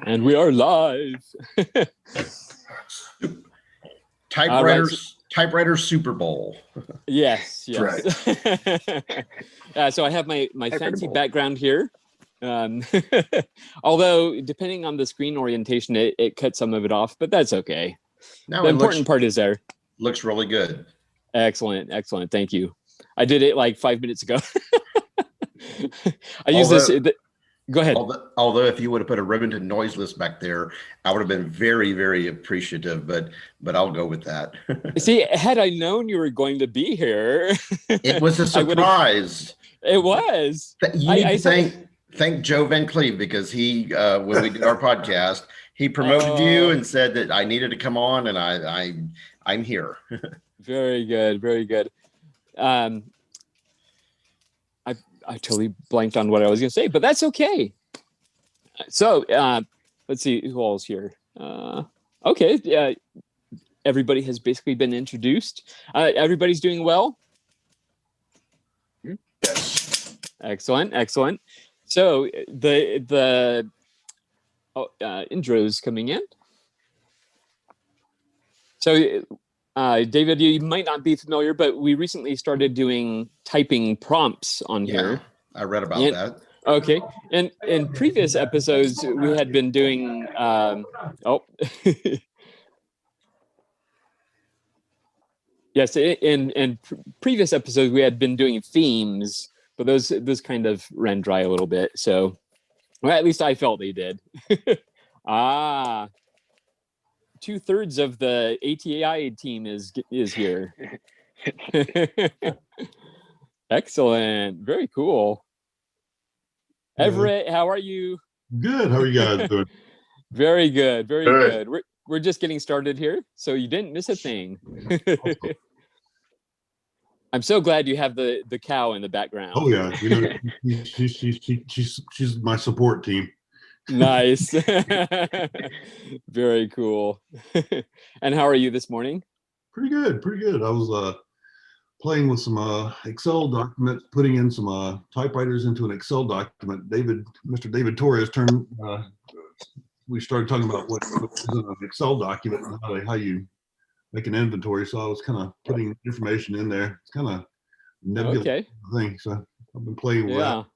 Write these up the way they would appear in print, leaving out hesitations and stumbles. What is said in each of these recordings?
And we are live. Typewriter Super Bowl. Yes. Right. So I have my fancy background here. Although, depending on the screen orientation, it cuts some of it off, but that's okay. No, the important part is there. Looks really good. Excellent. Thank you. I did it like 5 minutes ago. I use this. Go ahead. Although if you would have put a Remington noiseless back there, I would have been very, very appreciative, but I'll go with that. See, had I known you were going to be here. It was a surprise. It was. You need to thank Joe Van Cleve, because he, when we did our podcast, he promoted you and said that I needed to come on, and I'm here. Very good. I totally blanked on what I was going to say, but that's okay. So let's see who all's here. Okay. Everybody has basically been introduced. Everybody's doing well. Yes. Excellent. So the intro's coming in. So David, you might not be familiar, but we recently started doing typing prompts on here. I read about that. Okay. And in previous episodes, we had been doing, yes, in previous episodes, we had been doing themes, but those kind of ran dry a little bit. So, well, at least I felt they did. 2/3 of the ATI team is here. Excellent. Very cool. Everett, how are you? Good. How are you guys doing? Very good. We're just getting started here, so you didn't miss a thing. I'm so glad you have the cow in the background. Oh yeah, she's my support team. Nice. Very cool. And how are you this morning? Pretty good. I was playing with some Excel documents, putting in some typewriters into an Excel document. Mr. David Torres we started talking about what is in an Excel document and how you make an inventory. So I was kind of putting information in there. It's kind of nebulous thing. So I've been playing with that.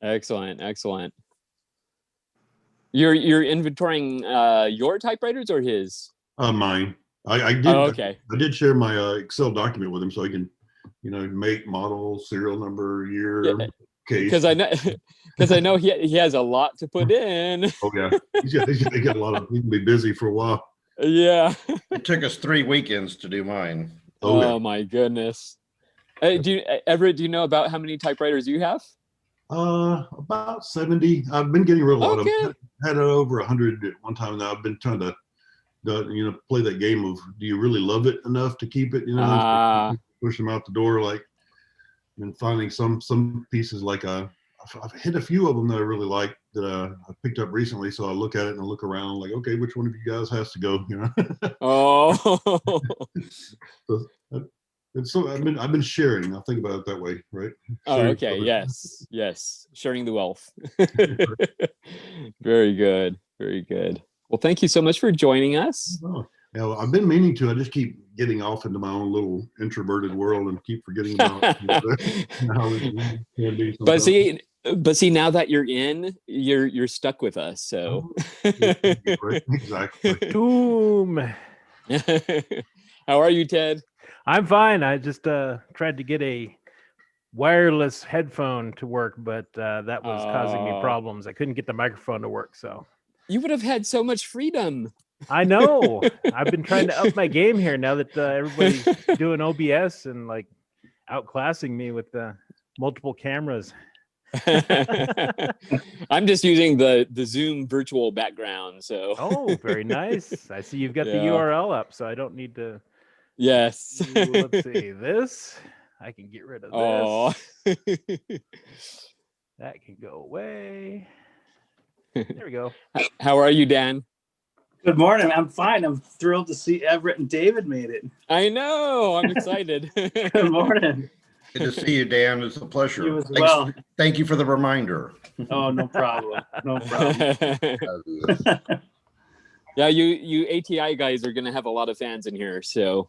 Excellent. You're inventorying your typewriters or his? Mine. I did. Oh, okay. I did share my Excel document with him, so I can, make, model, serial number, year, case. Because I know he has a lot to put in. Oh yeah, he's got a lot of. He can be busy for a while. Yeah. It took us 3 weekends to do mine. Oh my goodness. Everett, do you know about how many typewriters you have? About 70. I've been getting rid of a lot of them. Had over 100 at one time. Now I've been trying to, play that game of, do you really love it enough to keep it? Push them out the door, and finding some pieces like I've hit a few of them that I really like that I picked up recently. So I look at it and I look around like, okay, which one of you guys has to go? Oh. And so I've been sharing. I'll think about it that way, right? Oh, okay. Yes. Sharing the wealth. Very good. Well, thank you so much for joining us. Oh, yeah, well, I've been meaning to. I just keep getting off into my own little introverted world and keep forgetting about how it can be. But see, now that you're in, you're stuck with us. So exactly. Doom. How are you, Ted? I'm fine. I just tried to get a wireless headphone to work, but that was causing me problems. I couldn't get the microphone to work, so. You would have had so much freedom. I know. I've been trying to up my game here now that everybody's doing OBS and outclassing me with multiple cameras. I'm just using the Zoom virtual background. So. Oh, very nice. I see you've got the URL up, so I don't need to. Yes. Let's see. This, I can get rid of this. That can go away. There we go. How are you, Dan? Good morning. I'm fine. I'm thrilled to see Everett and David made it. I know. I'm excited. Good morning. Good to see you, Dan. It's a pleasure. You as well. Thank you for the reminder. Oh, no problem. No problem. Yeah, you ATI guys are gonna have a lot of fans in here, so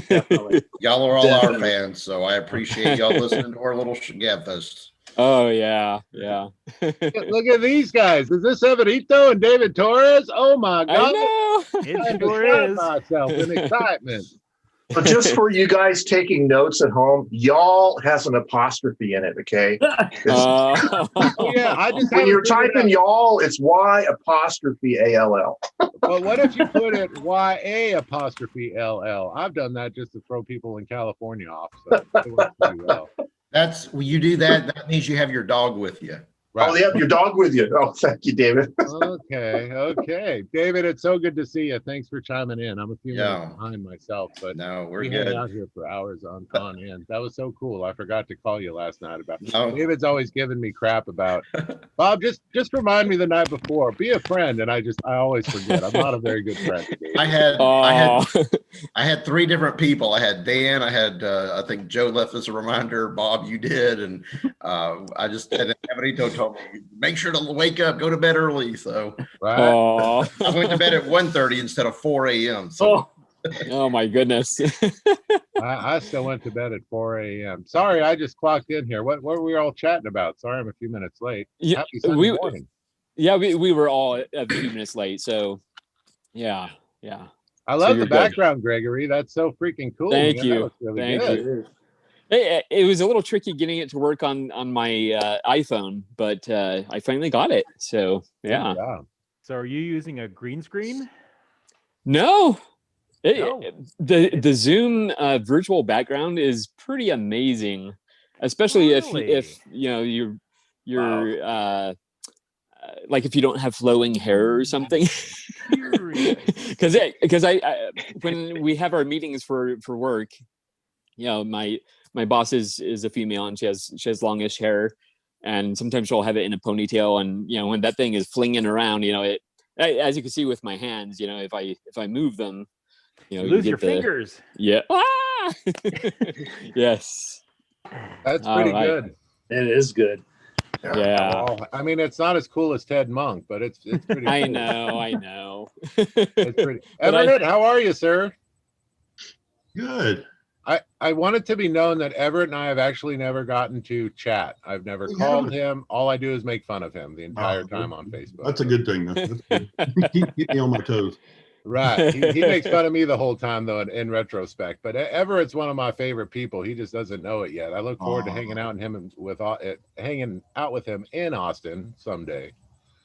Definitely. Y'all are all our Definitely. fans, so I appreciate y'all listening to our little gabfest. Oh yeah. Look at these guys. Is this Everito and David Torres? Oh my I God. know. It I'm sure beside is. myself in excitement. But just for you guys taking notes at home, y'all has an apostrophe in it, okay? Oh, yeah, I just When haven't you're figured typing y'all, it's Y apostrophe ALL. Well, what if you put it YA apostrophe LL? I've done that just to throw people in California off. So it works pretty well. That's when you do that. That means you have your dog with you. Oh, they have your dog with you. Oh, thank you, David. Okay. David, it's so good to see you. Thanks for chiming in. I'm a few Yeah. minutes behind myself, but No, we're we good. hang out here for hours on end. That was so cool. I forgot to call you last night about. No. David's always giving me crap about Bob. Just remind me the night before. Be a friend, and I always forget. I'm not a very good friend. I had three different people. I had Dan. I had I think Joe left us a reminder. Bob, you did, and I just and Everito told me make sure to wake up, go to bed early. So Right. I went to bed at 1:30 instead of 4 a.m. So Oh my goodness. I still went to bed at 4 a.m. Sorry, I just clocked in here. What were we all chatting about? Sorry, I'm a few minutes late. Yeah, Happy Sunday morning. Yeah, we were all a few minutes late, so yeah. I love the you're good. background, Gregory. That's so freaking cool. Thank man. you. That looks really Thank good. you. It was a little tricky getting it to work on my iPhone, but I finally got it. So yeah. Good job. So are you using a green screen? No. No. The Zoom virtual background is pretty amazing, especially Really? if you know you're like if you don't have flowing hair or something. Because I when we have our meetings for work, you know, my boss is a female and she has longish hair, and sometimes she'll have it in a ponytail, and you know when that thing is flinging around, you know it, as you can see with my hands, you know if I move them, you know You lose get your fingers. Yeah. Ah! Yes. That's All pretty right. good. It is good. Yeah. Well, I mean, it's not as cool as Ted Monk, but it's pretty. I cool. know. It's pretty. But Everett, how are you, sir? Good. I want it to be known that Everett and I have actually never gotten to chat. I've never called him. All I do is make fun of him the entire time on Facebook. That's a good thing. That's good. keep me on my toes. Right. He makes fun of me the whole time, though, in retrospect. But Everett's one of my favorite people. He just doesn't know it yet. I look forward to hanging out with him in Austin someday.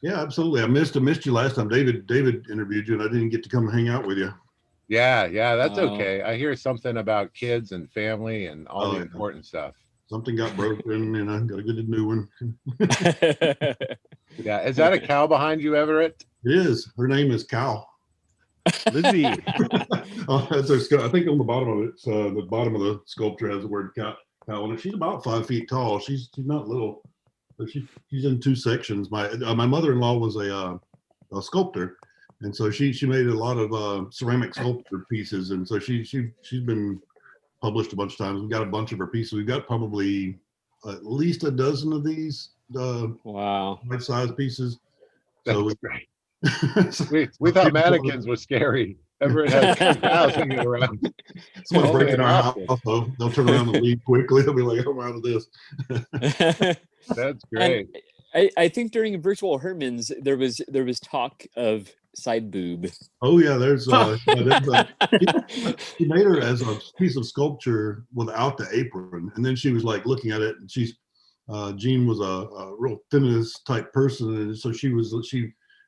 Yeah, absolutely. I missed you last time. David interviewed you, and I didn't get to come hang out with you. Yeah, that's okay. I hear something about kids and family and all the important stuff. Something got broken, and I got to get a new one. Yeah, is that a cow behind you, Everett? It is. Her name is Cow. Lizzie. I think on the bottom of it, the bottom of the sculpture has the word cow on it. She's about 5 feet tall. She's not little, but she's in two sections. My mother-in-law was a sculptor, and so she made a lot of ceramic sculpture pieces, and so she's been published a bunch of times. We've got a bunch of her pieces. We've got probably at least a dozen of these Wow. size pieces. That's So great. We thought mannequins were scary. Everett has cows hanging around. Someone's breaking our house, Austin. though. They'll turn around and leave quickly. They'll be like, I'm out of this. That's great. And I think during virtual Herman's there was talk of side boob. Oh yeah, she made her as a piece of sculpture without the apron, and then she was like looking at it, and Jean was a real feminist type person, and so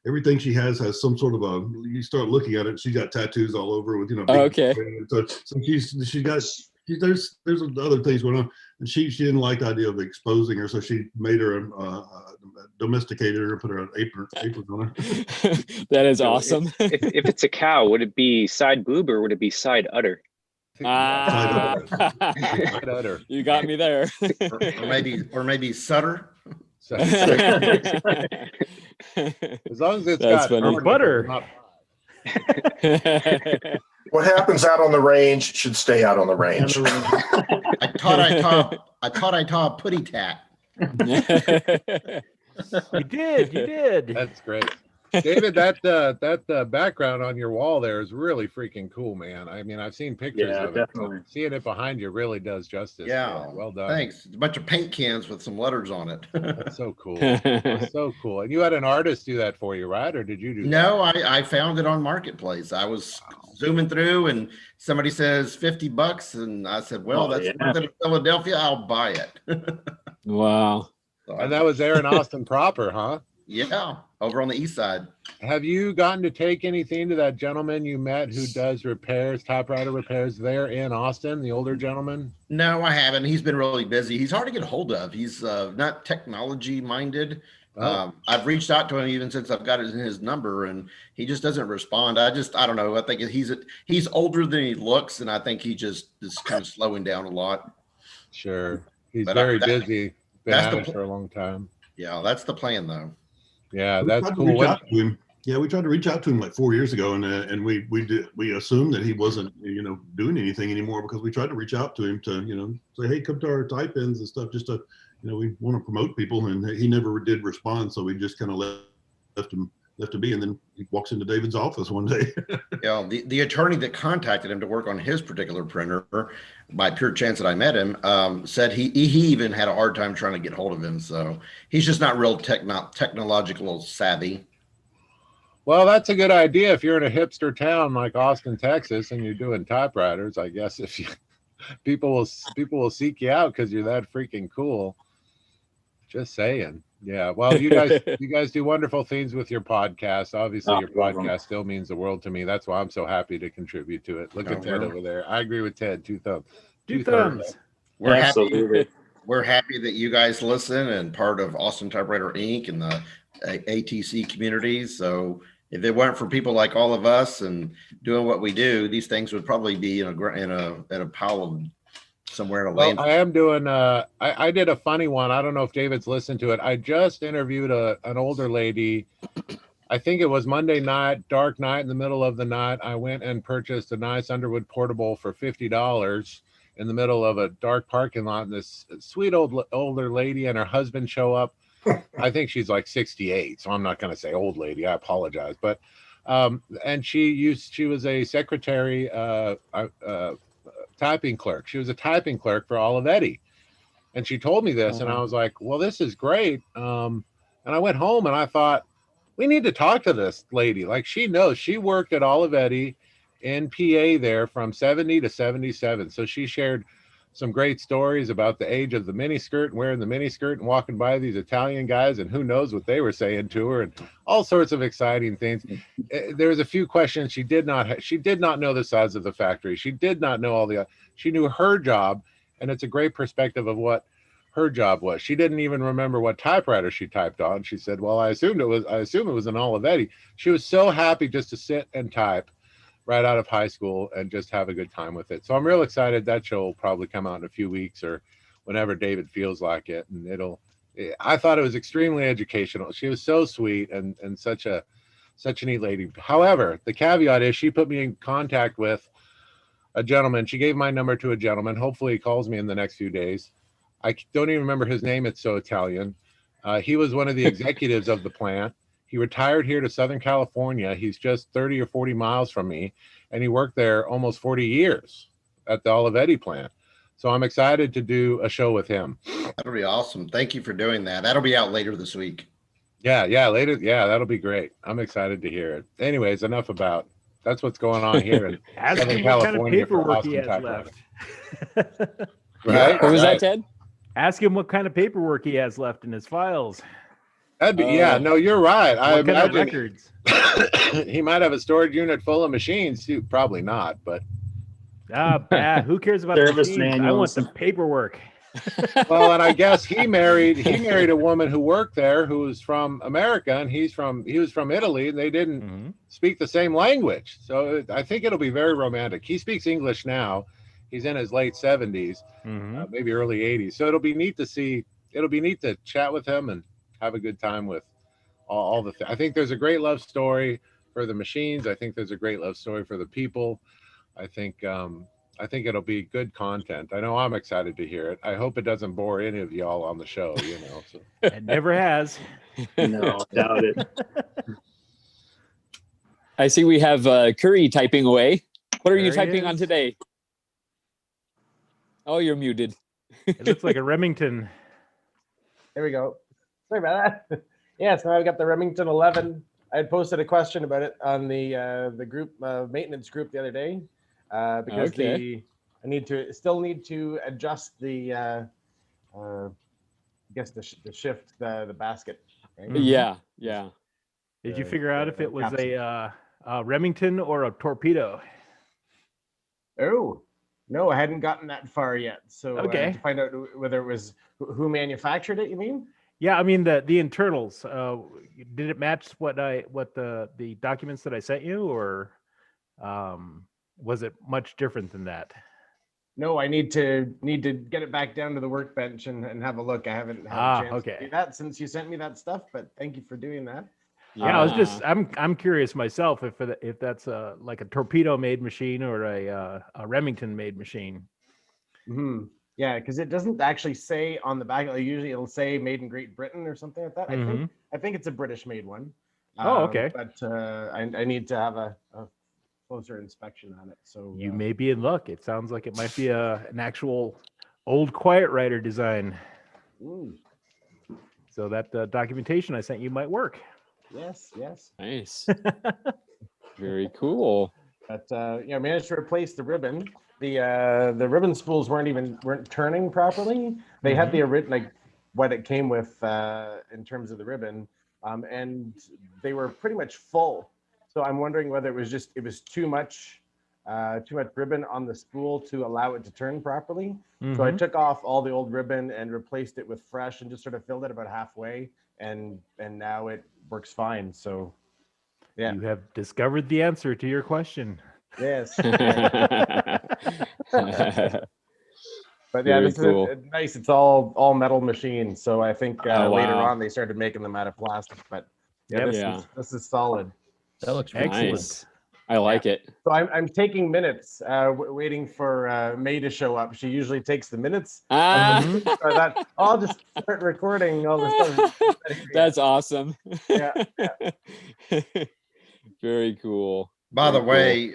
everything she has some sort of you start looking at it, she's got tattoos all over with, big, okay. So there's other things going on, and she didn't like the idea of exposing her, so she made her domesticated her and put her apron on her. That is awesome. If it's a cow, would it be side boob or would it be side udder? Side udder. You got me there. or maybe Sutter. As long as it's That's got funny. butter. What happens out on the range should stay out on the range. I thought I taught putty tat. You did. That's great. David, that background on your wall there is really freaking cool, man. I mean, I've seen pictures Yeah, of definitely. it. Seeing it behind you really does justice. Yeah, Well done. Thanks. A bunch of paint cans with some letters on it. That's so cool. That's so cool. And you had an artist do that for you, right? Or did you do that? No, I found it on Marketplace. I was zooming through and somebody says $50, and I said, well, that's worth it in Philadelphia. I'll buy it. Wow. So And that was there in Austin proper, huh? yeah, over on the east side. Have you gotten to take anything to that gentleman you met who does repairs, typewriter repairs there in Austin, the older gentleman? No, I haven't. He's been really busy. He's hard to get a hold of. He's not technology minded. Oh. I've reached out to him even since I've got his number, and he just doesn't respond. I don't know. I think he's older than he looks, and I think he just is kind of slowing down a lot. Sure. He's But very busy. Been that's at the it for a long time. Yeah, that's the plan, though. Yeah, We that's tried to cool. reach What- out to him. Yeah, we tried to reach out to him like 4 years ago, and we assumed that he wasn't doing anything anymore, because we tried to reach out to him to say, hey, come to our type-ins and stuff, just to we want to promote people, and he never did respond, so we just kind of left him to be, and then he walks into David's office one day. Yeah, the attorney that contacted him to work on his particular printer, by pure chance that I met him, said he even had a hard time trying to get hold of him. So he's just not real technological savvy. Well, that's a good idea if you're in a hipster town like Austin, Texas, and you're doing typewriters. I guess if you people will seek you out because you're that freaking cool. Just saying. Yeah. Well, you guys do wonderful things with your podcast. Obviously, your podcast still means the world to me. That's why I'm so happy to contribute to it. Look at Ted over there. I agree with Ted. Two thumbs. Two thumbs. We're Absolutely. happy. We're happy that you guys listen and part of Austin Typewriter Inc. and the ATC community. So if it weren't for people like all of us and doing what we do, these things would probably be in a pile of somewhere in a Well, lane. I am doing I did a funny one. I don't know if David's listened to it. I just interviewed an older lady. I think it was Monday night, dark night, in the middle of the night. I went and purchased a nice Underwood portable for $50 in the middle of a dark parking lot. And this sweet older lady and her husband show up. I think she's like 68, so I'm not going to say old lady. I apologize, but and she was a secretary, typing clerk. She was a typing clerk for Olivetti, and she told me this, and I was like, "Well, this is great." And I went home and I thought, we need to talk to this lady. Like, she knows. She worked at Olivetti in PA there from 70 to 77. So she shared some great stories about the age of the miniskirt and wearing the miniskirt and walking by these Italian guys, and who knows what they were saying to her, and all sorts of exciting things. There was a few questions she did not know the size of the factory. She did not know she knew her job, and it's a great perspective of what her job was. She didn't even remember what typewriter she typed on. She said, well, I assume it was an Olivetti. She was so happy just to sit and type right out of high school and just have a good time with it. So I'm real excited. That show will probably come out in a few weeks or whenever David feels like it. And I thought it was extremely educational. She was so sweet and such a neat lady. However, the caveat is she put me in contact with a gentleman. She gave my number to a gentleman. Hopefully he calls me in the next few days. I don't even remember his name. It's so Italian. He was one of the executives of the plant. He retired here to Southern California. He's just 30 or 40 miles from me, and he worked there almost 40 years at the Olivetti plant. So I'm excited to do a show with him. That'll be awesome. Thank you for doing that. That'll be out later this week. Yeah, later. Yeah, that'll be great. I'm excited to hear it. Anyways, enough about that's what's going on here in Southern California for Austin Typewriter. Right? What was that, Ted? Ask him what kind of paperwork he has left in his files. That'd be, no, you're right. I What kind of imagine records? he might have a storage unit full of machines too. Probably not, but Who cares about the Service machines? I want manuals. the paperwork. well, and I guess he married a woman who worked there who was from America, and he was from Italy, and they didn't speak the same language. So I think it'll be very romantic. He speaks English now. He's in his late 70s, maybe early 80s. So it'll be neat to chat with him and have a good time with all the I think there's a great love story for the machines. I think there's a great love story for the people. I think it'll be good content. I know I'm excited to hear it. I hope it doesn't bore any of y'all on the show, you know. So. It never has. No, doubt it. I see we have Curry typing away. What are you There he typing on is. today? Oh, you're muted. It looks like a Remington. There we go. Sorry about that. Yeah, so I've got the Remington 11. I had posted a question about it on the group maintenance group the other day because Okay. I still need to adjust the I guess the shift the basket. Right? Yeah, yeah. Did you figure out if it was capsule. a Remington or a Torpedo? Oh, no, I hadn't gotten that far yet. So Okay. to find out whether it was who manufactured it, you mean? Yeah, I mean the internals. Did it match what the documents that I sent you, or was it much different than that? No, I need to get it back down to the workbench and have a look. I haven't had a chance to do that since you sent me that stuff, but thank you for doing that. Yeah, I was just I'm curious myself if that's like a Torpedo made machine or a Remington made machine. Mm-hmm. Yeah, because it doesn't actually say on the back. Usually it'll say made in Great Britain or something like that. I think it's a British made one. Oh, okay. But I need to have a closer inspection on it. So you may be in luck. It sounds like it might be an actual old Quiet Writer design. Ooh. So that documentation I sent you might work. Yes. Nice. Very cool. But I managed to replace the ribbon. The ribbon spools weren't turning properly. They had the like what it came with in terms of the ribbon, and they were pretty much full. So I'm wondering whether it was too much ribbon on the spool to allow it to turn properly. So I took off all the old ribbon and replaced it with fresh and just sort of filled it about halfway, and now it works fine. So yeah, you have discovered the answer to your question. Yes. But yeah, this is nice. It's all metal machines. So I think later on they started making them out of plastic. But yeah, this is solid. That looks excellent. nice. I like it. So I'm taking minutes, waiting for May to show up. She usually takes the minutes. I'll just start recording all the stuff. That's awesome. Yeah. Very cool. By the way,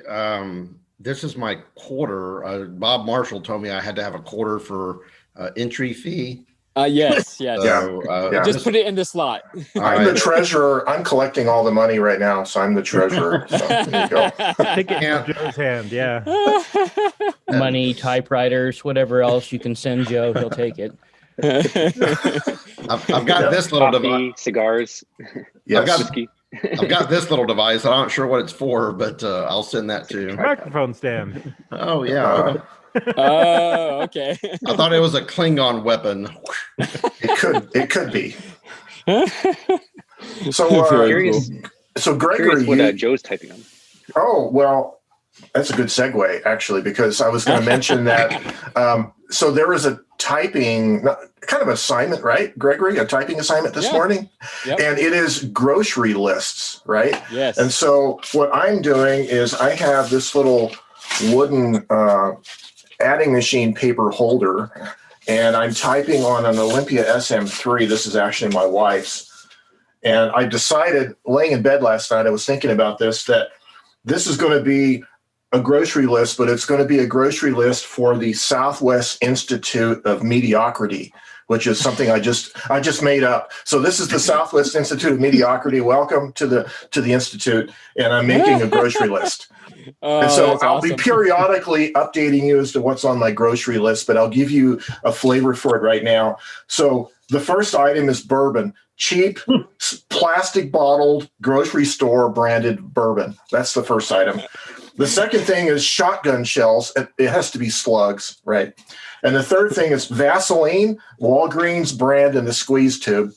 this is my quarter. Bob Marshall told me I had to have a quarter for entry fee. Yes. So, just put it in the slot. I'm the treasurer. I'm collecting all the money right now, so I'm the treasurer. So there you go. Take it in Joe's hand, yeah. Money, typewriters, whatever else you can send Joe, he'll take it. I've got this little device. Cigars. Yes. Whiskey. I've got this little device. I'm not sure what it's for, but I'll send that to you. Microphone stand. Oh yeah. Oh, okay. I thought it was a Klingon weapon. It could be. So so Gregory, what Joe's typing on. Oh well, that's a good segue actually, because I was going to mention that. So there was a typing kind of assignment, right, Gregory? A typing assignment this morning, and it is grocery lists, right? Yes. And so what I'm doing is I have this little wooden adding machine paper holder, and I'm typing on an Olympia SM3. This is actually my wife's. And I decided, laying in bed last night, I was thinking about this, that this is going to be a grocery list, but it's going to be a grocery list for the Southwest Institute of Mediocrity, which is something I just made up. So this is the Southwest Institute of Mediocrity. Welcome to the Institute, and I'm making a grocery list. And so I'll be periodically updating you as to what's on my grocery list, but I'll give you a flavor for it right now. So the first item is bourbon, cheap, plastic bottled, grocery store branded bourbon. That's the first item. The second thing is shotgun shells. It has to be slugs, right? And the third thing is Vaseline, Walgreens brand in the squeeze tube.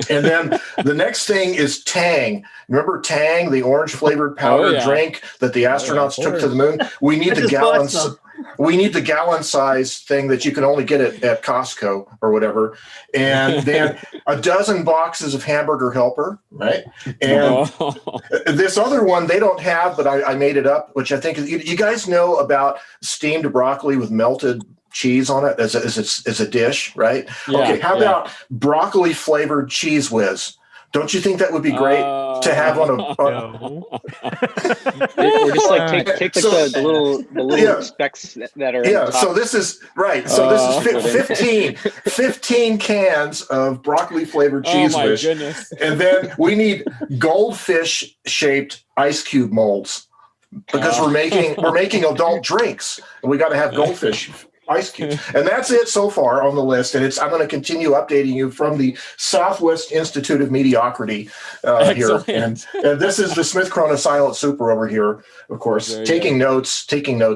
And then the next thing is Tang. Remember Tang, the orange flavored powder drink that the astronauts took to the moon? We need the gallons. we need the gallon size thing that you can only get at Costco or whatever. And then a dozen boxes of Hamburger Helper, right? And this other one they don't have, but I made it up, which I think you guys know about steamed broccoli with melted cheese on it as a dish, right? Yeah, okay, how about broccoli flavored cheese whiz? Don't you think that would be great to have on a? No. Or just like take like the little specks that are. Yeah. So this is right. So this is 15 cans of broccoli flavored cheese whiz, goodness. and then we need goldfish shaped ice cube molds because we're making adult drinks, and we got to have goldfish ice cubes. And that's it so far on the list. And I'm going to continue updating you from the Southwest Institute of Mediocrity here. And this is the Smith Corona Silent Super over here, of course, taking notes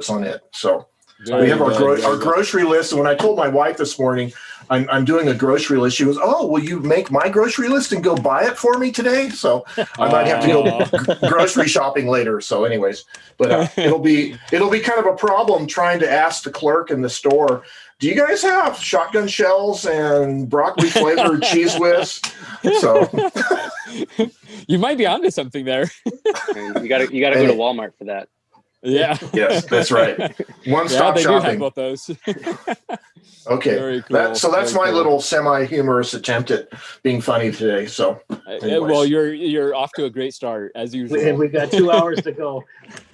on it. So we have our grocery list. And when I told my wife this morning, I'm doing a grocery list, she goes, "Oh, will you make my grocery list and go buy it for me today?" So I might have to go grocery shopping later. So anyways, but it'll be kind of a problem trying to ask the clerk in the store, "Do you guys have shotgun shells and broccoli flavored cheese whiz?" So you might be onto something there. You gotta go to Walmart for that. Yeah. Yes, that's right. One-stop they shopping. do have both those. Okay. Very cool. So that's my little semi-humorous attempt at being funny today. So, well, you're off to a great start as usual. And we've got 2 hours to go.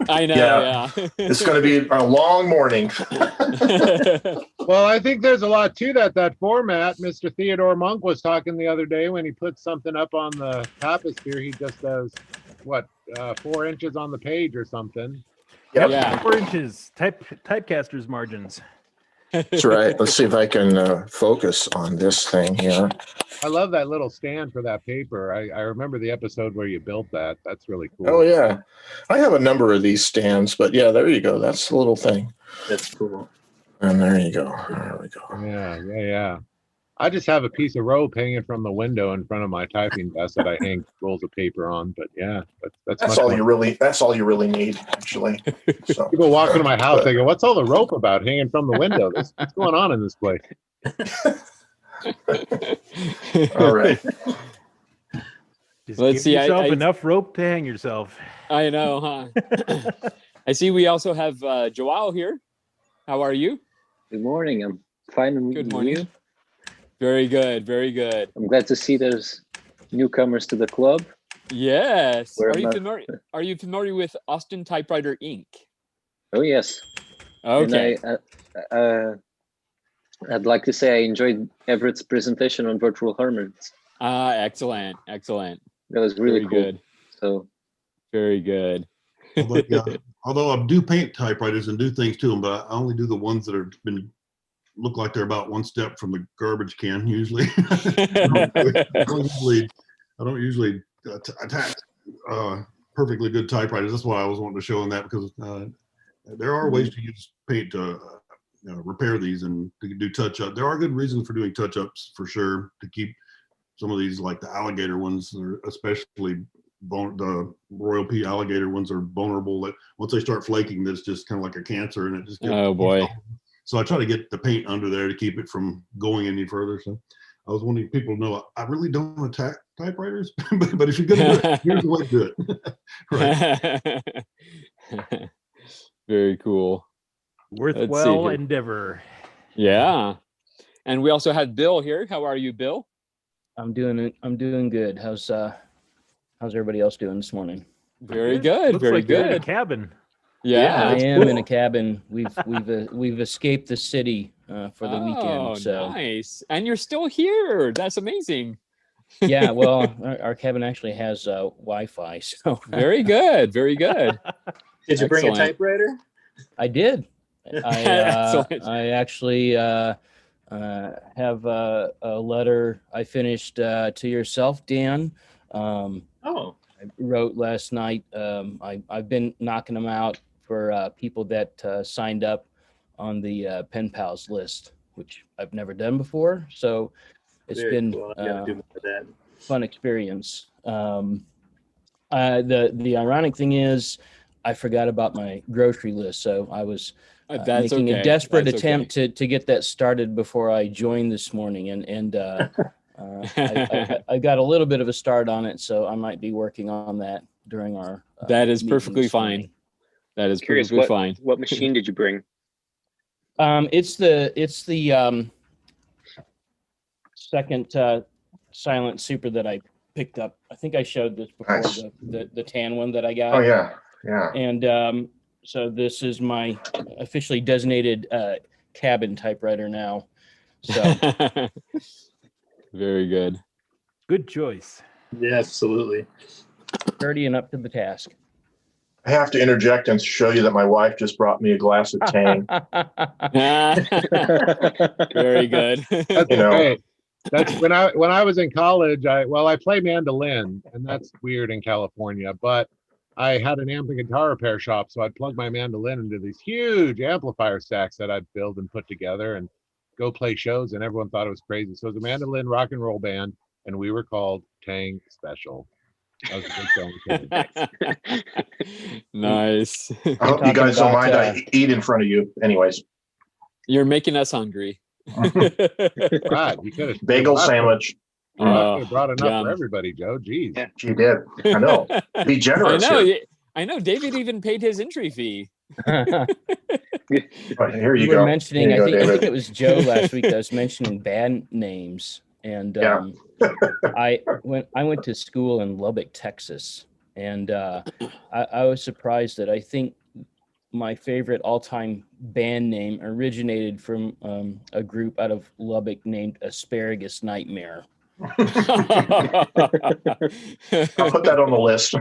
I know. Yeah. It's going to be a long morning. Well, I think there's a lot to that format. Mr. Theodore Monk was talking the other day when he puts something up on the taposphere. He just does 4 inches on the page or something. Yep. Yeah. 4 inches. Typecasters margins. That's right. Let's see if I can focus on this thing here. I love that little stand for that paper. I remember the episode where you built that. That's really cool. Oh, yeah. I have a number of these stands, but yeah, there you go. That's the little thing. That's cool. And there you go. There we go. Yeah. I just have a piece of rope hanging from the window in front of my typing desk that I hang rolls of paper on. But yeah, that's all you really need, actually. So, people walk into my house, they go, "What's all the rope about hanging from the window? What's going on in this place?" All right. Just Let's give see, yourself enough rope to hang yourself. I know, huh? I see we also have Joao here. How are you? Good morning. I'm fine. And Good morning. you? Very good. Very good. I'm glad to see there's newcomers to the club. Yes. Are you familiar with Austin Typewriter Inc.? Oh, yes. Okay. And I'd like to say I enjoyed Everett's presentation on virtual hermits. Excellent. That was really cool. Good. So very good. Although I do paint typewriters and do things to them, but I only do the ones that have been look like they're about one step from the garbage can usually. I don't usually attack perfectly good typewriters. That's why I was wanting to show in that, because there are ways to use paint to repair these and to do touch up. There are good reasons for doing touch ups for sure, to keep some of these, like the alligator ones, especially the Royal P alligator ones, are vulnerable. That once they start flaking, that's just kind of like a cancer, and it just gets, oh boy. So I try to get the paint under there to keep it from going any further. So I was wanting people to know I really don't attack typewriters, but if you're going to do it, here's the way to do it. Right. Very cool. Worthwhile endeavor. Yeah. And we also had Bill here. How are you, Bill? I'm doing good. How's everybody else doing this morning? Very good. Looks very like you're good. in a cabin. Yeah, I am in a cabin. We've escaped the city for the weekend. So nice. And you're still here. That's amazing. Yeah, well, our cabin actually has Wi-Fi. So very good. Very good. Did you bring a typewriter? I did. I actually have a letter I finished to yourself, Dan. I wrote last night. I've been knocking them out for people that signed up on the Pen Pals list, which I've never done before. So it's been fun experience. The ironic thing is, I forgot about my grocery list. So I was making a desperate attempt to get that started before I joined this morning, and I got a little bit of a start on it, so I might be working on that during our. That is perfectly fine. That is perfectly fine. What machine did you bring? It's the second silent super that I picked up. I think I showed this before, Nice. the tan one that I got. Oh yeah, yeah. And so this is my officially designated cabin typewriter now. So very good. Good choice. Yeah, absolutely. Sturdy and up to the task. I have to interject and show you that my wife just brought me a glass of Tang. Very good. That's great. That's when I was in college. I play mandolin, and that's weird in California. But I had an amp and guitar repair shop, so I'd plug my mandolin into these huge amplifier stacks that I'd build and put together, and go play shows, and everyone thought it was crazy. So it was a mandolin rock and roll band, and we were called Tang Special. That was a big song. Nice. I hope you guys don't mind I eat in front of you. Anyways. You're making us hungry. Right, you could have bagel sandwich. You could have brought enough for everybody, Joe. Jeez. Yeah, you did. I know. Be generous. I know. David even paid his entry fee. Right, here you We go. were mentioning, Here you go, I think David. it was Joe last week that was mentioning band names. And I went to school in Lubbock, Texas, and I was surprised that I think my favorite all-time band name originated from a group out of Lubbock named Asparagus Nightmare. I'll put that on the list.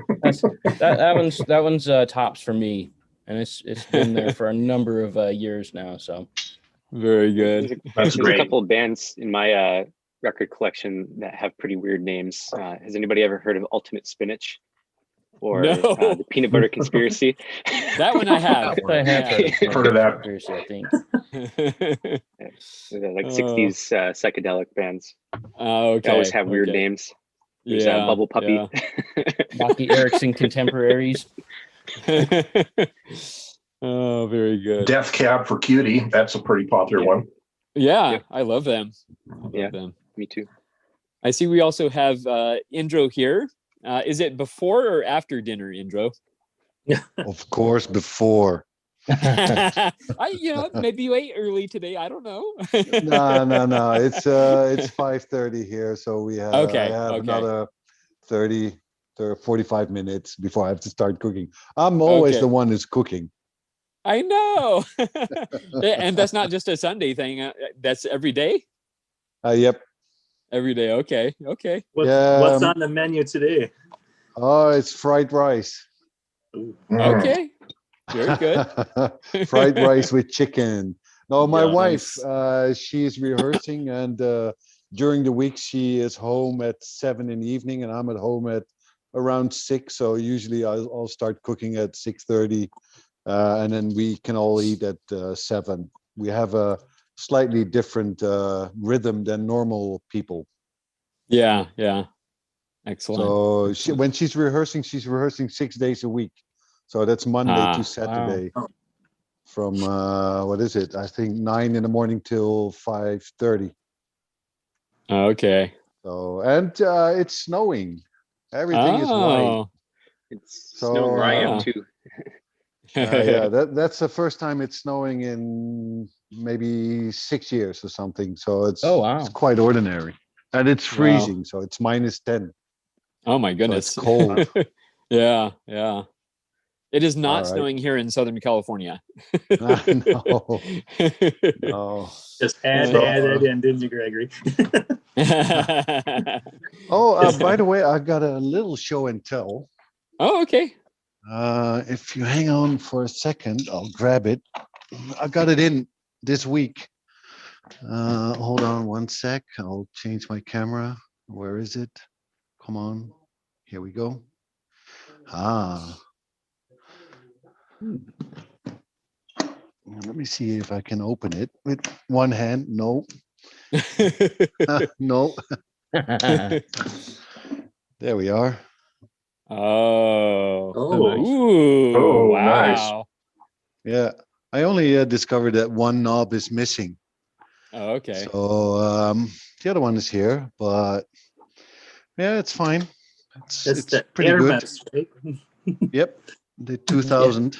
that one's tops for me, and it's been there for a number of years now. So very good. There's a couple of bands in my record collection that have pretty weird names. Has anybody ever heard of Ultimate Spinach or the Peanut Butter Conspiracy? That one I have. I have heard of that. Conspiracy, I think. They're like 60s psychedelic bands. Okay. They always have weird names. There's Bubble Puppy. Yeah. Rocky Erickson contemporaries. Oh, very good. Death Cab for Cutie. That's a pretty popular one. Yeah, I love them. Them. Me too. I see we also have Indro here. Is it before or after dinner, Indro? Of course, before. Maybe you ate early today. I don't know. No. It's 5:30 here, so we have, I have another 30 to 45 minutes before I have to start cooking. I'm always the one who's cooking. I know. And that's not just a Sunday thing. That's every day? Yep. Every day. Okay. What's on the menu today? Oh, it's fried rice. Okay. Very good. Fried rice with chicken. No, my wife, she's rehearsing, and during the week she is home at 7 in the evening, and I'm at home at around 6. So usually I'll start cooking at 6:30, and then we can all eat at 7. We have a slightly different rhythm than normal people. Yeah. Excellent. So when she's rehearsing 6 days a week. So that's Monday to Saturday. From what is it? I think 9 in the morning till 5:30. Okay. So it's snowing. Everything is white. It's snowing where I am too. Yeah, that's the first time it's snowing in maybe 6 years or something. So it's it's quite ordinary, and it's freezing. So it's -10. Oh my goodness, so it's cold. Yeah. It is not snowing here in Southern California. No. Just added in, didn't you, Gregory? By the way, I got a little show and tell. Oh, okay. If you hang on for a second, I'll grab it. I got it in this week. Hold on one sec. I'll change my camera. Where is it? Come on. Here we go. Let me see if I can open it with one hand. No. No. There we are. Oh, nice. Ooh, wow. Nice. Yeah, I only discovered that one knob is missing. Oh, okay. So the other one is here, but yeah, it's fine. It's pretty good. Right? Yep, the 2000.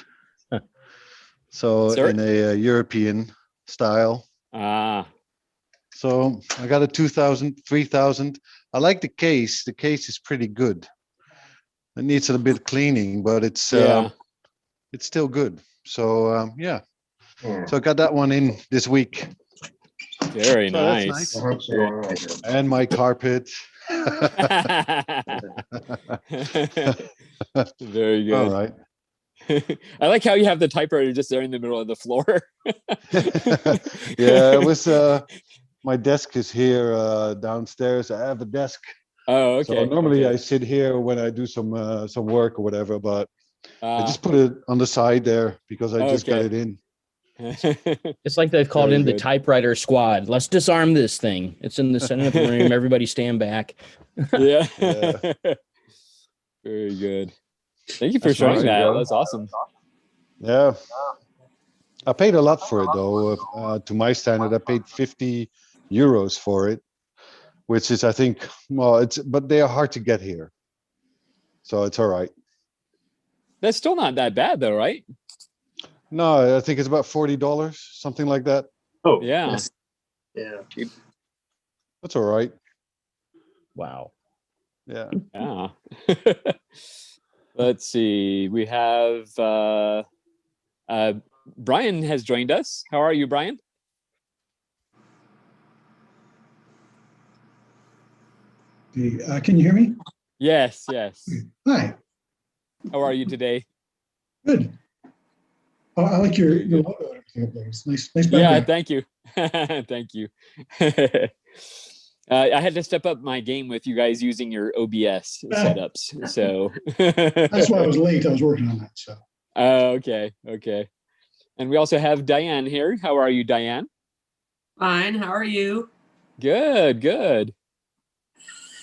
So Sorry? in a European style. So I got a 2000, 3000. I like the case. The case is pretty good. It needs a bit of cleaning, but it's still good. So yeah. So I got that one in this week. Very So nice. that's nice. And my carpet. Very good. All right. I like how you have the typewriter just there in the middle of the floor. Yeah, it was my desk is here downstairs. I have a desk. Oh, okay. So normally I sit here when I do some work or whatever, but I just put it on the side there because I just got it in. It's like they've called in the typewriter squad. Let's disarm this thing. It's in the center of the room. Everybody stand back. Yeah. Very good. Thank you for showing that. That's awesome. Yeah. I paid a lot for it though. To my standard, I paid 50 euros for it, which is, I think, but they are hard to get here. So it's all right. That's still not that bad though, right? No, I think it's about $40, something like that. Oh, yeah. Yeah. That's all right. Wow. Yeah. Yeah. Let's see. We have Brian has joined us. How are you, Brian? Can you hear me? Yes, yes. Hi. How are you today? Good. Oh, I like your logo and everything up there. It's nice. Nice Yeah, background. thank you. Thank you. I had to step up my game with you guys using your OBS setups. So That's why I was late. I was working on that. So. Okay. And we also have Diane here. How are you, Diane? Fine. How are you? Good.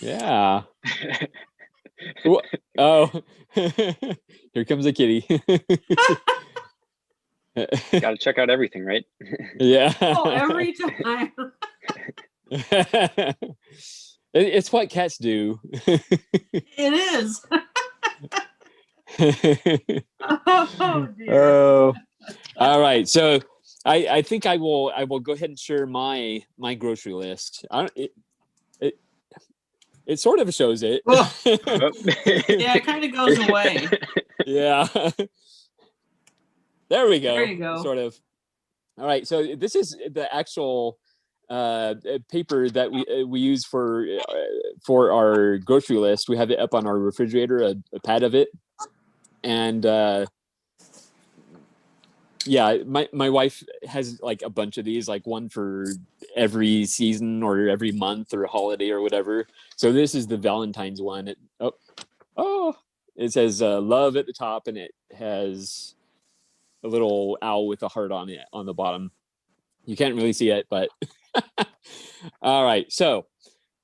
Yeah. Oh, here comes a kitty. Got to check out everything, right? Yeah. Oh, every time. It's what cats do. It is. Oh, dear. All right. So I think I will go ahead and share my grocery list. It sort of shows it. Yeah, it kind of goes away. Yeah. There we go. There you go. Sort of. All right. So this is the actual paper that we use for our grocery list. We have it up on our refrigerator, a pad of it, and yeah, my wife has like a bunch of these, like one for every season or every month or holiday or whatever. So this is the Valentine's one. It says love at the top, and it has a little owl with a heart on it on the bottom. You can't really see it, but all right. So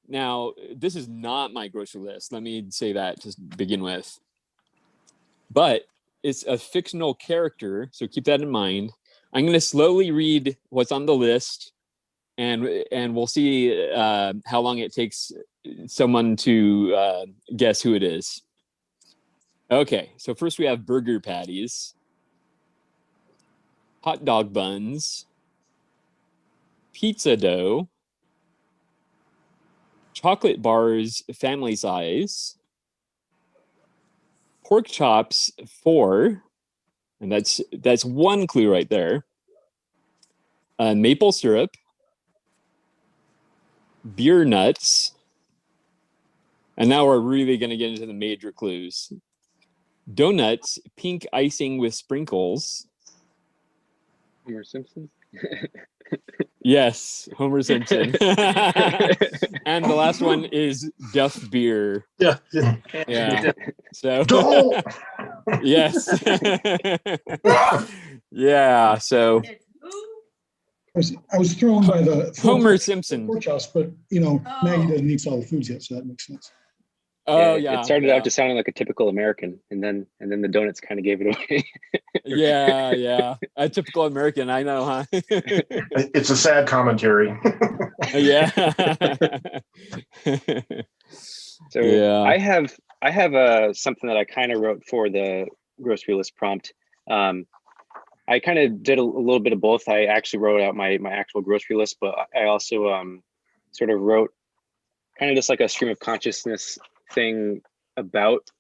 now this is not my grocery list. Let me say that to begin with. But it's a fictional character, so keep that in mind. I'm going to slowly read what's on the list, and we'll see how long it takes someone to guess who it is. Okay, so first we have burger patties, hot dog buns, pizza dough, chocolate bars family size, pork chops 4, and that's one clue right there. Maple syrup, beer nuts, and now we're really going to get into the major clues. Donuts, pink icing with sprinkles. Homer Simpson. Yes, Homer Simpson. And the last one is Duff beer. Yeah. So yes. Yeah. So I was thrown by the Homer Simpson. pork chops, but Maggie doesn't eat solid foods yet, so that makes sense. Oh It started out just sounding like a typical American, and then the donuts kind of gave it away. Yeah. A typical American, I know, huh? It's a sad commentary. Yeah. So Yeah. I have something that I kind of wrote for the grocery list prompt. I kind of did a little bit of both. I actually wrote out my actual grocery list, but I also sort of wrote kind of just like a stream of consciousness thing about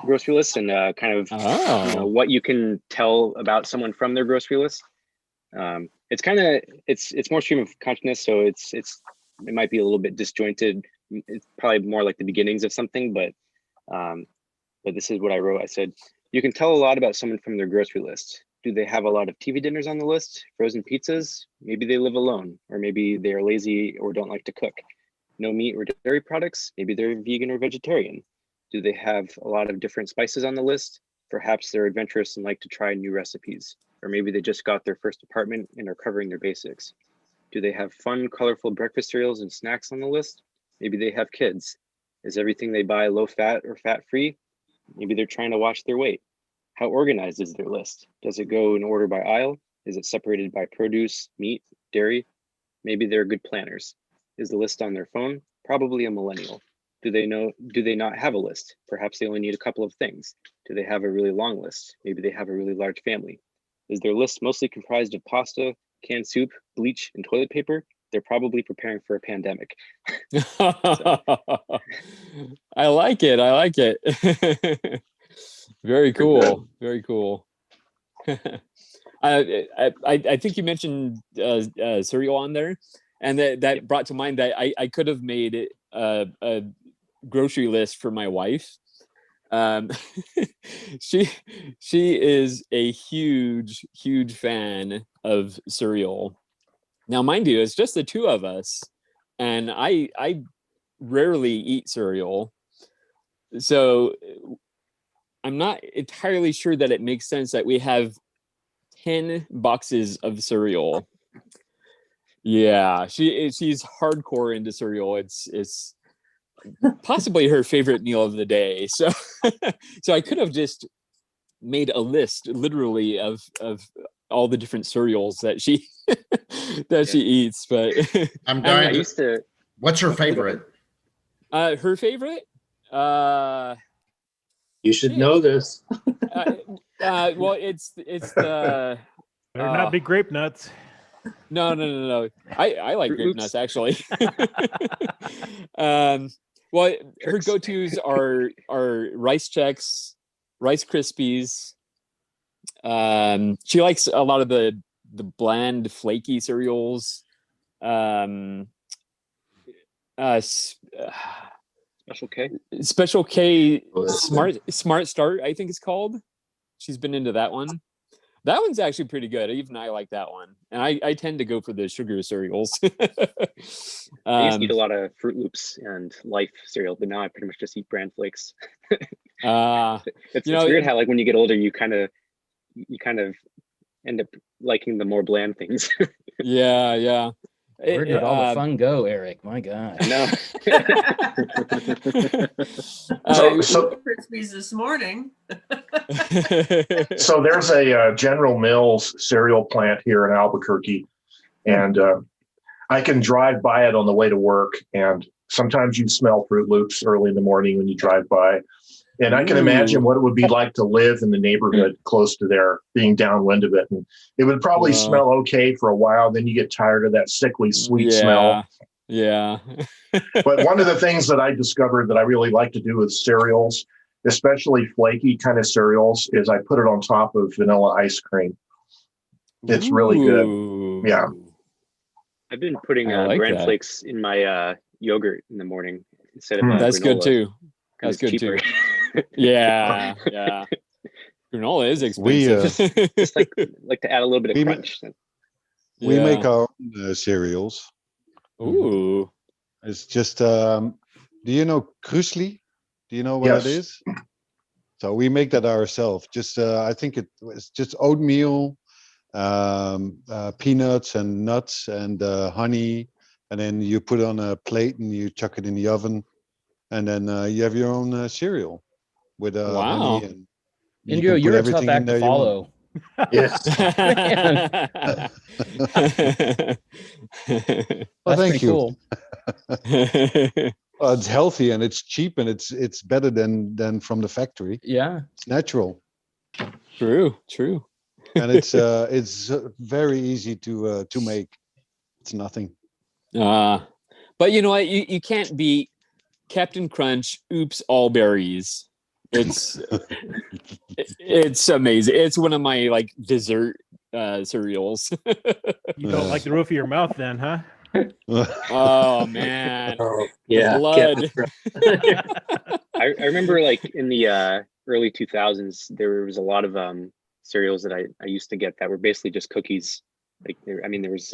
grocery lists and kind of what you can tell about someone from their grocery list. It's kind of it's more stream of consciousness, so it might be a little bit disjointed. It's probably more like the beginnings of something, but this is what I wrote. I said, you can tell a lot about someone from their grocery list. Do they have a lot of TV dinners on the list? Frozen pizzas? Maybe they live alone, or maybe they are lazy or don't like to cook. No meat or dairy products? Maybe they're vegan or vegetarian. Do they have a lot of different spices on the list? Perhaps they're adventurous and like to try new recipes. Or maybe they just got their first apartment and are covering their basics. Do they have fun, colorful breakfast cereals and snacks on the list? Maybe they have kids. Is everything they buy low fat or fat free? Maybe they're trying to watch their weight. How organized is their list? Does it go in order by aisle? Is it separated by produce, meat, dairy? Maybe they're good planners. Is the list on their phone? Probably a millennial. Do they not have a list? Perhaps they only need a couple of things. Do they have a really long list? Maybe they have a really large family. Is their list mostly comprised of pasta, canned soup, bleach, and toilet paper? They're probably preparing for a pandemic. I like it. Very cool. Very cool. I think you mentioned cereal on there, and that brought to mind that I could have made it a grocery list for my wife. She is a huge fan of cereal. Now, mind you, it's just the two of us, and I rarely eat cereal, so I'm not entirely sure that it makes sense that we have 10 boxes of cereal. Yeah, she's hardcore into cereal. It's possibly her favorite meal of the day. So I could have just made a list literally of all the different cereals that she she eats, but I'm dying to. What's her favorite? Her favorite? You should know this. Well, it's the better not be grape nuts. No. I like grape nuts actually. Well, her go-tos are Rice Chex, Rice Krispies. She likes a lot of the bland, flaky cereals. Special K Smart Start, I think it's called. She's been into that one. That one's actually pretty good. Even I like that one. And I tend to go for the sugar cereals. I used to eat a lot of Fruit Loops and Life cereal, but now I pretty much just eat bran flakes. It's weird how like when you get older, you kind of end up liking the more bland things. Yeah. Where did all the fun go, Eric? My God. No. So Krispies this morning. So there's a General Mills cereal plant here in Albuquerque, and I can drive by it on the way to work. And sometimes you smell Fruit Loops early in the morning when you drive by. And I can imagine what it would be like to live in the neighborhood close to there, being downwind of it. And it would probably smell okay for a while. Then you get tired of that sickly sweet smell. Yeah. But one of the things that I discovered that I really like to do with cereals, especially flaky kind of cereals, is I put it on top of vanilla ice cream. It's really good. Yeah. I've been putting bran flakes in my yogurt in the morning instead of that's granola. Good too. That's good cheaper. too. Yeah. Granola is expensive. We just like to add a little bit of crunch. We make our own cereals. Ooh. It's just, do you know Krusli? Do you know what it is? So we make that ourselves. Just, I think it's just oatmeal, peanuts and nuts and honey. And then you put it on a plate and you chuck it in the oven. and then you have your own cereal with Wow. honey, and Indro, can put you're a everything tough in act there to you want. follow. Yes. Well, That's thank pretty you. cool. Well, it's healthy and it's cheap and it's better than from the factory. Yeah, it's natural. True. And it's very easy to make. It's nothing. But you know what? You can't beat Captain Crunch. Oops, all berries. It's amazing. It's one of my like dessert cereals. You don't like the roof of your mouth, then, huh? Oh man. Yeah. Blood. I remember like in the early 2000s, there was a lot of cereals that I used to get that were basically just cookies. Like there was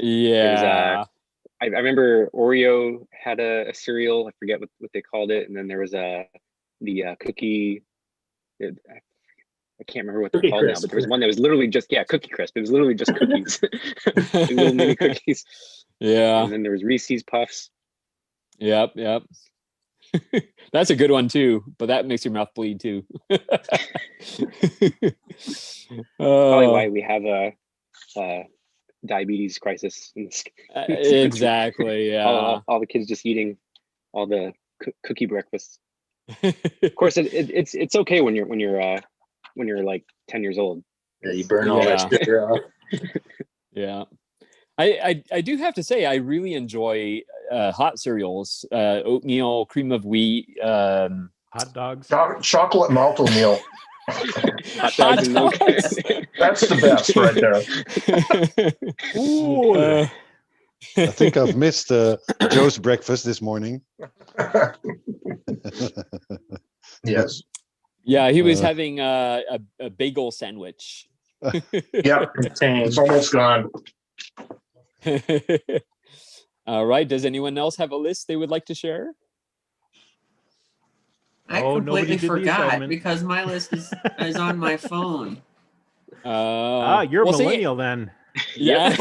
I remember Oreo had a cereal. I forget what they called it, and then there was the cookie. I can't remember what they're called now, but there was one that was literally just Cookie Crisp. It was literally just cookies, little mini cookies. Yeah. And then there was Reese's Puffs. Yep. That's a good one too, but that makes your mouth bleed too. Probably why we have a diabetes crisis in this exactly. Yeah. all the kids just eating all the cookie breakfasts. Of course, it's okay when you're like 10 years old. Yeah, you burn all that sugar off. Yeah. I do have to say I really enjoy hot cereals, oatmeal, cream of wheat, hot dogs, chocolate malto meal. Hot dogs and milk. That's the best right there. Ooh. I think I've missed Joe's breakfast this morning. Yes. Yeah, he was having a bagel sandwich. Yeah, it's almost gone. All right. Does anyone else have a list they would like to share? I completely forgot because my list is on my phone. You're a millennial then. Yeah.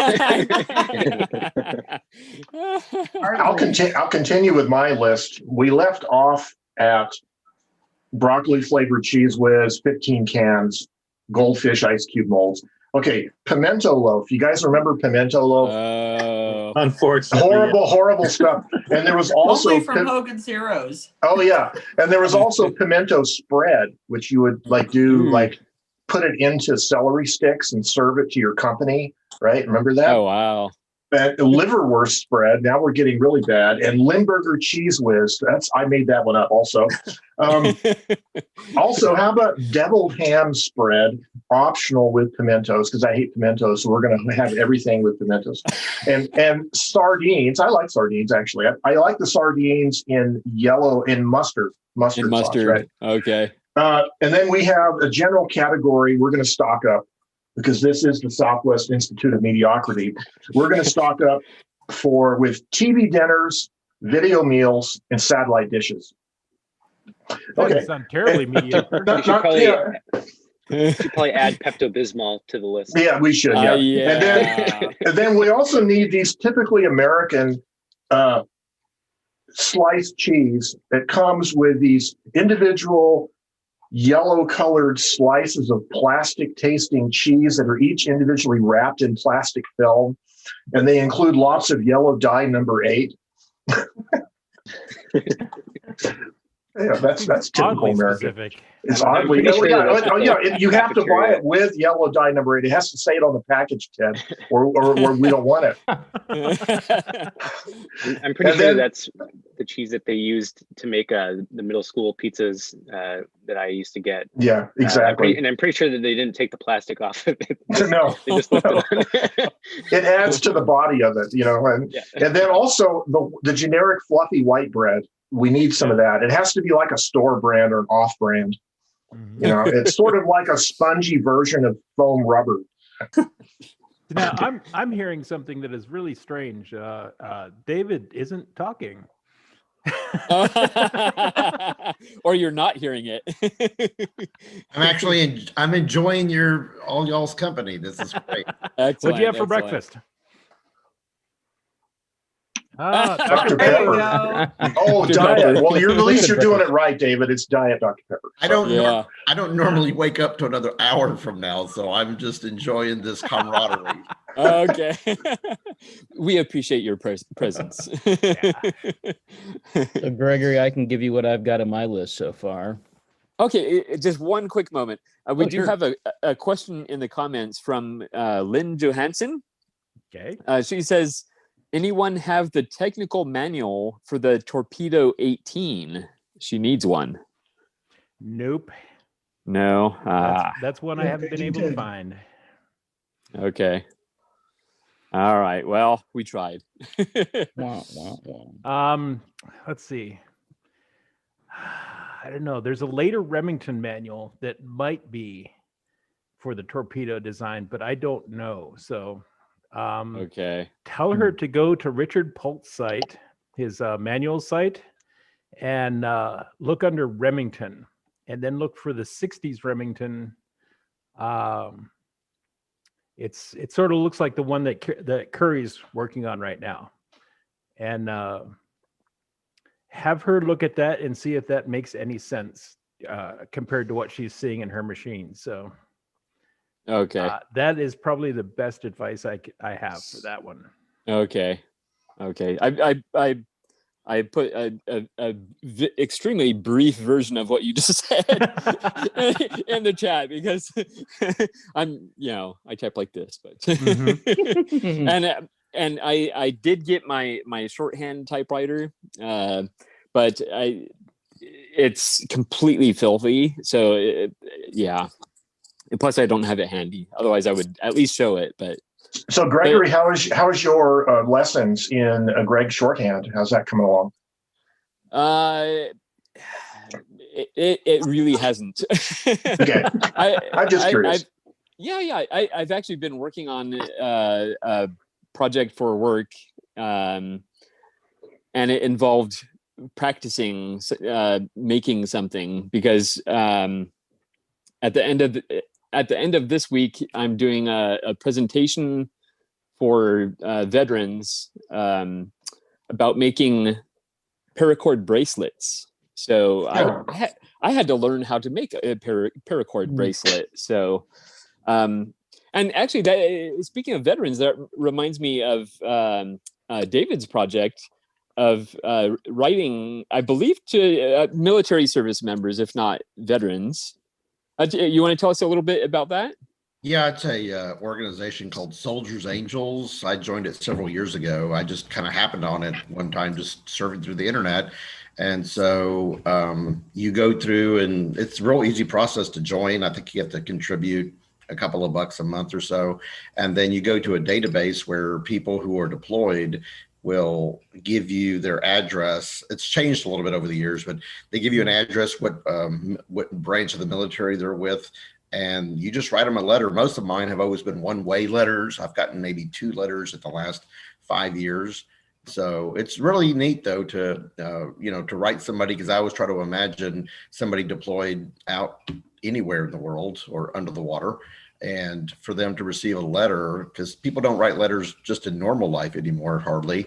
I'll continue with my list. We left off at broccoli flavored cheese whiz, 15 cans, goldfish ice cube molds. Okay, Pimento Loaf. You guys remember Pimento Loaf? Unfortunately, horrible stuff. And there was also only from Hogan's Heroes. Oh yeah, and there was also pimento spread, which you would put it into celery sticks and serve it to your company, right? Remember that? Oh wow. And liverwurst spread. Now we're getting really bad. And Limburger cheese whiz. I made that one up also. Also, how about deviled ham spread, optional with pimentos, because I hate pimentos, so we're going to have everything with pimentos. And sardines. I like sardines actually. I like the sardines in yellow in mustard sauce, right? Okay. And then we have a general category we're going to stock up, because this is the Southwest Institute of Mediocrity. We're going to stock up with TV dinners, video meals, and satellite dishes. That sounds terribly mediocre. You should probably add Pepto-Bismol to the list. Yeah, we should. Yeah. And then we also need these typically American sliced cheese that comes with these individual yellow colored slices of plastic tasting cheese that are each individually wrapped in plastic film. And they include lots of yellow dye number 8. Yeah, that's typical American. Specific. It's oddly. You have to buy it with yellow dye number 8. It has to say it on the package, Ted, or we don't want it. I'm pretty sure that's the cheese that they used to make the middle school pizzas that I used to get. Yeah, exactly. And I'm pretty sure that they didn't take the plastic off of it. No, they just left it on. It adds to the body of it, and then also the generic fluffy white bread. We need some of that. It has to be like a store brand or an off brand. It's sort of like a spongy version of foam rubber. Now I'm hearing something that is really strange. David isn't talking. Or you're not hearing it. I'm enjoying all y'all's company. This is great. What'd you have for breakfast? Dr. Pepper. Oh, diet. Well, at least you're doing it right, David. It's diet Dr. Pepper. I don't normally wake up to another hour from now, so I'm just enjoying this camaraderie. Okay. We appreciate your presence. So Gregory, I can give you what I've got on my list so far. Okay, just one quick moment. We do sure. have a question in the comments from Lynn Johansson. Okay. She says, anyone have the technical manual for the Torpedo 18? She needs one. Nope. No. That's one I haven't been able to find. Okay. All right. Well, we tried. Let's see. I don't know. There's a later Remington manual that might be for the Torpedo design, but I don't know. So okay. Tell her to go to Richard Pult's site, his manual site, and look under Remington, and then look for the 60s Remington. It sort of looks like the one that Curry's working on right now, and have her look at that and see if that makes any sense compared to what she's seeing in her machine. So, okay, that is probably the best advice I have for that one. Okay. I put a extremely brief version of what you just said in the chat because I type like this, but and I did get my shorthand typewriter, but it's completely filthy. So yeah, and plus I don't have it handy. Otherwise, I would at least show it. But so, Gregory, how is your lessons in Greg shorthand? How's that coming along? It really hasn't. Okay, I'm just curious. I've actually been working on a project for work, and it involved practicing making something because at the end of this week, I'm doing a presentation for veterans about making paracord bracelets. So I had to learn how to make a paracord bracelet. So, and actually, speaking of veterans, that reminds me of David's project of writing, I believe, to military service members, if not veterans. You want to tell us a little bit about that? Yeah, it's a organization called Soldiers Angels. I joined it several years ago. I just kind of happened on it one time, just surfing through the internet. And so you go through, and it's a real easy process to join. I think you have to contribute a couple of bucks a month or so. And then you go to a database where people who are deployed will give you their address. It's changed a little bit over the years, but they give you an address, what branch of the military they're with, and you just write them a letter. Most of mine have always been one-way letters. I've gotten maybe 2 letters in the last 5 years. So it's really neat, though, to to write somebody, because I always try to imagine somebody deployed out anywhere in the world or under the water, and for them to receive a letter, because people don't write letters just in normal life anymore, hardly.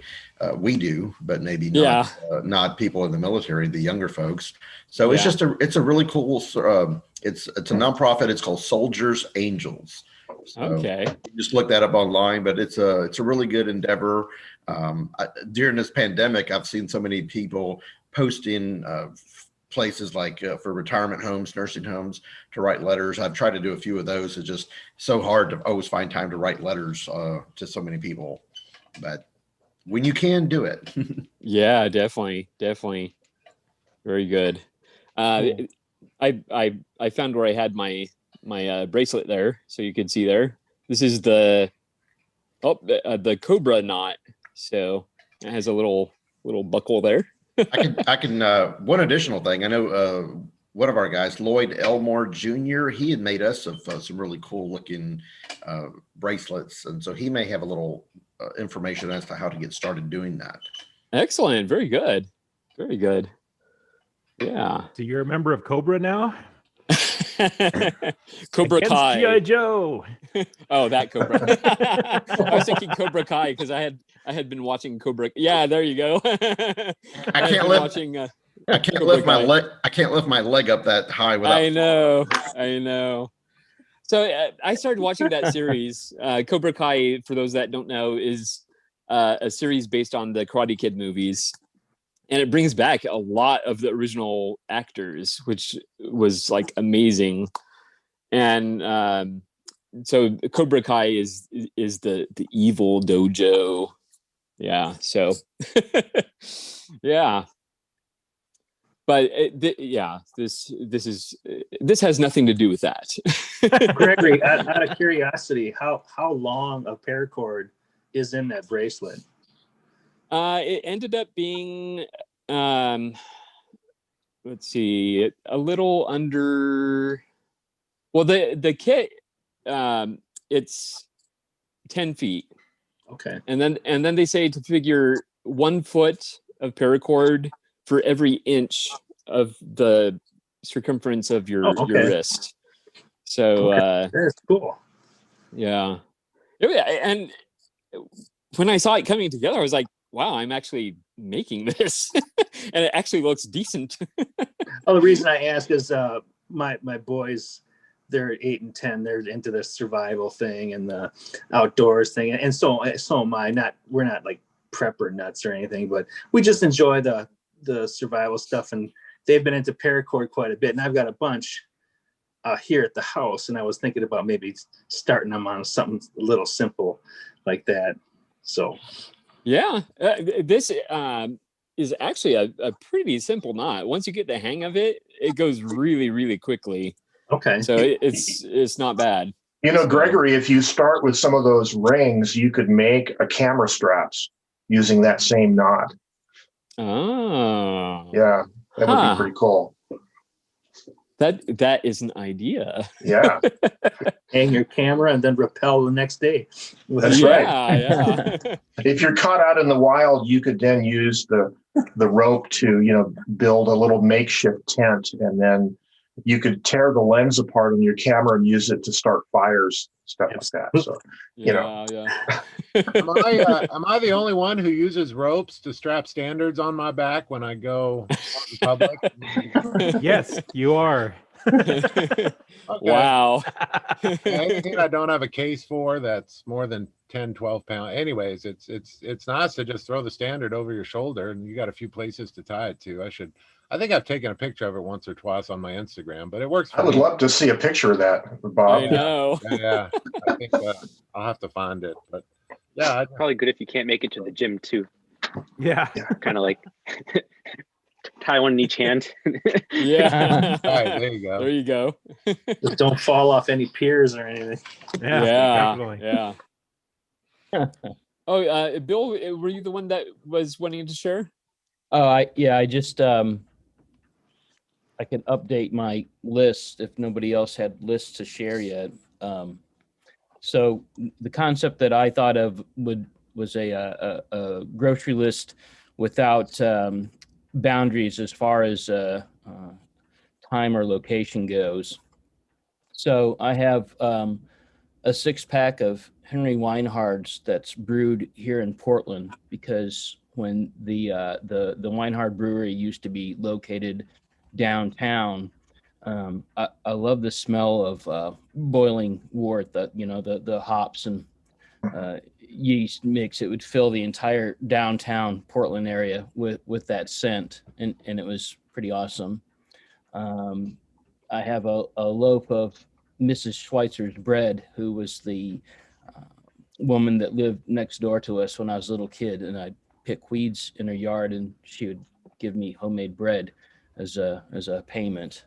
We do, but maybe not, not people in the military, the younger folks. So it's just it's a really cool, it's a nonprofit. It's called Soldiers Angels. So okay. You just look that up online, but it's a really good endeavor. During this pandemic, I've seen so many people posting places like for retirement homes, nursing homes, to write letters. I've tried to do a few of those. It's just so hard to always find time to write letters to so many people, but when you can, do it. Yeah, definitely. Very good. Cool. I found where I had my bracelet there, so you could see there. This is the Cobra knot. So it has a little buckle there. I can one additional thing. I know one of our guys, Lloyd Elmore Jr., he had made us of some really cool looking bracelets. And so he may have a little information as to how to get started doing that. Excellent. Very good. Very good. Yeah. So you're a member of Cobra now? Cobra Against Kai. G.I. Joe. Oh, that Cobra. I was thinking Cobra Kai because I had been watching Cobra. Yeah, there you go. I can't lift. I can't lift my leg. I can't lift my leg up that high without. I know. So I started watching that series. Cobra Kai, for those that don't know, is a series based on the Karate Kid movies. And it brings back a lot of the original actors, which was like amazing. And so Cobra Kai is the evil dojo. Yeah. So yeah. But this has nothing to do with that. Gregory, out of curiosity, how long a paracord is in that bracelet? It ended up being, let's see, a little under. Well, the kit, it's 10 feet. Okay. And then they say to figure 1 foot of paracord for every inch of the circumference of your wrist. So that's cool. Yeah. And when I saw it coming together, I was like, wow, I'm actually making this. And it actually looks decent. Oh, the reason I ask is my boys, they're 8 and 10. They're into the survival thing and the outdoors thing. And so am I. We're not like prepper nuts or anything, but we just enjoy the survival stuff. And they've been into paracord quite a bit. And I've got a bunch here at the house. And I was thinking about maybe starting them on something a little simple like that. So, yeah, this is actually a pretty simple knot. Once you get the hang of it, it goes really, really quickly. Okay. So it's not bad. You know, Gregory, if you start with some of those rings, you could make a camera straps using that same knot. Oh. Yeah, that would be pretty cool. That is an idea. Yeah. Hang your camera and then rappel the next day. That's right. Yeah. If you're caught out in the wild, you could then use the rope to, build a little makeshift tent, and then you could tear the lens apart on your camera and use it to start fires, stuff like that. So, Yeah. Am I the only one who uses ropes to strap standards on my back when I go out in public? Yes, you are. Okay. Wow. Anything I don't have a case for that's more than 10, 12 pounds. Anyways, it's nice to just throw the standard over your shoulder, and you got a few places to tie it to. I think I've taken a picture of it once or twice on my Instagram, but it works for I would me. love to see a picture of that, Bob. I know. Yeah. I think I'll have to find it, but yeah. Probably good if you can't make it to the gym too. Yeah. Kind of like tie one in each hand. Yeah. All right, there you go. There you go. Just don't fall off any piers or anything. Yeah. Oh, Bill, were you the one that was wanting to share? Oh, I just I can update my list if nobody else had lists to share yet. So the concept that I thought of was a grocery list without boundaries as far as time or location goes. So I have a 6-pack of Henry Weinhard's that's brewed here in Portland, because when the Weinhard Brewery used to be located downtown, I love the smell of boiling wort, the hops and yeast mix. It would fill the entire downtown Portland area with that scent, and it was pretty awesome. I have a loaf of Mrs. Schweitzer's bread, who was the woman that lived next door to us when I was a little kid, and I'd pick weeds in her yard, and she would give me homemade bread as a payment.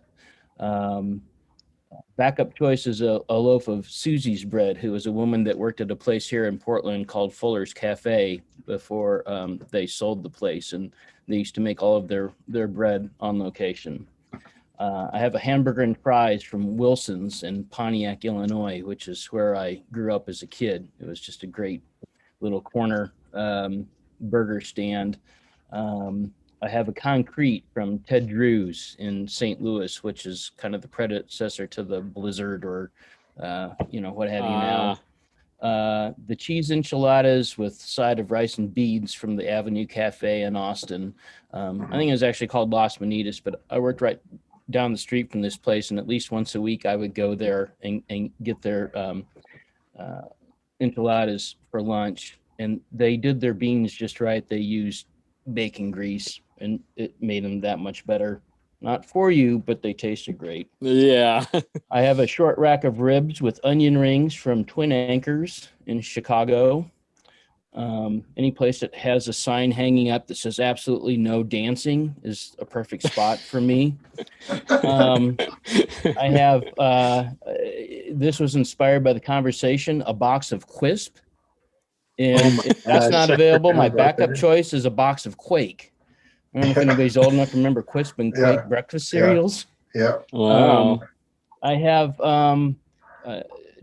Backup choice is a loaf of Susie's bread, who was a woman that worked at a place here in Portland called Fuller's Cafe before they sold the place, and they used to make all of their bread on location. I have a hamburger and fries from Wilson's in Pontiac, Illinois, which is where I grew up as a kid. It was just a great little corner burger stand. I have a concrete from Ted Drew's in St. Louis, which is kind of the predecessor to the Blizzard or, what have you now. The cheese enchiladas with side of rice and beads from the Avenue Cafe in Austin. I think it was actually called Las Manitas, but I worked right down the street from this place, and at least once a week I would go there and get their enchiladas for lunch. And they did their beans just right. They used bacon grease, and it made them that much better. Not for you, but they tasted great. Yeah. I have a short rack of ribs with onion rings from Twin Anchors in Chicago. Any place that has a sign hanging up that says absolutely no dancing is a perfect spot for me. I have, this was inspired by the conversation, a box of Quisp. And if that's not available, my backup choice is a box of Quake. I don't know if anybody's old enough to remember Quisp and Quake breakfast cereals. Yeah. Wow. I have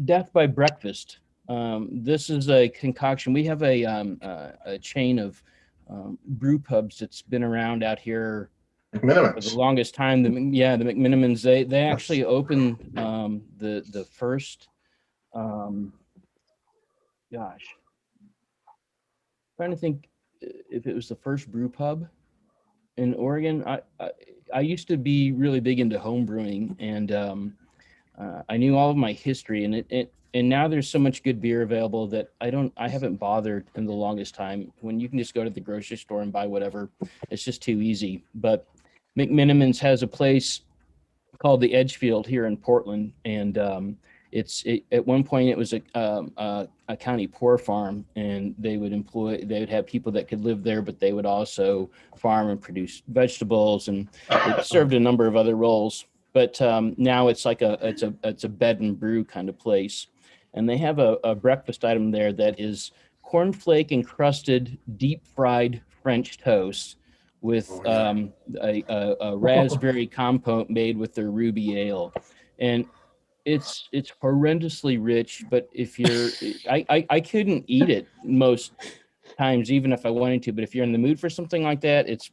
Death by Breakfast. This is a concoction. We have a chain of brew pubs that's been around out here for the longest time. The McMinimans. They actually opened the first. Trying to think if it was the first brew pub in Oregon. I used to be really big into home brewing, and I knew all of my history, and now there's so much good beer available that I haven't bothered in the longest time. When you can just go to the grocery store and buy whatever, it's just too easy. But McMinimans has a place called the Edgefield here in Portland, and at one point it was a county poor farm, and they would have people that could live there, but they would also farm and produce vegetables, and it served a number of other roles. But now it's like it's a bed and brew kind of place, and they have a breakfast item there that is cornflake encrusted deep fried French toast with a raspberry compote made with their ruby ale, and it's horrendously rich. But if you're, I couldn't eat it most times, even if I wanted to. But if you're in the mood for something like that, it's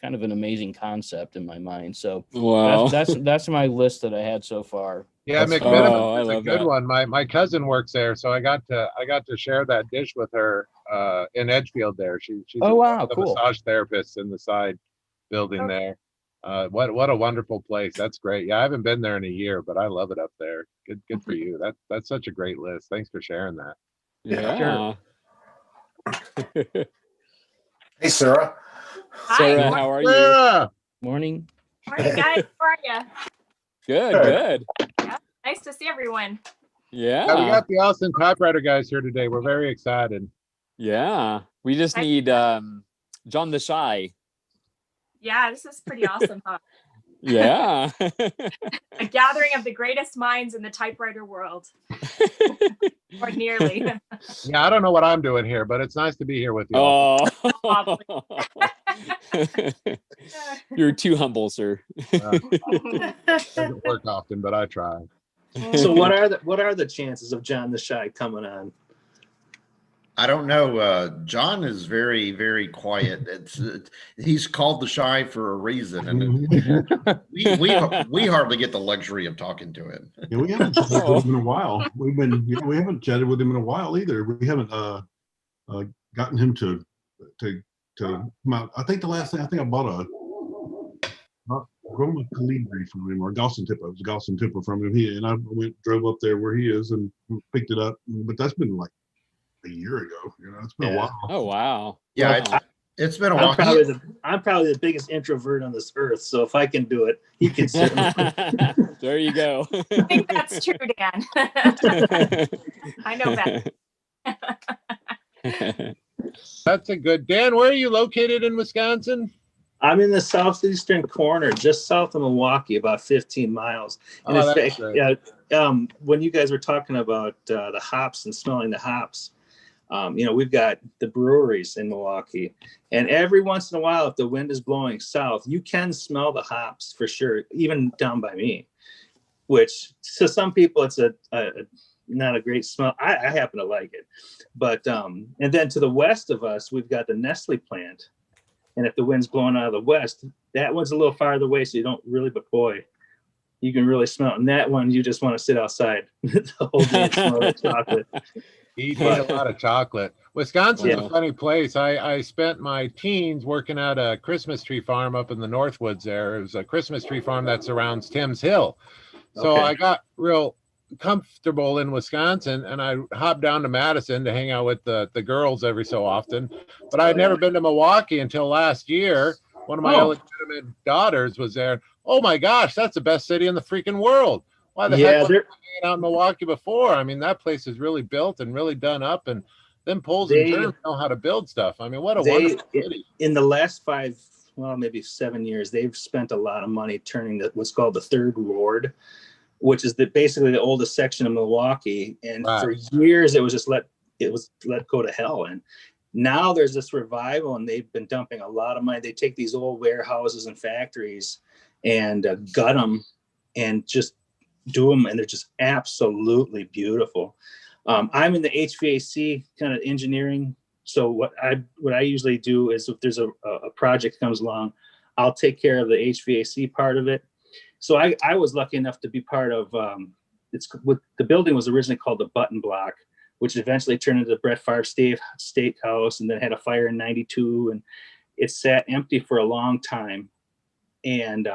kind of an amazing concept in my mind. So wow, that's my list that I had so far. Yeah, McMiniman is a good that. one. My cousin works there, so I got to share that dish with her in Edgefield there. She's one of the massage therapists in the side building there. What a wonderful place. That's great. Yeah, I haven't been there in a year, but I love it up there. Good for you. That's such a great list. Thanks for sharing that. Yeah. Hey, Sarah. Hi. Sarah, how are you? Morning. Morning, guys. How are you? Good. Yeah, nice to see everyone. Yeah. We got the Austin Typewriter guys here today. We're very excited. Yeah. We just need John the Shy. Yeah, this is pretty awesome, huh? Yeah. A gathering of the greatest minds in the typewriter world. Or nearly. Yeah, I don't know what I'm doing here, but it's nice to be here with you. Oh. You're too humble, sir. Doesn't work often, but I try. So what are the chances of John the Shy coming on? I don't know. John is very, very quiet. He's called the Shy for a reason, and we hardly get the luxury of talking to him. Yeah, we haven't chatted with him in a while. We haven't chatted with him in a while either. We haven't gotten him to come out. I think the last thing I bought a Roma Calibri from him, or Galson Tipper. It was a Galson Tipper from him. I drove up there where he is and picked it up. But that's been like a year ago. It's been a while. Oh wow. Yeah, it's been a while. I'm probably the biggest introvert on this earth. So if I can do it, he can certainly. There you go. I think that's true, Dan. I know that. That's a good. Dan, where are you located in Wisconsin? I'm in the southeastern corner, just south of Milwaukee, about 15 miles. And that's great. When you guys were talking about the hops and smelling the hops, we've got the breweries in Milwaukee, and every once in a while, if the wind is blowing south, you can smell the hops for sure, even down by me, which to some people, it's a not a great smell. I happen to like it, but and then to the west of us, we've got the Nestle plant. And if the wind's blowing out of the west, that one's a little farther away, so you don't really, but boy, you can really smell it. And that one, you just want to sit outside the whole day and smell that chocolate. Eat a lot of chocolate. Wisconsin's a funny place. I spent my teens working at a Christmas tree farm up in the Northwoods there. It was a Christmas tree farm that surrounds Timms Hill. So I got real comfortable in Wisconsin, and I hopped down to Madison to hang out with the girls every so often. But I had never been to Milwaukee until last year. One of my illegitimate daughters was there. Oh my gosh, that's the best city in the freaking world. Why the heck wasn't I hanging out in Milwaukee before? I mean, that place is really built and really done up, and them poles and turns know how to build stuff. I mean, what a wonderful city. In the last maybe 7 years, they've spent a lot of money turning what's called the Third Ward, which is basically the oldest section of Milwaukee. And for years, it was let go to hell. And now there's this revival, and they've been dumping a lot of money. They take these old warehouses and factories and gut them and just do them, and they're just absolutely beautiful. I'm in the HVAC kind of engineering, so what I usually do is if there's a project comes along, I'll take care of the HVAC part of it. So I was lucky enough to be part of the building was originally called the Button Block, which eventually turned into the Brett Favre Steakhouse, and then had a fire in '92, and it sat empty for a long time. And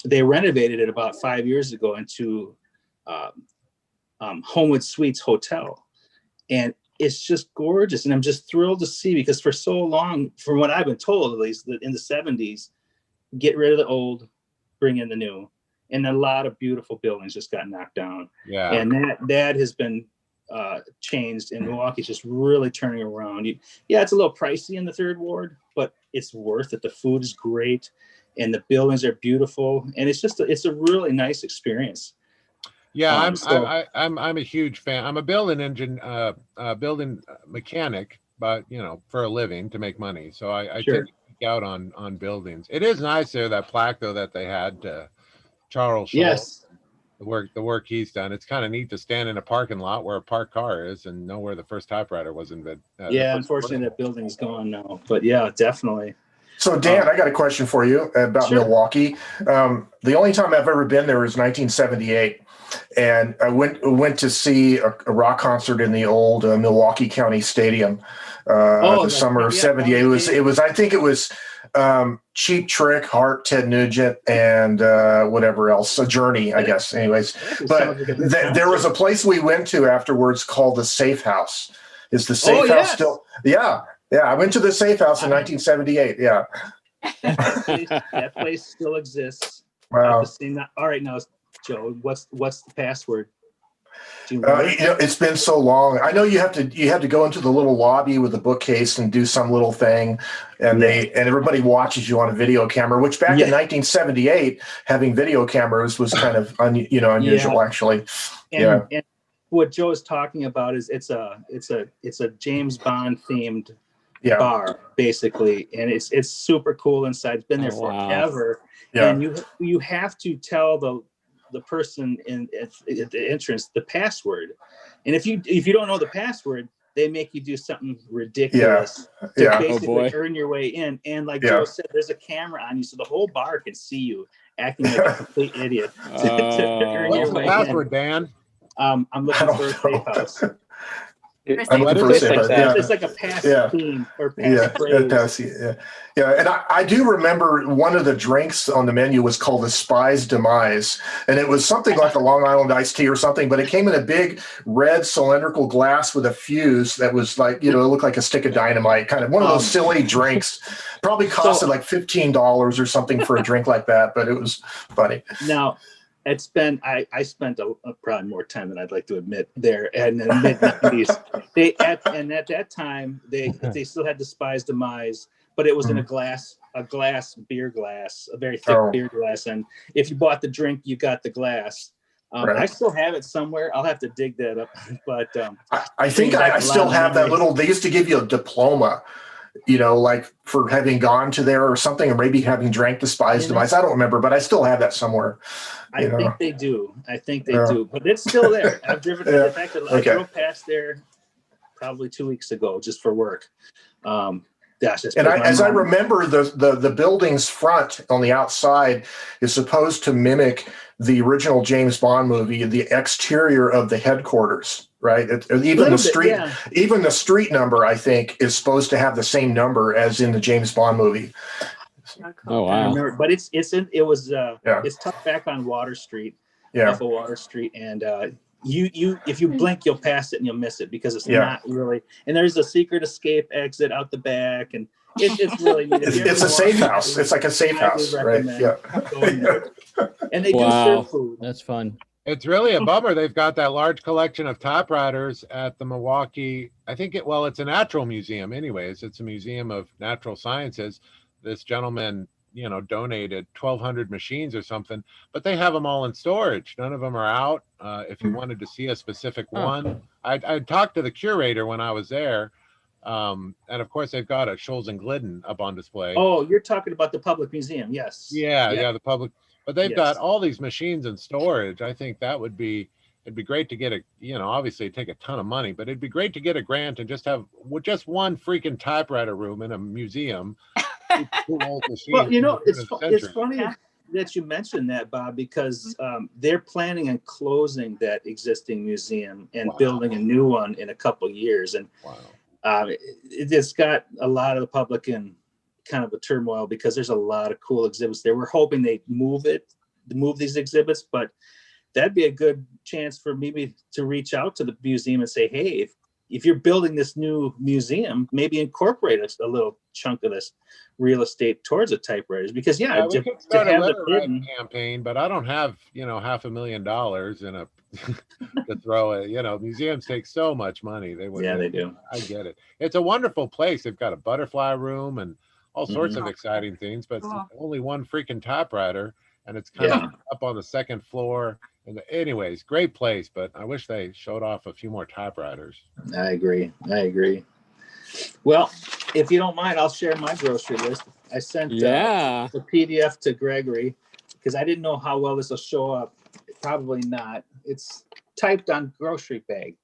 they renovated it about 5 years ago into Homewood Suites Hotel. And it's just gorgeous. And I'm just thrilled to see, because for so long, from what I've been told, at least in the 70s, get rid of the old, bring in the new. And a lot of beautiful buildings just got knocked down. Yeah. And that has been changed, and Milwaukee's just really turning around. It's a little pricey in the Third Ward, but it's worth it. The food is great, and the buildings are beautiful, and it's a really nice experience. Yeah, I'm a huge fan. I'm a building mechanic, but for a living to make money. So I tend to geek out on buildings. It is nice there, that plaque though that they had Charles Schultz. Yes. The work he's done. It's kind of neat to stand in a parking lot where a parked car is and know where the first typewriter was invented. Unfortunately that building's gone now, but yeah, definitely. So Dan, I got a question for you about Milwaukee. The only time I've ever been there was 1978, and I went to see a rock concert in the old Milwaukee County Stadium the summer of '78. I think it was Cheap Trick, Hart, Ted Nugent, and whatever else, a Journey, I guess. Anyways, but there was a place we went to afterwards called the Safe House. Is the Safe House still? Yeah, I went to the Safe House in 1978. Yeah, that place still exists. Wow. All right, now, Joe, what's the password? It's been so long. I know you have to go into the little lobby with a bookcase and do some little thing, and everybody watches you on a video camera. Which back in 1978, having video cameras was kind of unusual, actually. And what Joe is talking about is it's a James Bond themed bar basically, and it's super cool inside. It's been there forever, and you have to tell the person at the entrance the password, and if you don't know the password, they make you do something ridiculous to basically earn your way in. And like Joe said, there's a camera on you, so the whole bar can see you acting like a complete idiot to earn your way password, in. Dan? I'm looking for a safe house. It's like a pass theme or pass phrase. And I do remember one of the drinks on the menu was called the Spy's Demise, and it was something like a Long Island iced tea or something, but it came in a big red cylindrical glass with a fuse that was like, it looked like a stick of dynamite, kind of one of those silly drinks. Probably costed like $15 or something for a drink like that, but it was funny. Now, I spent probably more time than I'd like to admit there, and in the mid-90s. At that time they still had the Spy's Demise, but it was in a beer glass, a very thick beer glass, and if you bought the drink, you got the glass. I still have it somewhere. I'll have to dig that up, but I think I still have that little. They used to give you a diploma, like for having gone to there or something, or maybe having drank the Spy's Demise. I don't remember, but I still have that somewhere. I think they do. But it's still there. I've driven. In fact, I drove past there probably 2 weeks ago just for work. Gosh, and as I remember, the building's front on the outside is supposed to mimic the original James Bond movie, the exterior of the headquarters, right? Even the street number, I think, is supposed to have the same number as in the James Bond movie. Oh wow! I remember, but it's tucked back on Water Street, off of Water Street, and you if you blink, you'll pass it and you'll miss it because it's not really. And there's a secret escape exit out the back, and it's really neat. It's a safe house. It's like a safe house, right? Yeah. And they do serve food. That's fun. It's really a bummer. They've got that large collection of typewriters at the Milwaukee. I think it's a natural museum anyways. It's a museum of natural sciences. This gentleman, donated 1,200 machines or something, but they have them all in storage. None of them are out. If you wanted to see a specific one, I talked to the curator when I was there. And of course they've got a Scholes and Glidden up on display. Oh, you're talking about the public museum. Yes. Yeah, the public, but they've got all these machines in storage. I think it'd be great to get obviously it'd take a ton of money, but it'd be great to get a grant and just have just one freaking typewriter room in a museum. Well, it's funny that you mentioned that, Bob, because they're planning on closing that existing museum and building a new one in a couple of years. And it's got a lot of the public in kind of a turmoil because there's a lot of cool exhibits there. We're hoping they move these exhibits, but that'd be a good chance for maybe to reach out to the museum and say, hey, if you're building this new museum, maybe incorporate a little chunk of this real estate towards the typewriters, because we could start a letter writing campaign, but I don't have $500,000 in a to throw it. Museums take so much money. They do. I get it. It's a wonderful place. They've got a butterfly room and all sorts of exciting things, but only one freaking typewriter, and it's kind of up on the second floor. And anyways, great place, but I wish they showed off a few more typewriters. I agree. Well, if you don't mind, I'll share my grocery list. I sent the PDF to Gregory because I didn't know how well this will show up. Probably not. It's typed on grocery bag.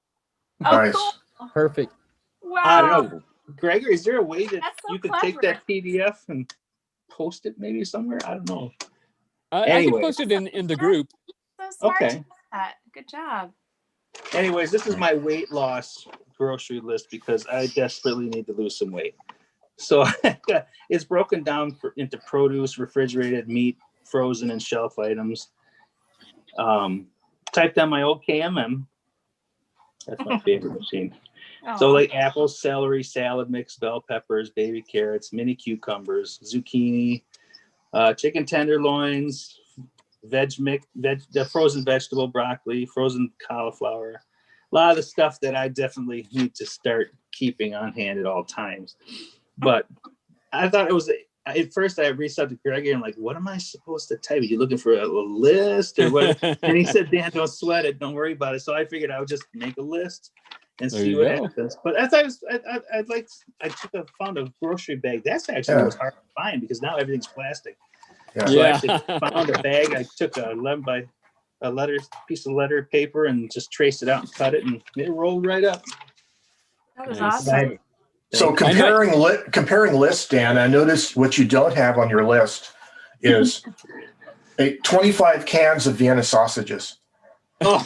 Nice. Cool. Perfect. Wow. I don't know. Gregory, is there a way that you could take that PDF and post it maybe somewhere? I don't know. I can post it in the group. So smart to do that. Good job. Anyways, this is my weight loss grocery list because I desperately need to lose some weight. So it's broken down into produce, refrigerated meat, frozen and shelf items. Typed on my old KMM. That's my favorite machine. So like apples, celery, salad mix, bell peppers, baby carrots, mini cucumbers, zucchini, chicken tenderloins, the frozen vegetable, broccoli, frozen cauliflower, a lot of the stuff that I definitely need to start keeping on hand at all times. But I thought it was, at first I reached out to Gregory and I'm like, what am I supposed to type? Are you looking for a list or what? And he said, Dan, don't sweat it. Don't worry about it. So I figured I would just make a list and see what happens. But as I found a grocery bag. That's actually what was hard to find because now everything's plastic. So I actually found a bag. I took a 11 by piece of letter paper and just traced it out and cut it, and it rolled right up. That was awesome. So comparing lists, Dan, I noticed what you don't have on your list is 25 cans of Vienna sausages. Yeah.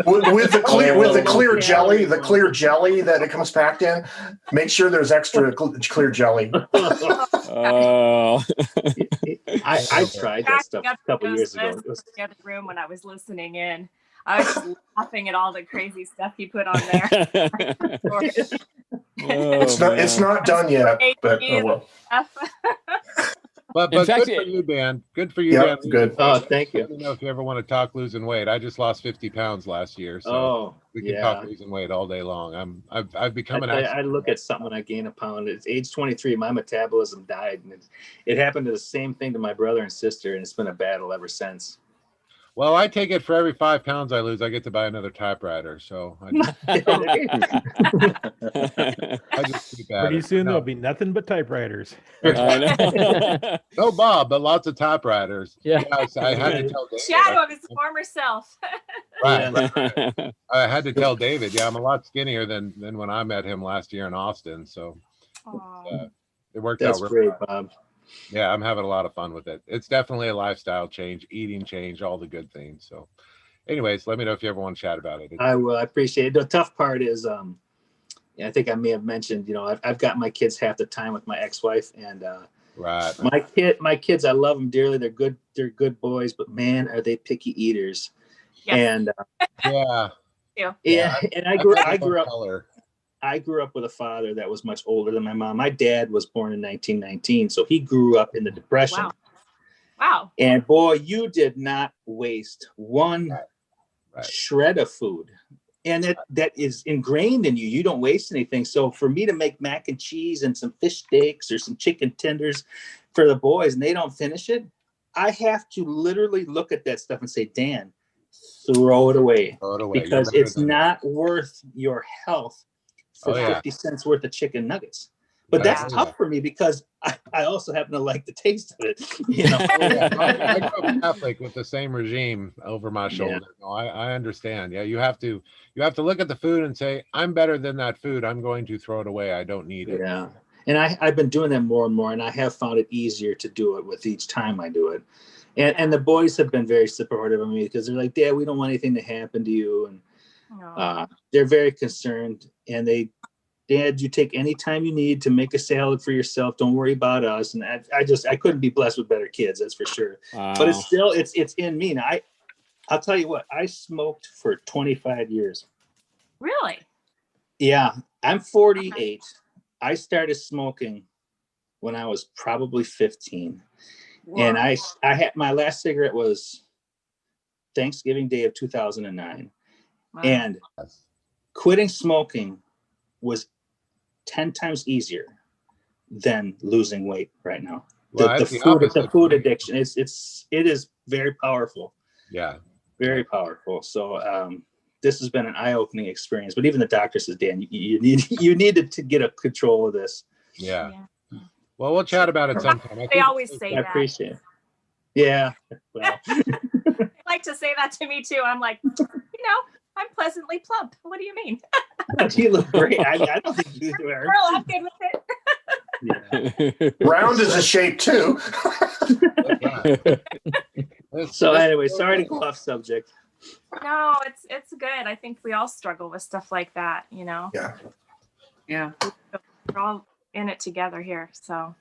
With the clear jelly, the clear jelly that it comes packed in. Make sure there's extra clear jelly. I tried that stuff a couple years ago. In the other room when I was listening in, I was just laughing at all the crazy stuff you put on there. It's not done yet, but well. But good for you, Dan. Good for you, Dan. Good. Oh, thank you. Let me know if you ever want to talk losing weight. I just lost 50 pounds last year, so we can talk losing weight all day long. I've become I look at something when I gain a pound. It's age 23. My metabolism died, and it happened to the same thing to my brother and sister, and it's been a battle ever since. Well, I take it for every 5 pounds I lose, I get to buy another typewriter. So I just keep at Pretty soon there'll be nothing but typewriters. No, Bob, but lots of typewriters. Yeah. I had to tell David. Shadow of his former self. Right. I had to tell David, I'm a lot skinnier than when I met him last year in Austin. So It worked That's out great, well. Bob. Yeah, I'm having a lot of fun with it. It's definitely a lifestyle change, eating change, all the good things. So anyways, let me know if you ever want to chat about it. I will. I appreciate it. The tough part is, I think I may have mentioned, I've got my kids half the time with my ex-wife, and right. My kids, I love them dearly. They're good boys, but man, are they picky eaters. Yes. And and I grew up with a father that was much older than my mom. My dad was born in 1919, so he grew up in the Depression. Wow. And boy, you did not waste one shred of food. And that is ingrained in you. You don't waste anything. So for me to make mac and cheese and some fish steaks or some chicken tenders for the boys and they don't finish it, I have to literally look at that stuff and say, Dan, throw it away. Because it's not worth your health for 50 cents worth of chicken nuggets. But that's tough for me because I also happen to like the taste of it. I grew up Catholic with the same regime over my shoulder. No, I understand. Yeah, you have to look at the food and say, I'm better than that food. I'm going to throw it away. I don't need it. Yeah. And I've been doing that more and more, and I have found it easier to do it with each time I do it. And the boys have been very supportive of me because they're like, Dad, we don't want anything to happen to you. And they're very concerned, and Dad, you take any time you need to make a salad for yourself. Don't worry about us. And I couldn't be blessed with better kids, that's for sure. Wow. But it's still, it's in me. Now, I'll tell you what, I smoked for 25 years. Really? Yeah. I'm 48. Okay. I started smoking when I was probably 15. Wow. And I had, my last cigarette was Thanksgiving Day of 2009. Wow. And quitting smoking was 10 times easier than losing weight right now. Well, the food addiction it is very powerful. Yeah, very powerful. So this has been an eye-opening experience. But even the doctor says, Dan, you needed to get a control of this. Yeah. Well, we'll chat about it sometime. They always say that. I appreciate it. Yeah. Well. They like to say that to me too. I'm like, I'm pleasantly plump. What do you mean? You look great. I don't think you do. Girl, I'm good with it. Round is a shape too. So anyway, sorry to go off subject. No, it's good. I think we all struggle with stuff like that, Yeah. Yeah. We're all in it together here, so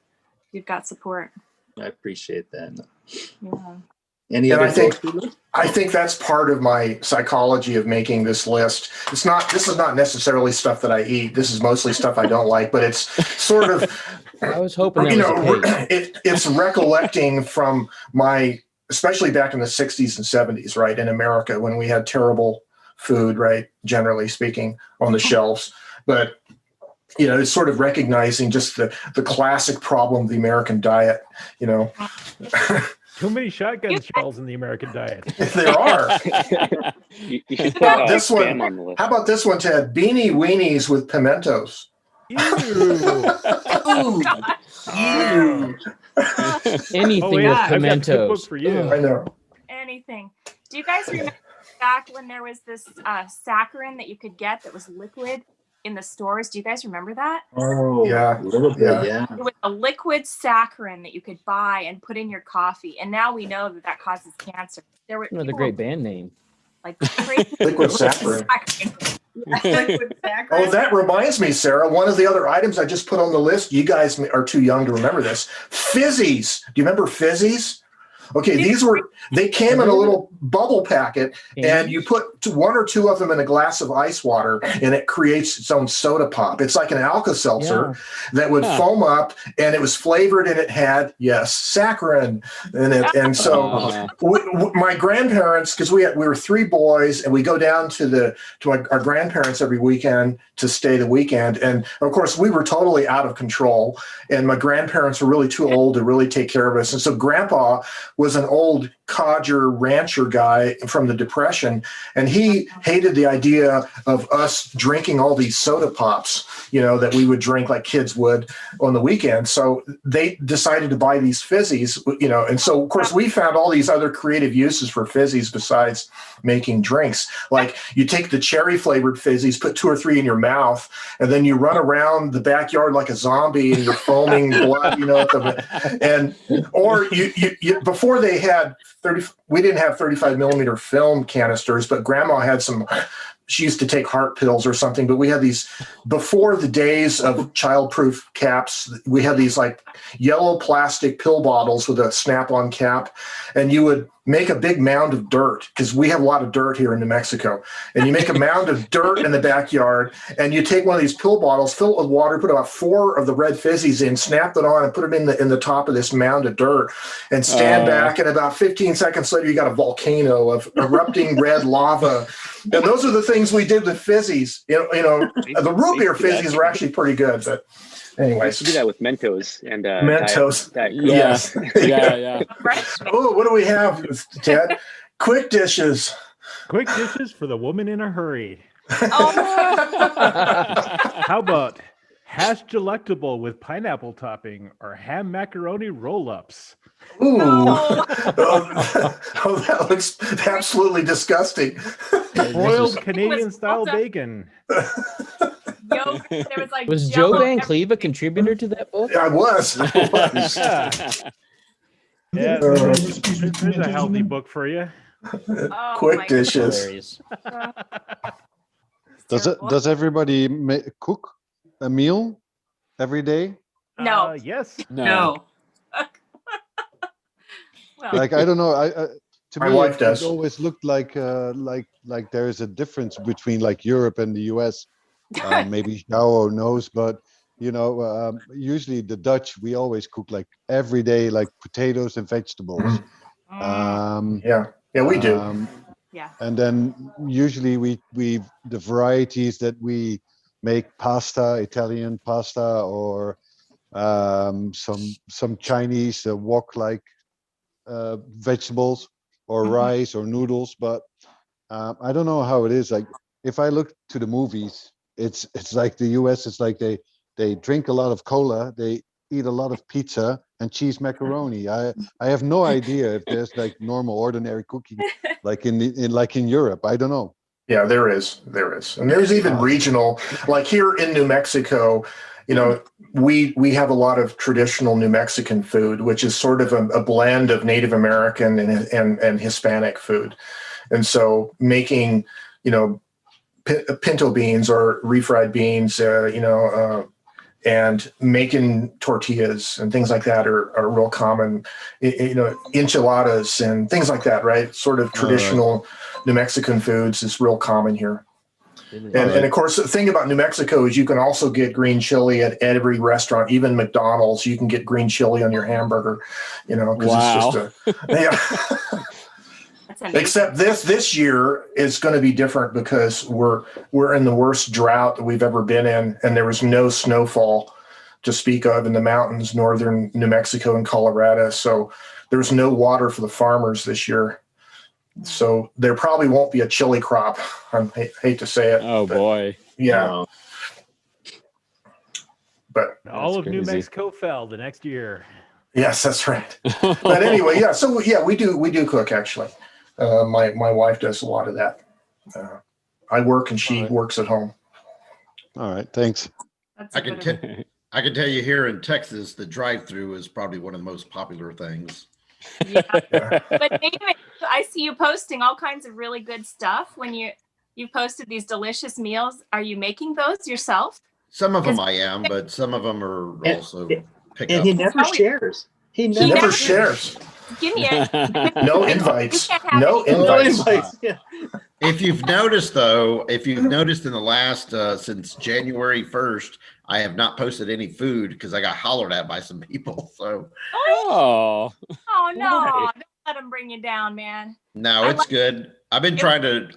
you've got support. I appreciate that. Yeah. I think that's part of my psychology of making this list. This is not necessarily stuff that I eat. This is mostly stuff I don't like, but it's sort of, I was hoping that it's recollecting from especially back in the 60s and 70s, right, in America, when we had terrible food, right, generally speaking, on the shelves. But it's sort of recognizing just the classic problem of the American diet, Too many shotgun shells in the American diet. There are. This one. How about this one, Ted? Beanie weenies with pimentos. Ew. Anything with pimentos. For you. I know. Anything. Do you guys remember back when there was this saccharin that you could get that was liquid in the stores? Do you guys remember that? Oh, yeah. A little bit, yeah. It was a liquid saccharin that you could buy and put in your coffee. And now we know that causes cancer. There were another great band name. Like liquid saccharin. Liquid saccharin. Oh, that reminds me, Sarah. One of the other items I just put on the list, you guys are too young to remember this. Fizzies. Do you remember Fizzies? Okay, they came in a little bubble packet, and you put one or two of them in a glass of ice water, and it creates its own soda pop. It's like an Alka-Seltzer that would foam up, and it was flavored, and it had, saccharin in it. And so my grandparents, because we were three boys, and we go down to our grandparents every weekend to stay the weekend. And, of course, we were totally out of control, and my grandparents were really too old to really take care of us. And so Grandpa was an old codger rancher guy from the Depression, and he hated the idea of us drinking all these soda pops, that we would drink like kids would on the weekend. So they decided to buy these Fizzies, and so of course we found all these other creative uses for Fizzies besides making drinks. Like you take the cherry flavored Fizzies, put 2 or 3 in your mouth, and then you run around the backyard like a zombie and you're foaming blood, or you before they had we didn't have 35 millimeter film canisters, but grandma had some. She used to take heart pills or something, but we had these before the days of childproof caps. We had these like yellow plastic pill bottles with a snap-on cap, and you would make a big mound of dirt because we have a lot of dirt here in New Mexico. And you make a mound of dirt in the backyard, and you take one of these pill bottles, fill it with water, put about 4 of the red Fizzies in, snap it on, and put them in the top of this mound of dirt, and stand back. And about 15 seconds later, you got a volcano of erupting red lava. And those are the things we did with Fizzies. The root beer Fizzies were actually pretty good, but anyways. We do that with Mentos and Mentos. Diet Coke. Yes. Yeah. Oh, what do we have, Ted? Quick dishes. Quick dishes for the woman in a hurry. Oh. How about hash delectable with pineapple topping or ham macaroni roll-ups? Ooh. That looks absolutely disgusting. Broiled Canadian-style bacon. Was Joe Van Cleve a contributor to that book? I was. Yeah, there's a healthy book for you. Quick dishes. Does everybody cook a meal every day? No. Yes. No. Like I don't know. To My me, wife it does. always looked like there is a difference between like Europe and the US. Maybe Xiao knows, but usually the Dutch, we always cook like every day, like potatoes and vegetables. Yeah, we do. Yeah. And then usually we the varieties that we make pasta, Italian pasta, or some Chinese wok like vegetables or rice or noodles. But I don't know how it is. Like if I look to the movies, it's like the US. It's like they drink a lot of cola, they eat a lot of pizza and cheese macaroni. I have no idea if there's like normal ordinary cooking like in Europe. I don't know. Yeah, there is, and there's even regional. Like here in New Mexico, we have a lot of traditional New Mexican food, which is sort of a blend of Native American and Hispanic food, and so making pinto beans or refried beans, and making tortillas and things like that are real common. Enchiladas and things like that, right? Sort of traditional New Mexican foods is real common here. And of course, the thing about New Mexico is you can also get green chili at every restaurant, even McDonald's. You can get green chili on your hamburger, because it's just except this year is going to be different because we're in the worst drought that we've ever been in, and there was no snowfall to speak of in the mountains, northern New Mexico and Colorado. So there's no water for the farmers this year. So there probably won't be a chili crop. I hate to say it. Oh boy. Yeah. But all of New Mexico fell the next year. Yes, that's right. But anyway, yeah. So yeah, we do cook actually. My wife does a lot of that. I work and she works at home. All right, thanks. I can tell you here in Texas, the drive-through is probably one of the most popular things. Yeah. But David, I see you posting all kinds of really good stuff. When you've posted these delicious meals, are you making those yourself? Some of them I am, but some of them are also pick and up. he never shares. He never shares. Give me it. No invites. No invites. Yeah. If you've noticed, though, in the last since January 1st, I have not posted any food because I got hollered at by some people. So. Oh no! Don't let them bring you down, man. No, it's good. I've been trying to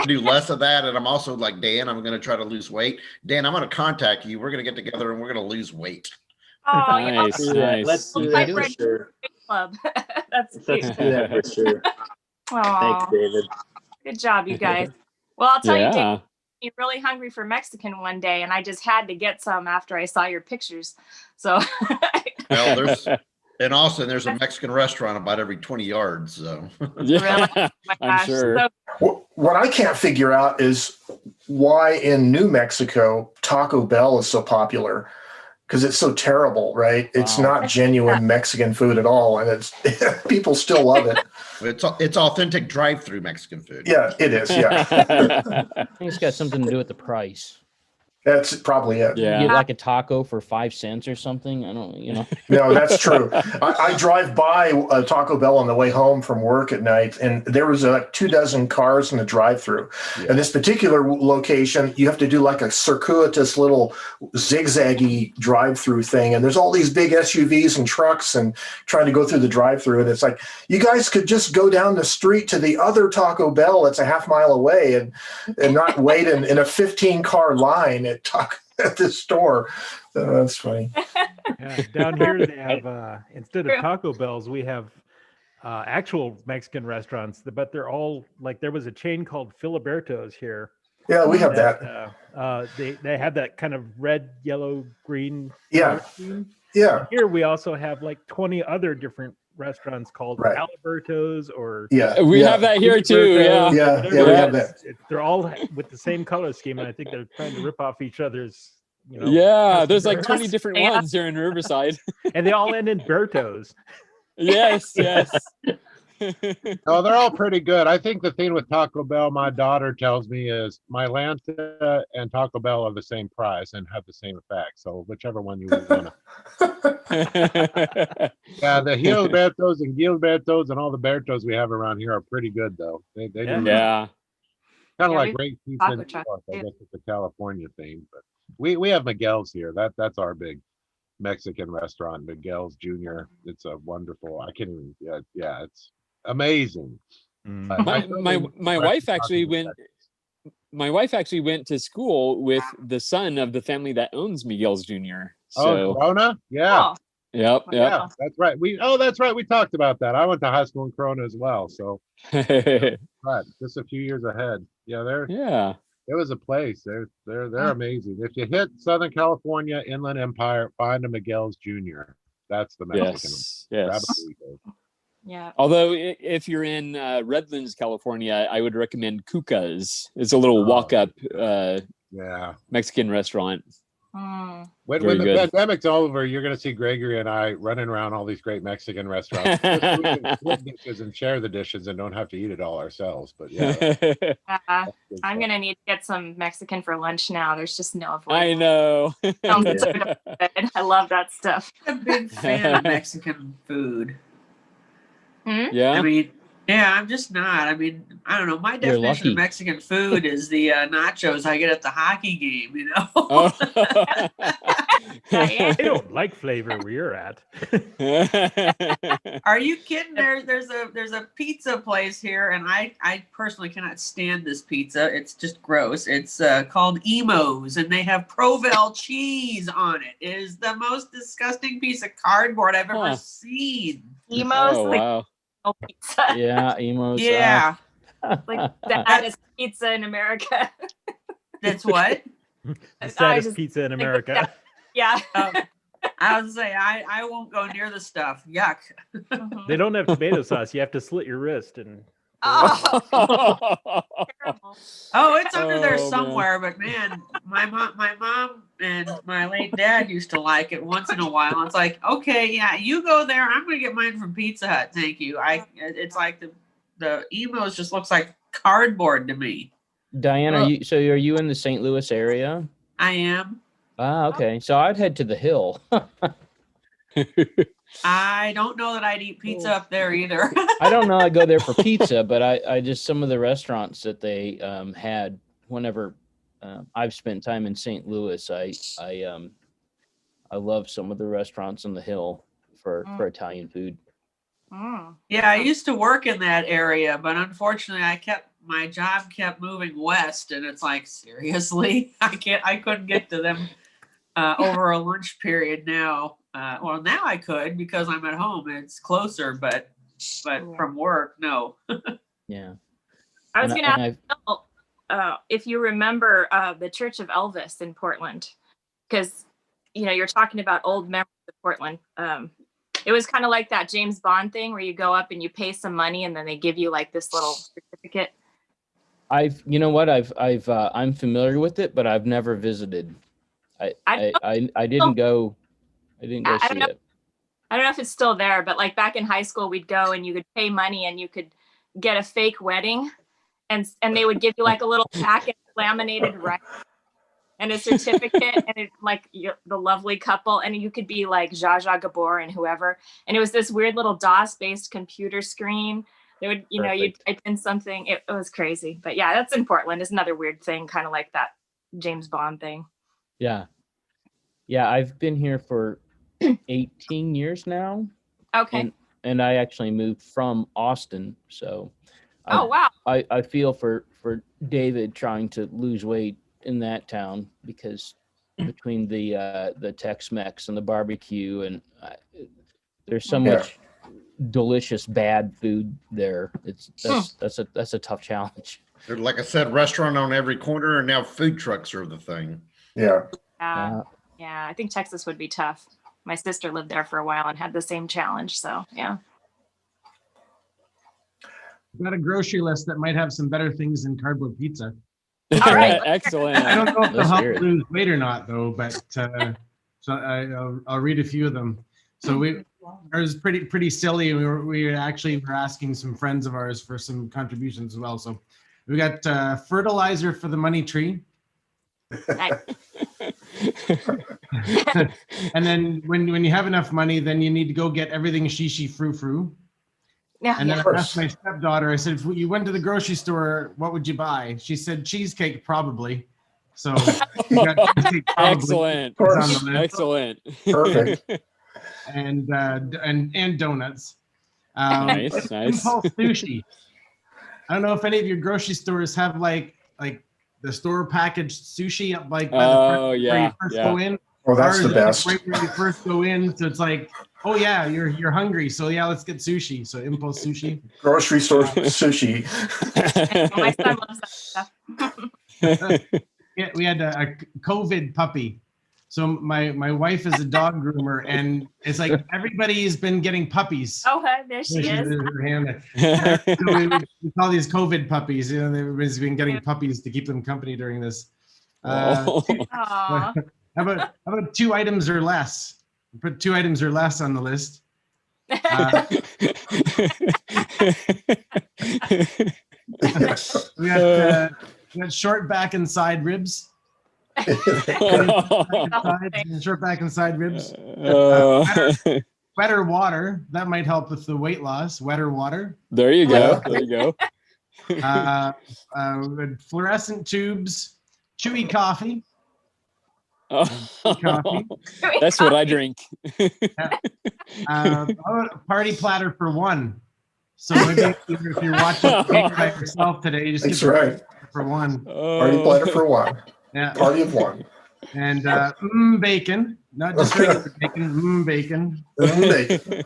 do less of that, and I'm also like Dan. I'm going to try to lose weight. Dan, I'm going to contact you. We're going to get together and we're going to lose weight. Oh, nice. Let's do that for sure. club. That's Let's cute. do that for sure. Aw. Thanks, David. Good job, you guys. Well, I'll tell you, Dave, Yeah. you're really hungry for Mexican one day, and I just had to get some after I saw your pictures. So Well, there's in Austin, there's a Mexican restaurant about every 20 yards. So Yeah, Oh my I'm gosh. sure. So What I can't figure out is why in New Mexico Taco Bell is so popular, because it's so terrible, right? It's Wow. not genuine Mexican food at all, and it's people still love it. it's authentic drive-through Mexican food. Yeah, it is. Yeah, I think it's got something to do with the price. that's probably it. You Yeah. get like a taco for 5 cents or something. I don't, you know. No, that's true. I drive by a Taco Bell on the way home from work at night, and there was like 24 cars in the drive-through. Yeah. And this particular location, you have to do like a circuitous little zigzaggy drive-through thing, and there's all these big SUVs and trucks and trying to go through the drive-through, and it's like you guys could just go down the street to the other Taco Bell that's a half mile away and not wait in a 15-car line at this store. That's funny. Yeah, down here they have instead of Taco Bells, we have actual Mexican restaurants, but they're all like there was a chain called Filiberto's here. Yeah, we have that. They have that kind of red, yellow, green. Yeah. color scheme. Yeah. And here we also have like 20 other different restaurants called Right. Alberto's or Yeah. We have that here too. Yeah. Yeah, whatever yeah, we it have is. that. They're all with the same color scheme, and I think they're trying to rip off each other's. You know, Yeah, there's like customers. 20 different ones here in Riverside. And they all end in Berto's. Yes, yes. Oh, they're all pretty good. I think the thing with Taco Bell, my daughter tells me, is Mylanta and Taco Bell are the same price and have the same effect. So whichever one you want to. Yeah, the Gilbertos and Gilbertos and all the Bertos we have around here are pretty good, though. They do Yeah. kind of Yeah, like we- great pizza taco in New truck, York. I too. guess it's a California thing, but we have Miguel's here. That's our big Mexican restaurant, Miguel's Jr. It's a wonderful. I can't even. Yeah, it's amazing. My wife actually went. My wife actually went to school with the son of the family that owns Miguel's Jr. So, Corona? Yeah. Oh, yep, Yeah, yep. that's right. That's right. We talked about that. I went to high school in Corona as well. So right, just a few years ahead. Yeah, Yeah. there was a place. They're amazing. If you hit Southern California, Inland Empire, find a Miguel's Jr. That's the Mexican. Yes, Grab a yes. burrito. yeah. Although if you're in Redlands, California, I would recommend Cuca's. It's a little walk-up Yeah. Mexican restaurant. Mm. When Very the good. pandemic's over, you're going to see Gregory and I running around all these great Mexican restaurants. We can split dishes and share the dishes and don't have to eat it all ourselves. But yeah, I'm gonna need to get some Mexican for lunch now. There's just no avoiding. I know. Sounds so good. I love that stuff. I'm a big fan of Mexican food. Yeah. I mean, yeah, I'm just not. I mean, I don't know. My You're definition lucky. of Mexican food is the nachos I get at the hockey game, you know? Oh. They don't like flavor where you're at. Are you kidding? There's a pizza place here, and I personally cannot stand this pizza. It's just gross. It's called Emo's, and they have Provel cheese on it. It is the most disgusting piece of cardboard I've ever seen. Emo's Oh, like wow. pizza. Yeah, emos. Yeah. Like the fattest pizza in America. That's what? The saddest pizza in America. Yeah. I was say I won't go near the stuff. Yuck. They don't have tomato sauce. You have to slit your wrist and. Oh, terrible. Oh, it's under there Oh, man. somewhere, but man, my mom and my late dad used to like it once in a while. It's like, okay, yeah, you go there. I'm gonna get mine from Pizza Hut. Thank you. It's like the Emo's just looks like cardboard to me. Diane, are you in the St. Louis area? I am. Ah, okay. So I'd head to the Hill. I don't know that I'd eat pizza up there either. I don't know. I go there for pizza, but I just some of the restaurants that they had whenever I've spent time in St. Louis. I love some of the restaurants on the Hill for Italian food. Yeah, I used to work in that area, but unfortunately, my job kept moving west, and it's like, seriously, I couldn't get to them over a lunch period now. Well, now I could because I'm at home. It's closer, but from work, no. Yeah. I was going to ask Phil, if you remember the Church of Elvis in Portland, because you're talking about old memories of Portland. It was kind of like that James Bond thing where you go up and you pay some money and then they give you like this little certificate. I'm familiar with it, but I've never visited. I didn't go. I didn't go see it. I don't know if it's still there, but like back in high school, we'd go and you could pay money and you could get a fake wedding, and they would give you like a little packet of laminated rice and a certificate, and it the lovely couple, and you could be like Zsa Zsa Gabor and whoever, and it was this weird little DOS-based computer screen. They would, you'd type in something. It was crazy, but yeah, that's in Portland. It's another weird thing, kind of like that James Bond thing. Yeah, I've been here for 18 years now. Okay. And I actually moved from Austin, so. Oh wow. I feel for David trying to lose weight in that town, because between the Tex-Mex and the barbecue and there's so much delicious bad food there. That's a tough challenge. There's, like I said, restaurant on every corner, and now food trucks are the thing. Yeah. Yeah, I think Texas would be tough. My sister lived there for a while and had the same challenge. So yeah. I've got a grocery list that might have some better things than cardboard pizza. All right. Excellent. I don't know if they'll help lose weight or not, though. But so I'll read a few of them. So it was pretty silly. We were asking some friends of ours for some contributions as well. So we got fertilizer for the money tree. And then when you have enough money, then you need to go get everything shishi frou frou. Yeah, and then I asked my stepdaughter, I said, if you went to the grocery store, what would you buy? She said cheesecake, probably. So you got cheesecake, probably. Excellent. Perfect. And donuts. Nice. Impulse sushi. I don't know if any of your grocery stores have like the store packaged sushi up like where you first go in. Oh, that's the best. Right where you first go in, so it's like, oh yeah, you're hungry, so yeah, let's get sushi. So impulse sushi. Grocery store sushi. My son loves that stuff. Yeah, we had a COVID puppy. So my wife is a dog groomer, and it's like everybody's been getting puppies. Oh, there she is. So we call these COVID puppies. Everybody's been getting puppies to keep them company during this. How about 2 items or less? Put 2 items or less on the list. We got short back and side ribs. Short back and side ribs. Wetter water. That might help with the weight loss. Wetter water. There you go. There you go. Fluorescent tubes. Chewy coffee. Coffee. That's what I drink. Party platter for 1. So maybe if you're watching the game by yourself today, just that's right. For 1. Party platter for 1. Yeah. Party of 1. And bacon, not just regular bacon. Bacon. Bacon.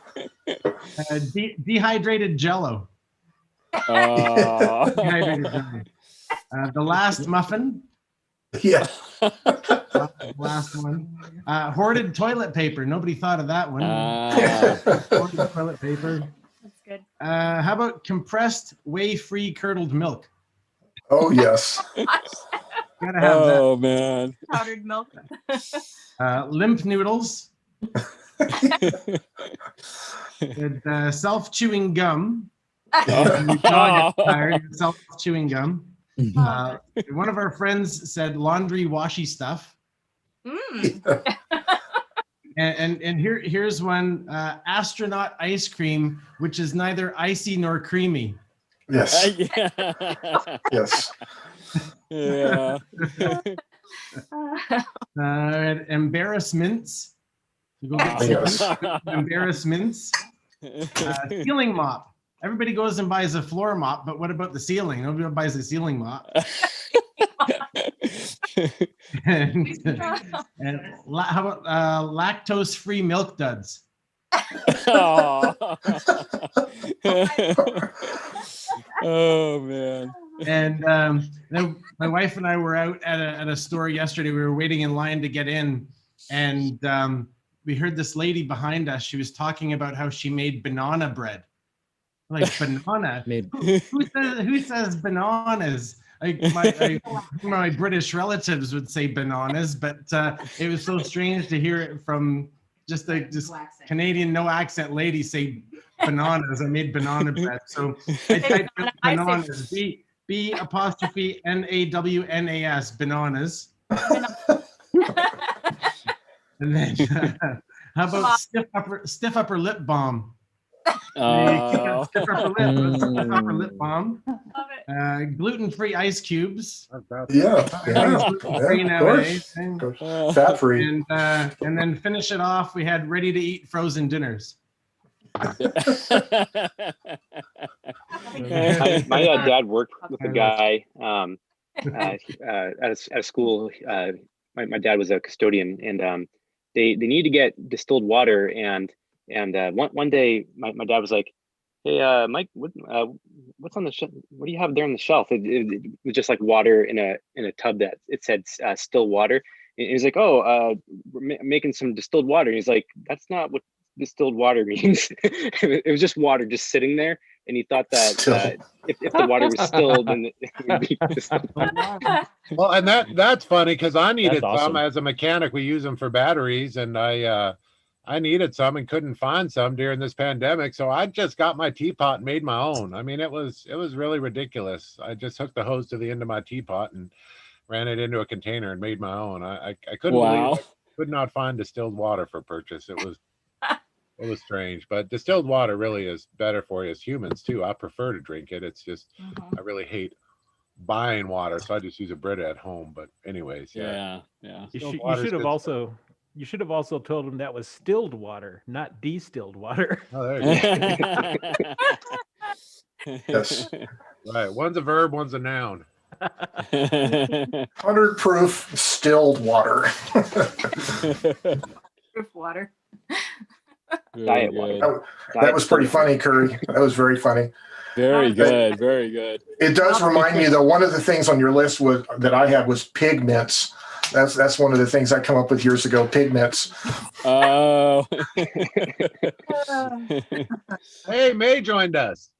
Dehydrated Jello. Dehydrated Jello. The last muffin. Yeah. Last one. Hoarded toilet paper. Nobody thought of that one. Hoarded toilet paper. That's good. How about compressed whey-free curdled milk? Oh, yes. Gotta have that. Oh, man. Powdered milk. Limp noodles. And, self-chewing gum. Self-chewing gum. One of our friends said laundry washy stuff. And here's one, astronaut ice cream, which is neither icy nor creamy. Yes. Yes. Yeah. Embarrassments. You go get some embarrassments. Ceiling mop. Everybody goes and buys a floor mop, but what about the ceiling? Nobody buys a ceiling mop. How about lactose-free milk duds? Oh man. And then my wife and I were out at a store yesterday. We were waiting in line to get in, and we heard this lady behind us. She was talking about how she made banana bread. Like banana? Who says bananas? My British relatives would say bananas, but it was so strange to hear it from just a Canadian no accent lady say bananas. I made banana bread. So I typed bananas, B''NAWNAS, bananas. And then how about stiff upper lip balm? Stiff upper lip balm. Gluten-free ice cubes. Gluten-free nowadays. Fat-free. And then finish it off, we had ready-to-eat frozen dinners. My dad worked with a guy at a school. My dad was a custodian, and they need to get distilled water. And one day, my dad was like, "Hey, Mike, what's on the shelf? What do you have there on the shelf?" It was just like water in a tub that it said still water. And he was like, "Oh, we're making some distilled water." And he's like, "That's not what distilled water means." It was just water just sitting there, and he thought that if the water was stilled, then it would be distilled. Well, and that's funny because I needed That's awesome. some as a mechanic. We use them for batteries, and I needed some and couldn't find some during this pandemic, so I just got my teapot and made my own. I mean, it was really ridiculous. I just hooked the hose to the end of my teapot and ran it into a container and made my own. I couldn't believe I could not find distilled water for purchase. It was strange, but distilled water really is better for you as humans too. I prefer to drink it. It's just I really hate buying water, so I just use a Brita at home. But anyways, yeah. You should have also told him that was stilled water, not distilled water. Oh, there you go. Yes. Right. One's a verb, one's a noun. 100 proof distilled water. Proof water. Diet water. That was pretty funny, Curry. That was very funny. Very good. Very good. It does remind me, though, one of the things on your list that I had was pigments. That's one of the things I come up with years ago. Pigments. Oh. Hey, May joined us.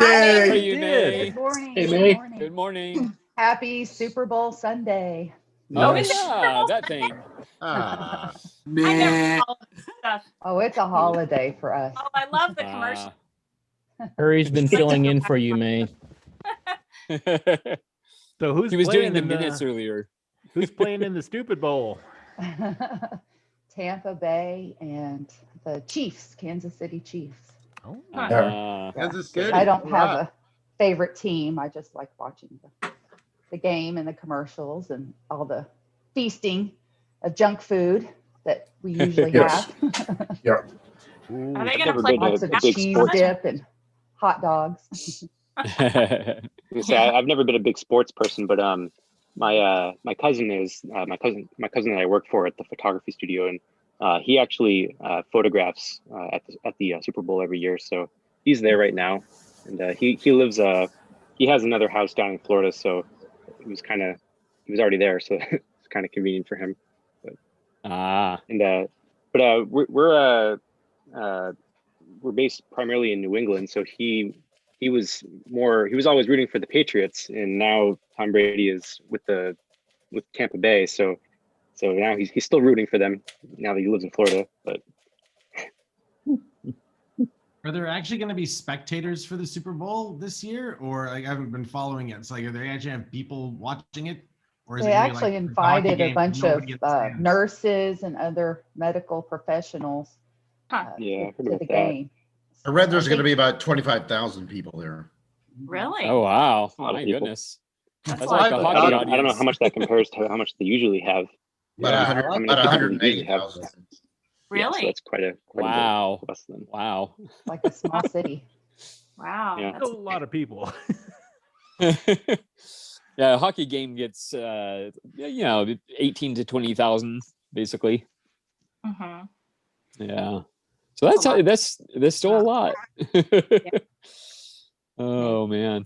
Yay! How are you, May? Good morning. Hey, Good May. morning. Good morning. Happy Super Bowl Sunday. Oh, yeah, that thing. Man. Oh, it's a holiday for us. Oh, I love the commercial. Hurry's been filling in for you, May. So who's He was doing playing the in minutes earlier. Who's playing in the Stupid Bowl? Tampa Bay and the Chiefs, Kansas City Chiefs. Oh, Kansas City. I don't have a favorite team. I just like watching the game and the commercials and all the feasting of junk food that we usually have. Yeah. Are they going to play lots of cheese dip and hot dogs? I've never been a big sports person, but my cousin is my cousin that I work for at the photography studio, and he actually photographs at the Super Bowl every year. So he's there right now, and he lives he has another house down in Florida, so he was already there, so it's kind of convenient for him. But we're based primarily in New England, so he was always rooting for the Patriots, and now Tom Brady is with Tampa Bay, so now he's still rooting for them now that he lives in Florida. But Are there actually going to be spectators for the Super Bowl this year, or I haven't been following it? So are they actually have people watching it, or is They it actually invited a bunch of of nurses and other medical professionals to the game. I read there's going to be about 25,000 people there. Really? Oh, wow. A lot of My people. goodness. That's I like a hockey don't know audience. how much that compares to how much they usually have. About How many about people do they usually have? 180,000. Really? So that's quite a Wow. bit less than. Wow. Like a small city. Wow. Yeah. That's a lot of people. Yeah, Yeah, a hockey game gets 18 to 20,000 basically. Mm-hmm. Yeah. So that's still a lot. Oh man.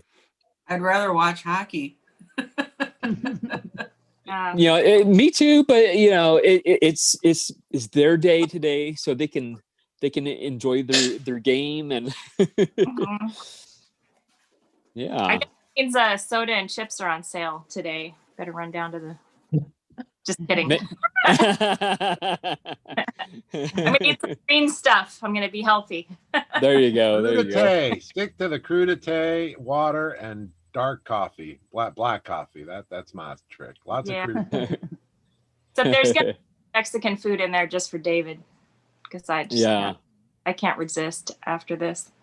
I'd rather watch hockey. Me too, but it's their day today, so they can enjoy their game and yeah. I guess it means soda and chips are on sale today. Better run down to the. Just kidding. I'm gonna eat some green stuff. I'm gonna be healthy. There you go. There you go. Crudité. Stick to the crudité, water, and dark coffee, black coffee. That's my trick. Lots of crudité. So there's gonna be Mexican food in there just for David, because I can't resist after this.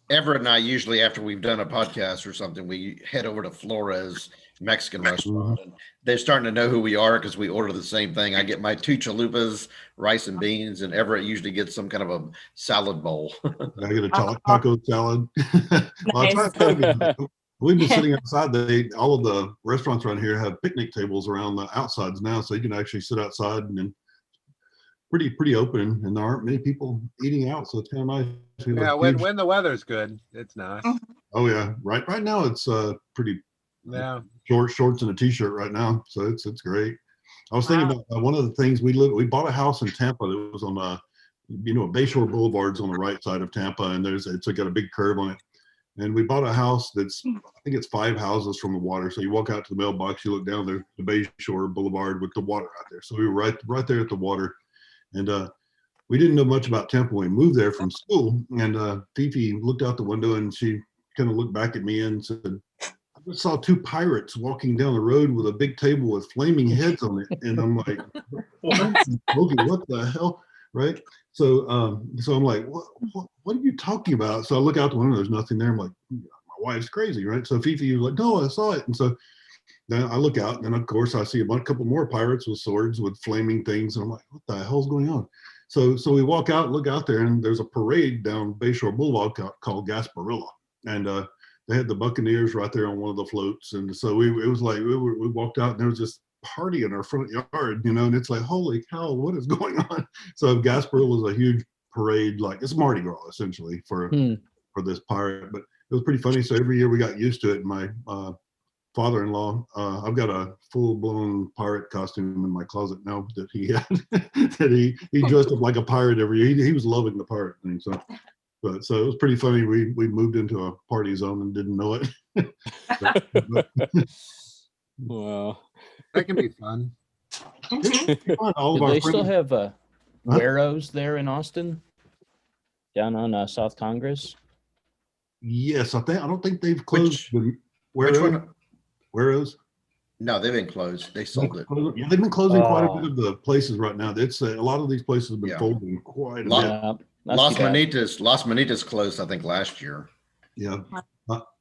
Everett and I usually, after we've done a podcast or something, we head over to Flores Mexican restaurant, and they're starting to know who we are because we order the same thing. I get my 2 chalupas, rice and beans, and Everett usually gets some kind of a salad bowl. I get a taco salad. Nice. We've been sitting outside. All of the restaurants around here have picnic tables around the outsides now, so you can actually sit outside and then pretty open, and there aren't many people eating out, so it's kind of nice. Yeah, when the weather's good, it's nice. Oh yeah, right now it's pretty. Yeah, shorts and a t-shirt right now, so it's great. I was thinking about one of the things we bought a house in Tampa that was on Bayshore Boulevard's on the right side of Tampa, and it's got a big curve on it. And we bought a house that's, I think it's 5 houses from the water. So you walk out to the mailbox, you look down there, the Bayshore Boulevard with the water out there. So we were right there at the water, and we didn't know much about Tampa when we moved there from school. And Fifi looked out the window and she kind of looked back at me and said, I saw 2 pirates walking down the road with a big table with flaming heads on it, and I'm like, what the hell, right? So I'm like, what are you talking about? So I look out the window, there's nothing there. I'm like, my wife's crazy, right? So Fifi was like, no, I saw it. And so then I look out, and then of course I see a couple more pirates with swords with flaming things, and I'm like, what the hell's going on? So we walk out, look out there, and there's a parade down Bayshore Boulevard called Gasparilla, and they had the Buccaneers right there on one of the floats. And so it was like, we walked out and there was this party in our front yard, and it's like, holy cow, what is going on? So Gasparilla was a huge parade, like it's Mardi Gras essentially for this pirate, but it was pretty funny. So every year we got used to it. My father-in-law, I've got a full-blown pirate costume in my closet now that he had, that he dressed up like a pirate every year. He was loving the pirate thing. So it was pretty funny. We moved into a party zone and didn't know it. Wow, that can be fun. Do they still have Warrows there in Austin, down on South Congress? Yes, I don't think they've closed. Which one? Warrows? No, they've been closed. They sold it. Yeah, they've been closing quite a bit of the places right now. It's a lot of these places have been folding quite a bit. Las Manitas closed, I think, last year. Yeah,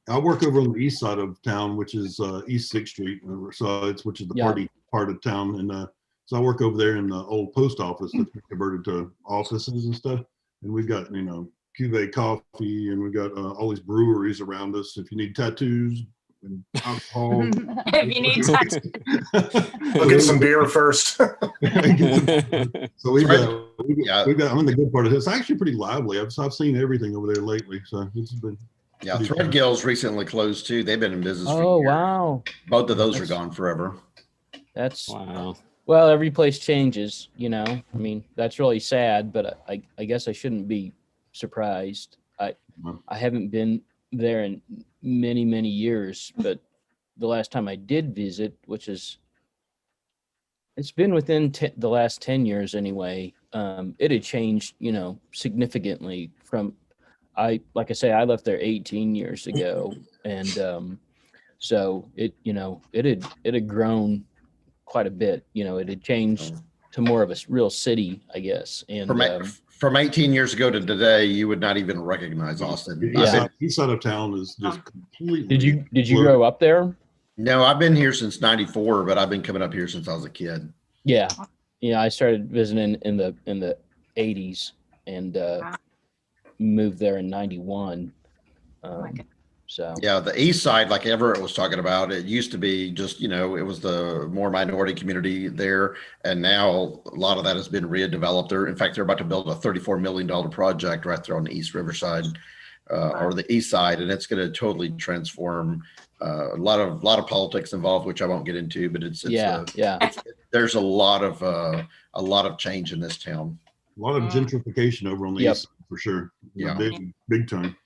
I work over on the east side of town, which is East 6th Street, which is the party part of town, and so I work over there in the old post office that's been converted to offices and stuff. And we've got Cuvée coffee, and we've got all these breweries around us. If you need tattoos and alcohol, if you need tattoos, I'll get some beer first. So we've got. I'm in the good part of it. It's actually pretty lively. I've seen everything over there lately. So it's been. Yeah, Threadgill's recently closed too. They've been in business. Oh wow! Both of those are gone forever. That's wow. Well, every place changes, I mean, that's really sad, but I guess I shouldn't be surprised. I haven't been there in many years, but the last time I did visit, it's been within the last 10 years anyway. It had changed, significantly from, like I say, I left there 18 years ago. And so it had grown quite a bit. It had changed to more of a real city, I guess. And from 18 years ago to today, you would not even recognize Austin. East side of town is just completely. Did you grow up there? No, I've been here since '94, but I've been coming up here since I was a kid. Yeah, I started visiting in the 80s and moved there in '91. So yeah, the east side, like Everett was talking about, it used to be just, it was the more minority community there. And now a lot of that has been redeveloped there. In fact, they're about to build a $34 million project right there on the East Riverside or the east side. And it's going to totally transform a lot of politics involved, which I won't get into, but there's a lot of change in this town. A lot of gentrification over on the east side for sure. Yeah. Big time.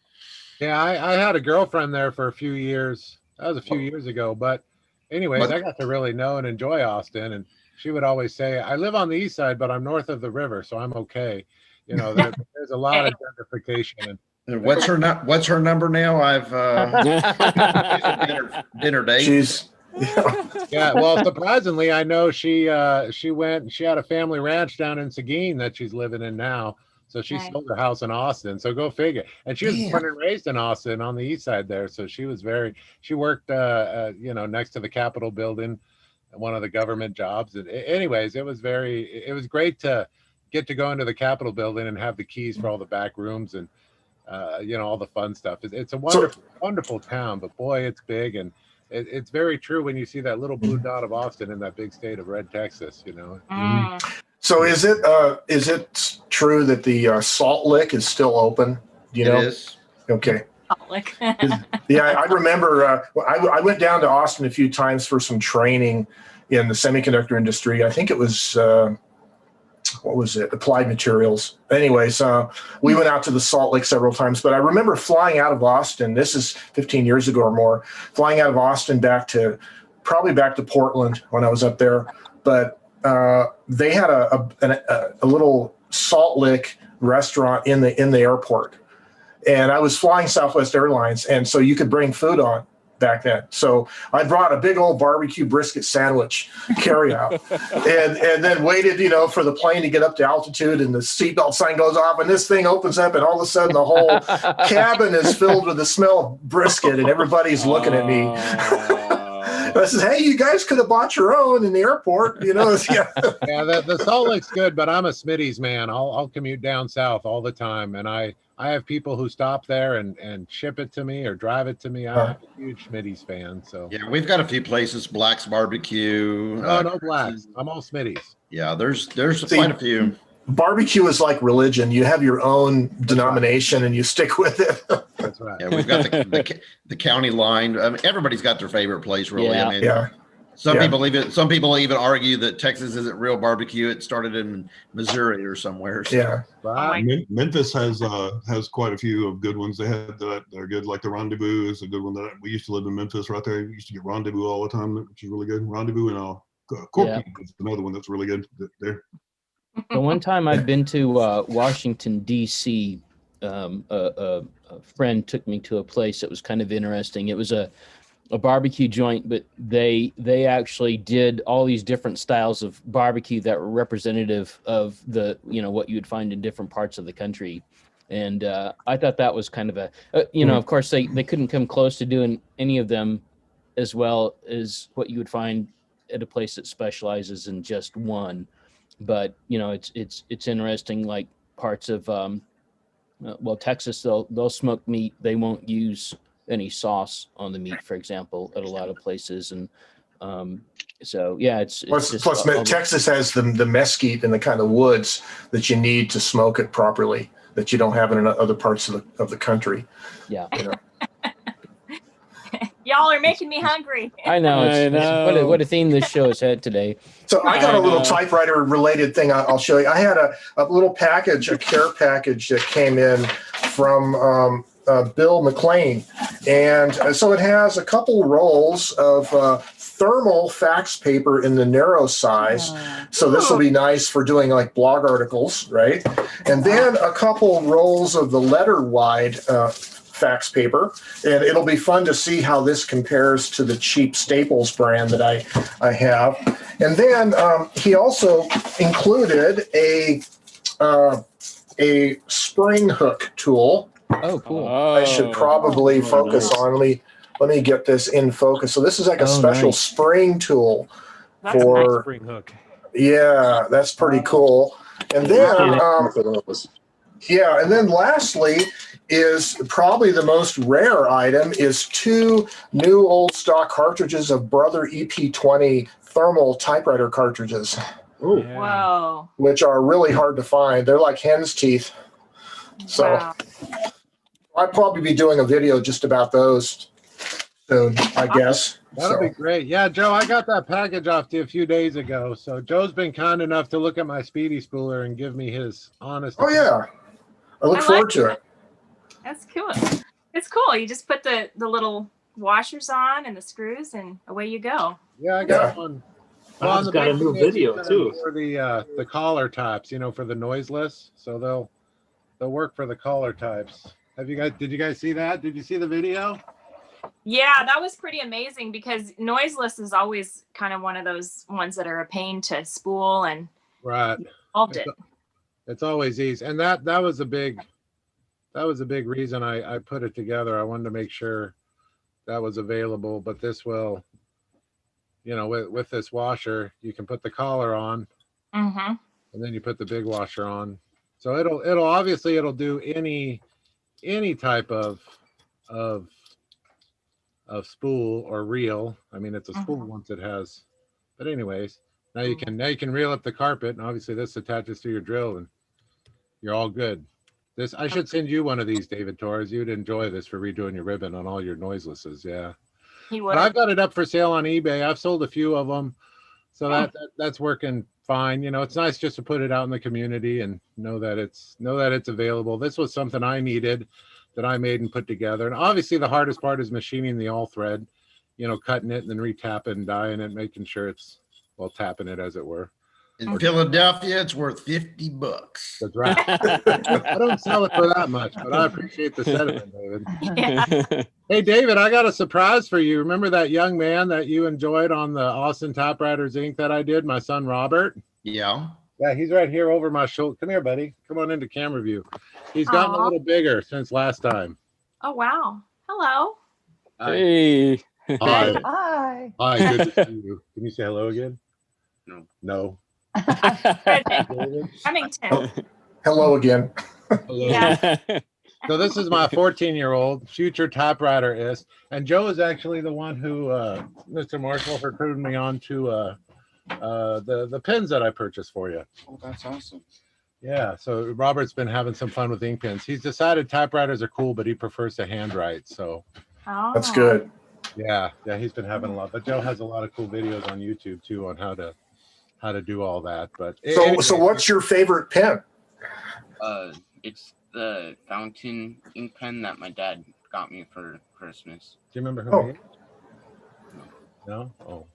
Yeah, I had a girlfriend there for a few years. That was a few years ago. But anyways, I got to really know and enjoy Austin. And she would always say, I live on the east side, but I'm north of the river, so I'm okay. There's a lot of gentrification. And what's her number now? I've dinner date. Yeah, well, surprisingly, I know she had a family ranch down in Seguin that she's living in now. So she sold her house in Austin. So go figure. And she was born and raised in Austin on the east side there. So she worked, next to the Capitol building, one of the government jobs. And anyways, it was great to get to go into the Capitol building and have the keys for all the back rooms and, all the fun stuff. It's a wonderful town, but boy, it's big. And it's very true when you see that little blue dot of Austin in that big state of red Texas, So is it true that the Salt Lick is still open? Do you know? It is. Okay. Salt Lick. Yeah, I remember I went down to Austin a few times for some training in the semiconductor industry. I think it was what was it? Applied Materials. Anyways, we went out to the Salt Lick several times, but I remember flying out of Austin. This is 15 years ago or more. Flying out of Austin back to Portland when I was up there, but they had a little Salt Lick restaurant in the airport, and I was flying Southwest Airlines, and so you could bring food on back then. So I brought a big old barbecue brisket sandwich carry out, and then waited, for the plane to get up to altitude, and the seatbelt sign goes off, and this thing opens up, and all of a sudden the whole cabin is filled with the smell of brisket, and everybody's looking at me. I says, hey, you guys could have bought your own in the airport, Yeah, the Salt Lake's good, but I'm a Smitty's man. I'll commute down south all the time, and I have people who stop there and ship it to me or drive it to me. I'm a huge Smitty's fan. So yeah, we've got a few places, Black's Barbecue. No Black's. I'm all Smitty's. Yeah, there's quite a few. Barbecue is like religion. You have your own denomination and you stick with it. That's right. Yeah, we've got the county line. I mean, everybody's got their favorite place, really. Yeah. I mean, some people even argue that Texas isn't real barbecue. It started in Missouri or somewhere. So. Yeah. Right. Memphis has quite a few of good ones. They had that are good, like the Rendezvous is a good one. That we used to live in Memphis right there. We used to get Rendezvous all the time, which is really good. Rendezvous and Corky is another one that's really good there. The one time I've been to Washington, D.C., a friend took me to a place that was kind of interesting. It was a barbecue joint, but they actually did all these different styles of barbecue that were representative of the, what you would find in different parts of the country. And I thought that was kind of of course, they couldn't come close to doing any of them as well as what you would find at a place that specializes in just one. But it's interesting, like parts of Texas, they'll smoke meat. They won't use any sauce on the meat, for example, at a lot of places. And so it's plus Texas has the mesquite and the kind of woods that you need to smoke it properly that you don't have in other parts of the country. Yeah. Y'all are making me hungry. I know. What a theme this show has had today. So I got a little typewriter related thing I'll show you. I had a little package, a care package that came in from Bill McLean. And so it has a couple rolls of thermal fax paper in the narrow size. So this will be nice for doing like blog articles, right? And then a couple rolls of the letter wide fax paper, and it'll be fun to see how this compares to the cheap Staples brand that I have. And then he also included a spring hook tool. Oh, cool! I should probably focus on. Let me get this in focus. So this is like a special spring tool for a nice spring hook. Yeah, that's pretty cool. And then and then lastly, is probably the most rare item is 2 new old stock cartridges of Brother EP20 thermal typewriter cartridges. Ooh. Whoa. Which are really hard to find. They're like hen's teeth. So Wow. I'll probably be doing a video just about those soon, I guess. That'll be great. Yeah, Joe, I got that package off to you a few days ago. So Joe's been kind enough to look at my Speedy Spooler and give me his honest. Oh yeah, I look forward to it. That's cool. It's cool. You just put the little washers on and the screws, and away you go. Yeah, I got one. Bob's got a new video too for the collar types. You know, for the noiseless. So they'll work for the collar types. Did you guys see that? Did you see the video? Yeah, that was pretty amazing because noiseless is always kind of one of those ones that are a pain to spool and right. Solved it. It's always easy, and that was a big reason I put it together. I wanted to make sure that was available, but this will, you know, with this washer, you can put the collar on, and then you put the big washer on. So it'll obviously do any type of spool or reel. I mean, it's a spool once it has, but anyways, now you can reel up the carpet, and obviously this attaches to your drill, and you're all good. I should send you one of these, David Torres. You'd enjoy this for redoing your ribbon on all your noiselesses. Yeah. He would. But I've got it up for sale on eBay. I've sold a few of them, so that's working fine. You know, it's nice just to put it out in the community and know that it's available. This was something I needed that I made and put together. And obviously the hardest part is machining the all thread, you know, cutting it and then retapping and dyeing it, making sure it's, well, tapping it as it were. In Philadelphia, it's worth $50. That's right. I don't sell it for that much, but I appreciate the sentiment, David. Yeah. Hey, David, I got a surprise for you. Remember that young man that you enjoyed on the Austin Typewriters Inc. that I did, my son, Robert? Yeah. Yeah, he's right here over my shoulder. Come here, buddy. Come on into camera view. He's gotten a little bigger since last time. Oh, wow. Hello. Hey. Hi. Hi. Hi, good to see you. Can you say hello again? No. No. Remington. Hello again. Hello. Yeah. So this is my 14-year-old future typewriterist, and Joe is actually the one who Mr. Marshall recruited me on to the pens that I purchased for you. Oh, that's awesome. Yeah, so Robert's been having some fun with ink pens. He's decided typewriters are cool, but he prefers to handwrite. So That's good. yeah, he's been having a lot. But Joe has a lot of cool videos on YouTube too on how to do all that. But So what's your favorite pen? It's the fountain ink pen that my dad got me for Christmas. Do you remember who? No. Oh.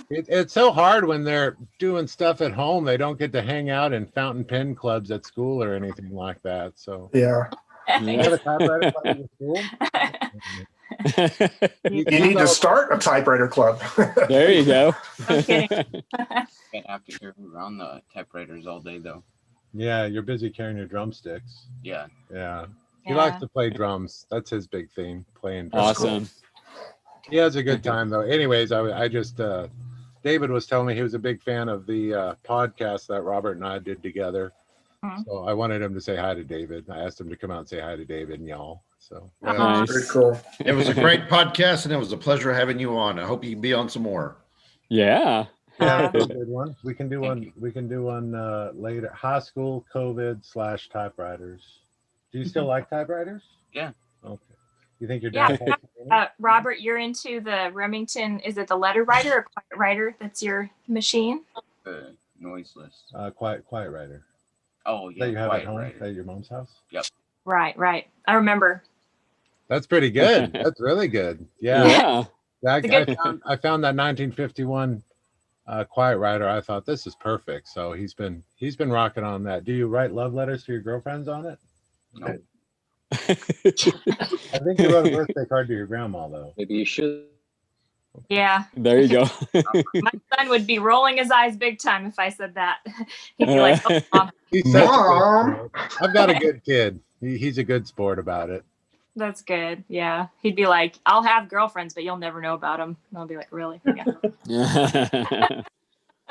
It's so hard when they're doing stuff at home. They don't get to hang out in fountain pen clubs at school or anything like that. So yeah. You have a typewriter club in school? You need to start a typewriter club. There you go. Okay. Can't have to carry around the typewriters all day though. Yeah, you're busy carrying your drumsticks. Yeah. Yeah. He likes to play drums. That's his big thing, playing drums. Awesome. He has a good time though. Anyways, I just David was telling me he was a big fan of the podcast that Robert and I did together. So I wanted him to say hi to David. I asked him to come out and say hi to David and y'all. So Nice. Very cool. It was a great podcast, and it was a pleasure having you on. I hope you can be on some more. Yeah. yeah, that's a good one. We can do one. We can do one later. High school COVID / typewriters. Do you still like typewriters? Yeah. Okay. You think your Yeah. dad? Robert, you're into the Remington. Is it the letter writer or quiet writer? That's your machine? Noiseless. Quiet writer. Oh yeah. That you have at quiet home writer. at your mom's house? Yep. Right. I remember. That's pretty good. That's really good. Yeah. I found that 1951 quiet writer. I thought this is perfect. So he's been rocking on that. Do you write love letters to your girlfriends on it? No. I think you wrote a birthday card to your grandma though. Maybe you should. Yeah. There you go. My son would be rolling his eyes big time if I said that. He'd be like, oh, Mom. He's such a good sport. I've got a good kid. He's a good sport about it. That's good. Yeah. He'd be like, I'll have girlfriends, but you'll never know about them. And I'll be like, really? Yeah.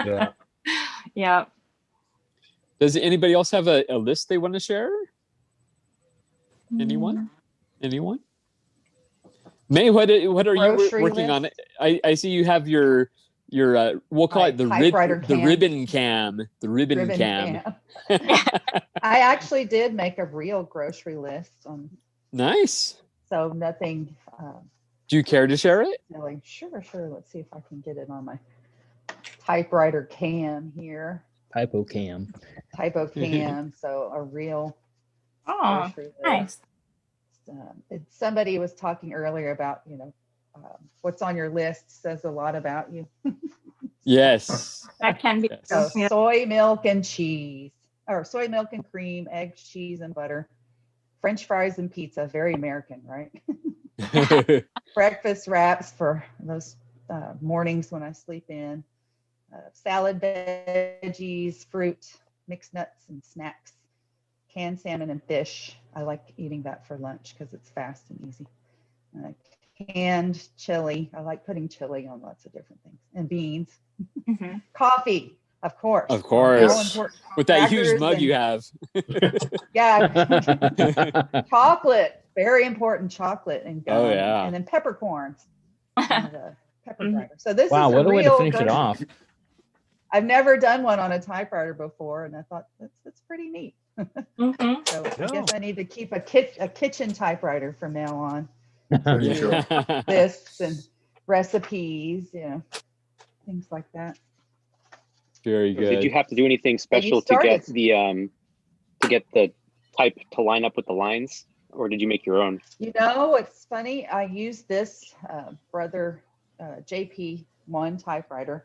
Yeah. Yeah. Does anybody else have a list they want to share? Anyone? Anyone? May, what are you working on? I see you have your we'll call it the ribbon cam. The ribbon cam. I actually did make a real grocery list. Nice. So nothing. Do you care to share it? Really. Sure. Let's see if I can get it on my typewriter cam here. Typo cam. So a real. Oh, nice. Somebody was talking earlier about, what's on your list says a lot about you. Yes. That can be. So soy milk and cheese, or soy milk and cream, eggs, cheese, and butter, French fries and pizza. Very American, right? Breakfast wraps for those mornings when I sleep in. Salad, veggies, fruit, mixed nuts and snacks. Canned salmon and fish. I like eating that for lunch because it's fast and easy. Canned chili. I like putting chili on lots of different things. And beans. Coffee, of course. Of course. With that huge mug you have. Yeah. Chocolate. Very important, chocolate and gum. Oh, yeah. And then peppercorns. Pepper grinder. So this wow, is what a way to finish it off. I've never done one on a typewriter before, and I thought that's pretty neat. So I guess I need to keep a kitchen typewriter from now on. Lists and recipes, things like that. Very good. Did you have to do anything special to get the type to line up with the lines, or did you make your own? It's funny. I used this Brother JP1 typewriter,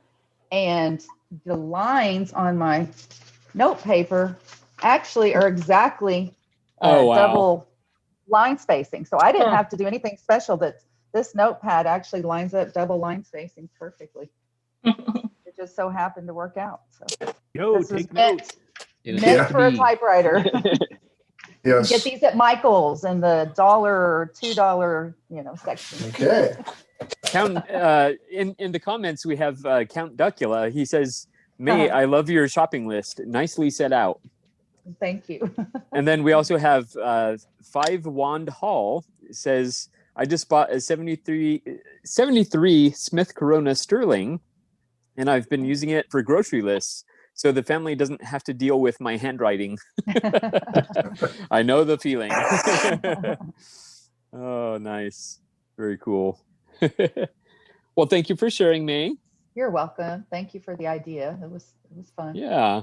and the lines on my note paper actually are exactly double line spacing. So I didn't have to do anything special. That this notepad actually lines up double line spacing perfectly. It just so happened to work out. So this is meant for a typewriter. Yes. Get these at Michael's in the $1 or $2, section. Okay. Count in the comments we have Count Duckula. He says, "May, I love your shopping list. Nicely set out." Thank you. And then we also have 5 Wand Hall says, "I just bought a 73 Smith Corona Sterling, and I've been using it for grocery lists, so the family doesn't have to deal with my handwriting." I know the feeling. Oh, nice. Very cool. Well, thank you for sharing, May. You're welcome. Thank you for the idea. It was fun. Yeah.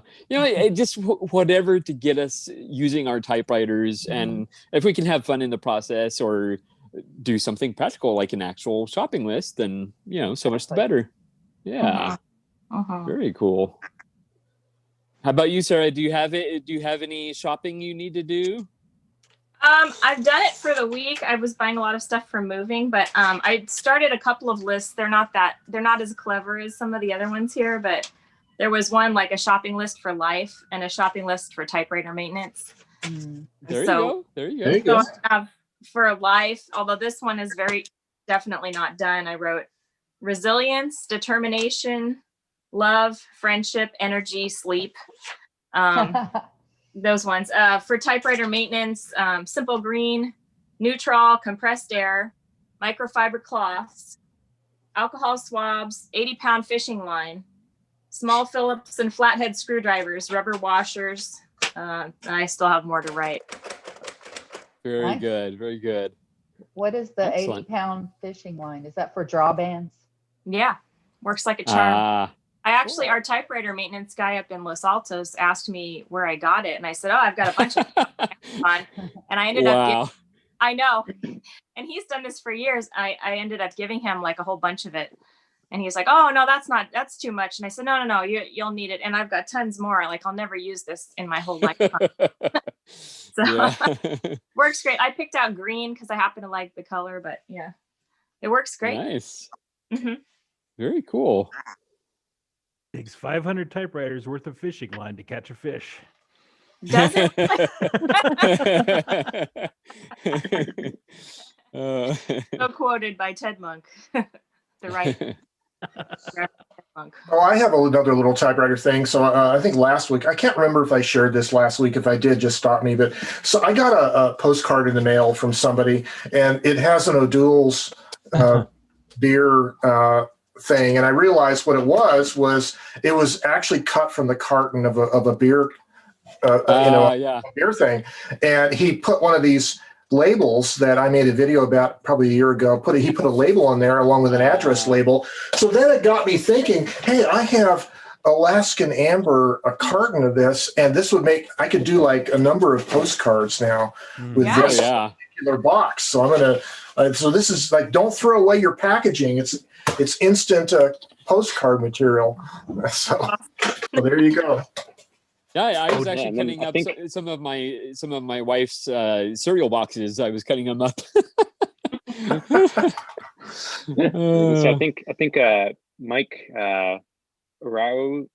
Just whatever to get us using our typewriters. And if we can have fun in the process or do something practical like an actual shopping list, then, so much the better. Yeah. Very cool. How about you, Sarah? Do you have any shopping you need to do? I've done it for the week. I was buying a lot of stuff for moving, but I started a couple of lists. They're not as clever as some of the other ones here, but there was one like a shopping list for life and a shopping list for typewriter maintenance. There you go. So I have for life, although this one is very definitely not done. I wrote resilience, determination, love, friendship, energy, sleep. Those ones. For typewriter maintenance, simple green, neutral, compressed air, microfiber cloths, alcohol swabs, 80-pound fishing line, small Phillips and flathead screwdrivers, rubber washers. I still have more to write. Very good. Very good. What is the 80-pound fishing line? Is that for drawbands? Yeah. Works like a charm. Our typewriter maintenance guy up in Los Altos asked me where I got it. And I said, I've got a bunch of on. And I ended up I know. And he's done this for years. I ended up giving him like a whole bunch of it. And he's like, "Oh, no, that's too much." And I said, no, you'll need it. And I've got tons more. Like, I'll never use this in my whole lifetime. So works great. I picked out green because I happen to like the color, but yeah, it works great. Nice. Very cool. Takes 500 typewriters worth of fishing line to catch a fish. Does it? So quoted by Ted Monk, the right. Oh, I have another little typewriter thing. So I think last week, I can't remember if I shared this last week. If I did, just stop me. But so I got a postcard in the mail from somebody, and it has an O'Doul's beer thing. And I realized what it was it was actually cut from the carton of a beer, a beer thing. And he put one of these labels that I made a video about probably a year ago. He put a label on there along with an address label. So then it got me thinking, hey, I have Alaskan Amber, a carton of this, and this would I could do like a number of postcards now with this particular box. So I'm gonna. So this is like, don't throw away your packaging. It's instant postcard material. So there you go. Yeah, I was actually cutting up some of my wife's cereal boxes. I was cutting them up. So I think Mike Rao on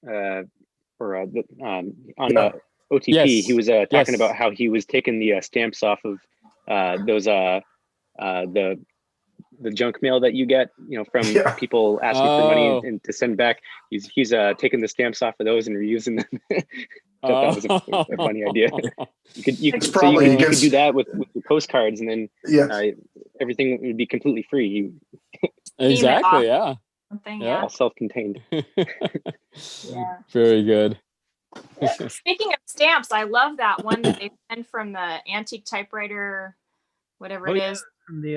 the OTP, he was talking about how he was taking the stamps off of those the junk mail that you get, from people asking for money and to send back. He's taking the stamps off of those and reusing them. That was a funny idea. You could do that with your postcards, and then everything would be completely free. Exactly. Yeah. All self-contained. Very good. Speaking of stamps, I love that one that they send from the antique typewriter, whatever it is. From the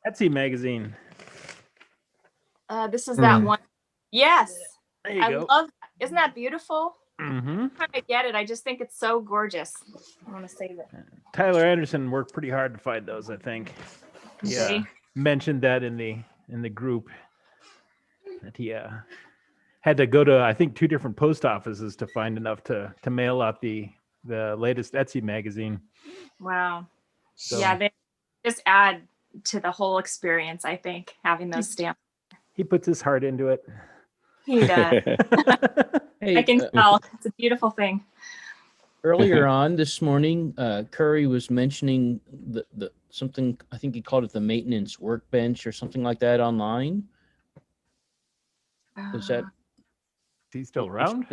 Etsy magazine. This is that one. Yes. There you go. Love that. Isn't that beautiful? Mm-hmm. Every time I get it, I just think it's so gorgeous. I want to save it. Tyler Anderson worked pretty hard to find those, I think. Yeah. Mentioned that in the group that he had to go to, I think, 2 different post offices to find enough to mail out the latest Etsy magazine. Wow. So, yeah, they just add to the whole experience, I think, having those stamps. He puts his heart into it. He does. I can tell. It's a beautiful thing. Earlier on this morning, Curry was mentioning the something, I think he called it the maintenance workbench or something like that online. Is that? Is he still around?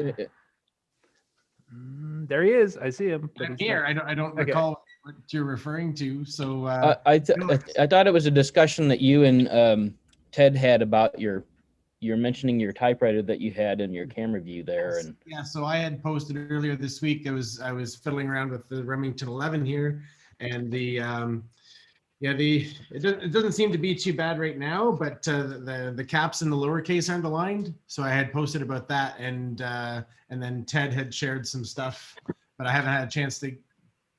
There he is. I see him. I'm here. I don't recall what you're referring to. So I thought it was a discussion that you and Ted had about you're mentioning your typewriter that you had in your camera view there. And yeah, so I had posted earlier this week. I was fiddling around with the Remington 11 here, and it doesn't seem to be too bad right now, but the caps in the lowercase aren't aligned. So I had posted about that, and then Ted had shared some stuff, but I haven't had a chance to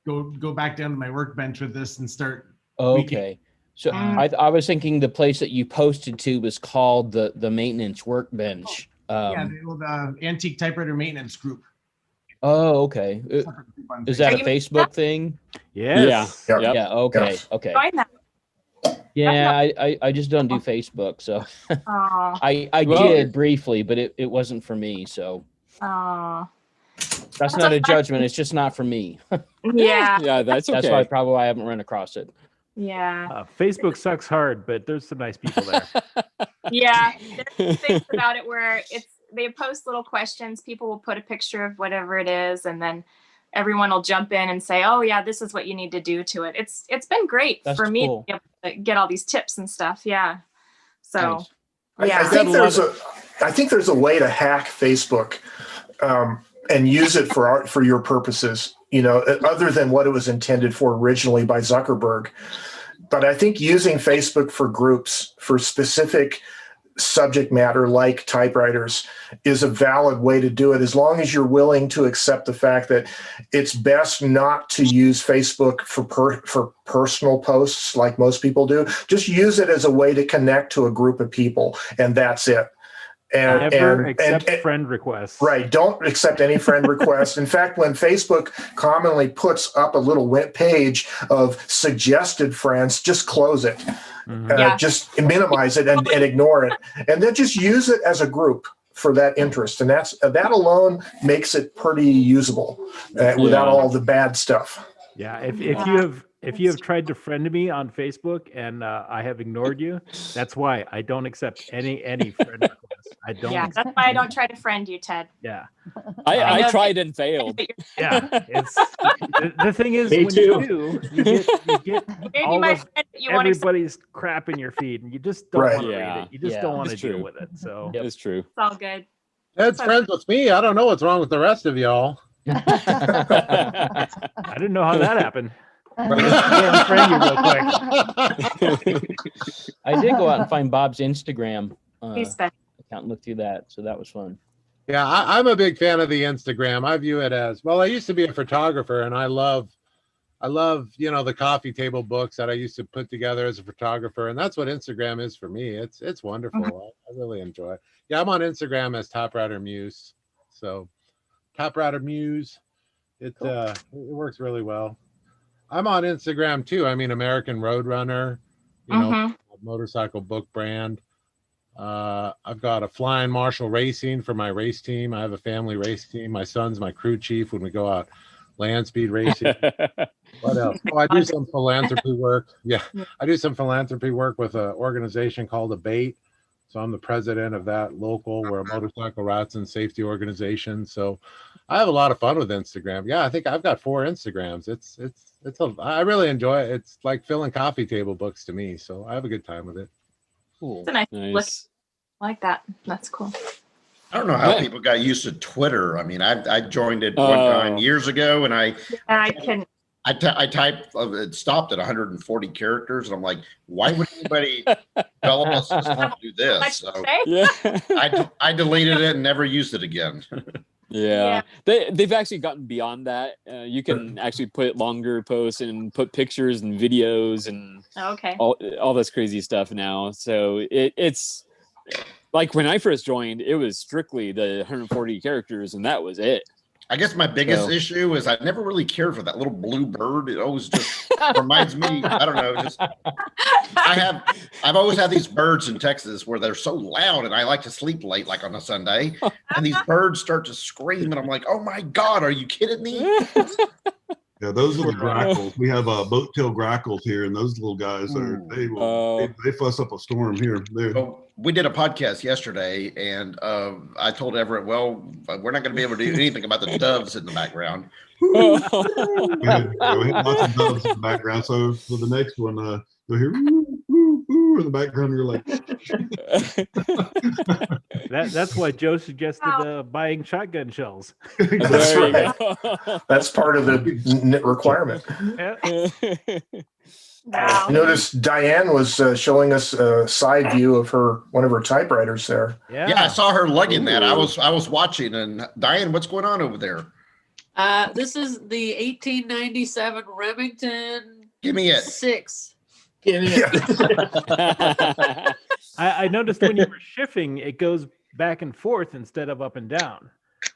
go back down to my workbench with this and start. Okay. So I was thinking the place that you posted to was called the maintenance workbench. The Antique Typewriter Maintenance Group. Oh, okay. Is that a Facebook thing? Yes. Yeah. Yeah. Okay. Okay. Yeah, I just don't do Facebook, so I did briefly, but it wasn't for me. So that's not a judgment. It's just not for me. Yeah. Yeah, that's okay. That's why probably I haven't run across it. Yeah. Facebook sucks hard, but there's some nice people there. Yeah, there's things about it where they post little questions. People will put a picture of whatever it is, and then everyone will jump in and say, "Oh yeah, this is what you need to do to it." It's been great for me to be able to get all these tips and stuff. Yeah. So I think there's a way to hack Facebook and use it for your purposes, other than what it was intended for originally by Zuckerberg. But I think using Facebook for groups for specific subject matter like typewriters is a valid way to do it, as long as you're willing to accept the fact that it's best not to use Facebook for personal posts like most people do. Just use it as a way to connect to a group of people, and that's it. And never accept friend requests. Right. Don't accept any friend requests. In fact, when Facebook commonly puts up a little page of suggested friends, just close it. Mm-hmm. Just minimize it and ignore it. And then just use it as a group for that interest. And that alone makes it pretty usable without all the bad stuff. Yeah. If you have tried to friend me on Facebook and I have ignored you, that's why I don't accept any friend requests. I don't. Yeah, that's why I don't try to friend you, Ted. Yeah. I tried and failed. Yeah. It's the thing is Me when too. you get Maybe all my of friend that you want to everybody's crap in your feed, and you just don't Right. want to read Yeah. it. You just Yeah. don't want to It's deal true. with it. So It's true. It's all good. Ted's friends with me. I don't know what's wrong with the rest of y'all. I didn't know how that happened. Let me unfriend you real quick. I did go out and find Bob's Instagram He's special. account and look through that, so that was fun. Yeah, I'm a big fan of the Instagram. I view it as, well, I used to be a photographer, and I love, the coffee table books that I used to put together as a photographer, and that's what Instagram is for me. It's wonderful. I really enjoy it. Yeah, I'm on Instagram as Typewriter Muse. So Typewriter Muse, it works really well. I'm on Instagram too. I mean, American Roadrunner, motorcycle book brand. I've got a Flying Marshall Racing for my race team. I have a family race team. My son's my crew chief when we go out land speed racing. What else? Oh, I do some philanthropy work. Yeah, I do some philanthropy work with an organization called Abate. So I'm the president of that local. We're a motorcycle routes and safety organization. So I have a lot of fun with Instagram. Yeah, I think I've got 4 Instagrams. I really enjoy it. It's like filling coffee table books to me. So I have a good time with it. It's a nice look. I like that. That's cool. I don't know how people got used to Twitter. I mean, I joined it one time years ago, and I couldn't. I typed, it stopped at 140 characters, and I'm like, why would anybody develop a system to do this? So I deleted it and never used it again. Yeah. They've actually gotten beyond that. You can actually put longer posts and put pictures and videos and all this crazy stuff now. So it's like when I first joined, it was strictly the 140 characters, and that was it. I guess my biggest issue is I never really cared for that little blue bird. It always just reminds me, I don't know, just I've always had these birds in Texas where they're so loud, and I like to sleep late, like on a Sunday, and these birds start to scream, and I'm like, oh my God, are you kidding me? Yeah, those are the grackles. We have boat-tail grackles here, and those little guys they fuss up a storm here. Well, we did a podcast yesterday, and I told Everett, well, we're not going to be able to do anything about the doves in the background. we had lots of doves in the background, so for the next one, you'll hear in the background. You're like, that's why Joe suggested buying shotgun shells. That's right. That's part of the requirement. Wow. Notice Diane was showing us a side view of one of her typewriters there. Yeah, I saw her lugging that. I was watching, and Diane, what's going on over there? This is the 1897 Remington. Give me it. 6. Give me it. I noticed when you were shifting, it goes back and forth instead of up and down.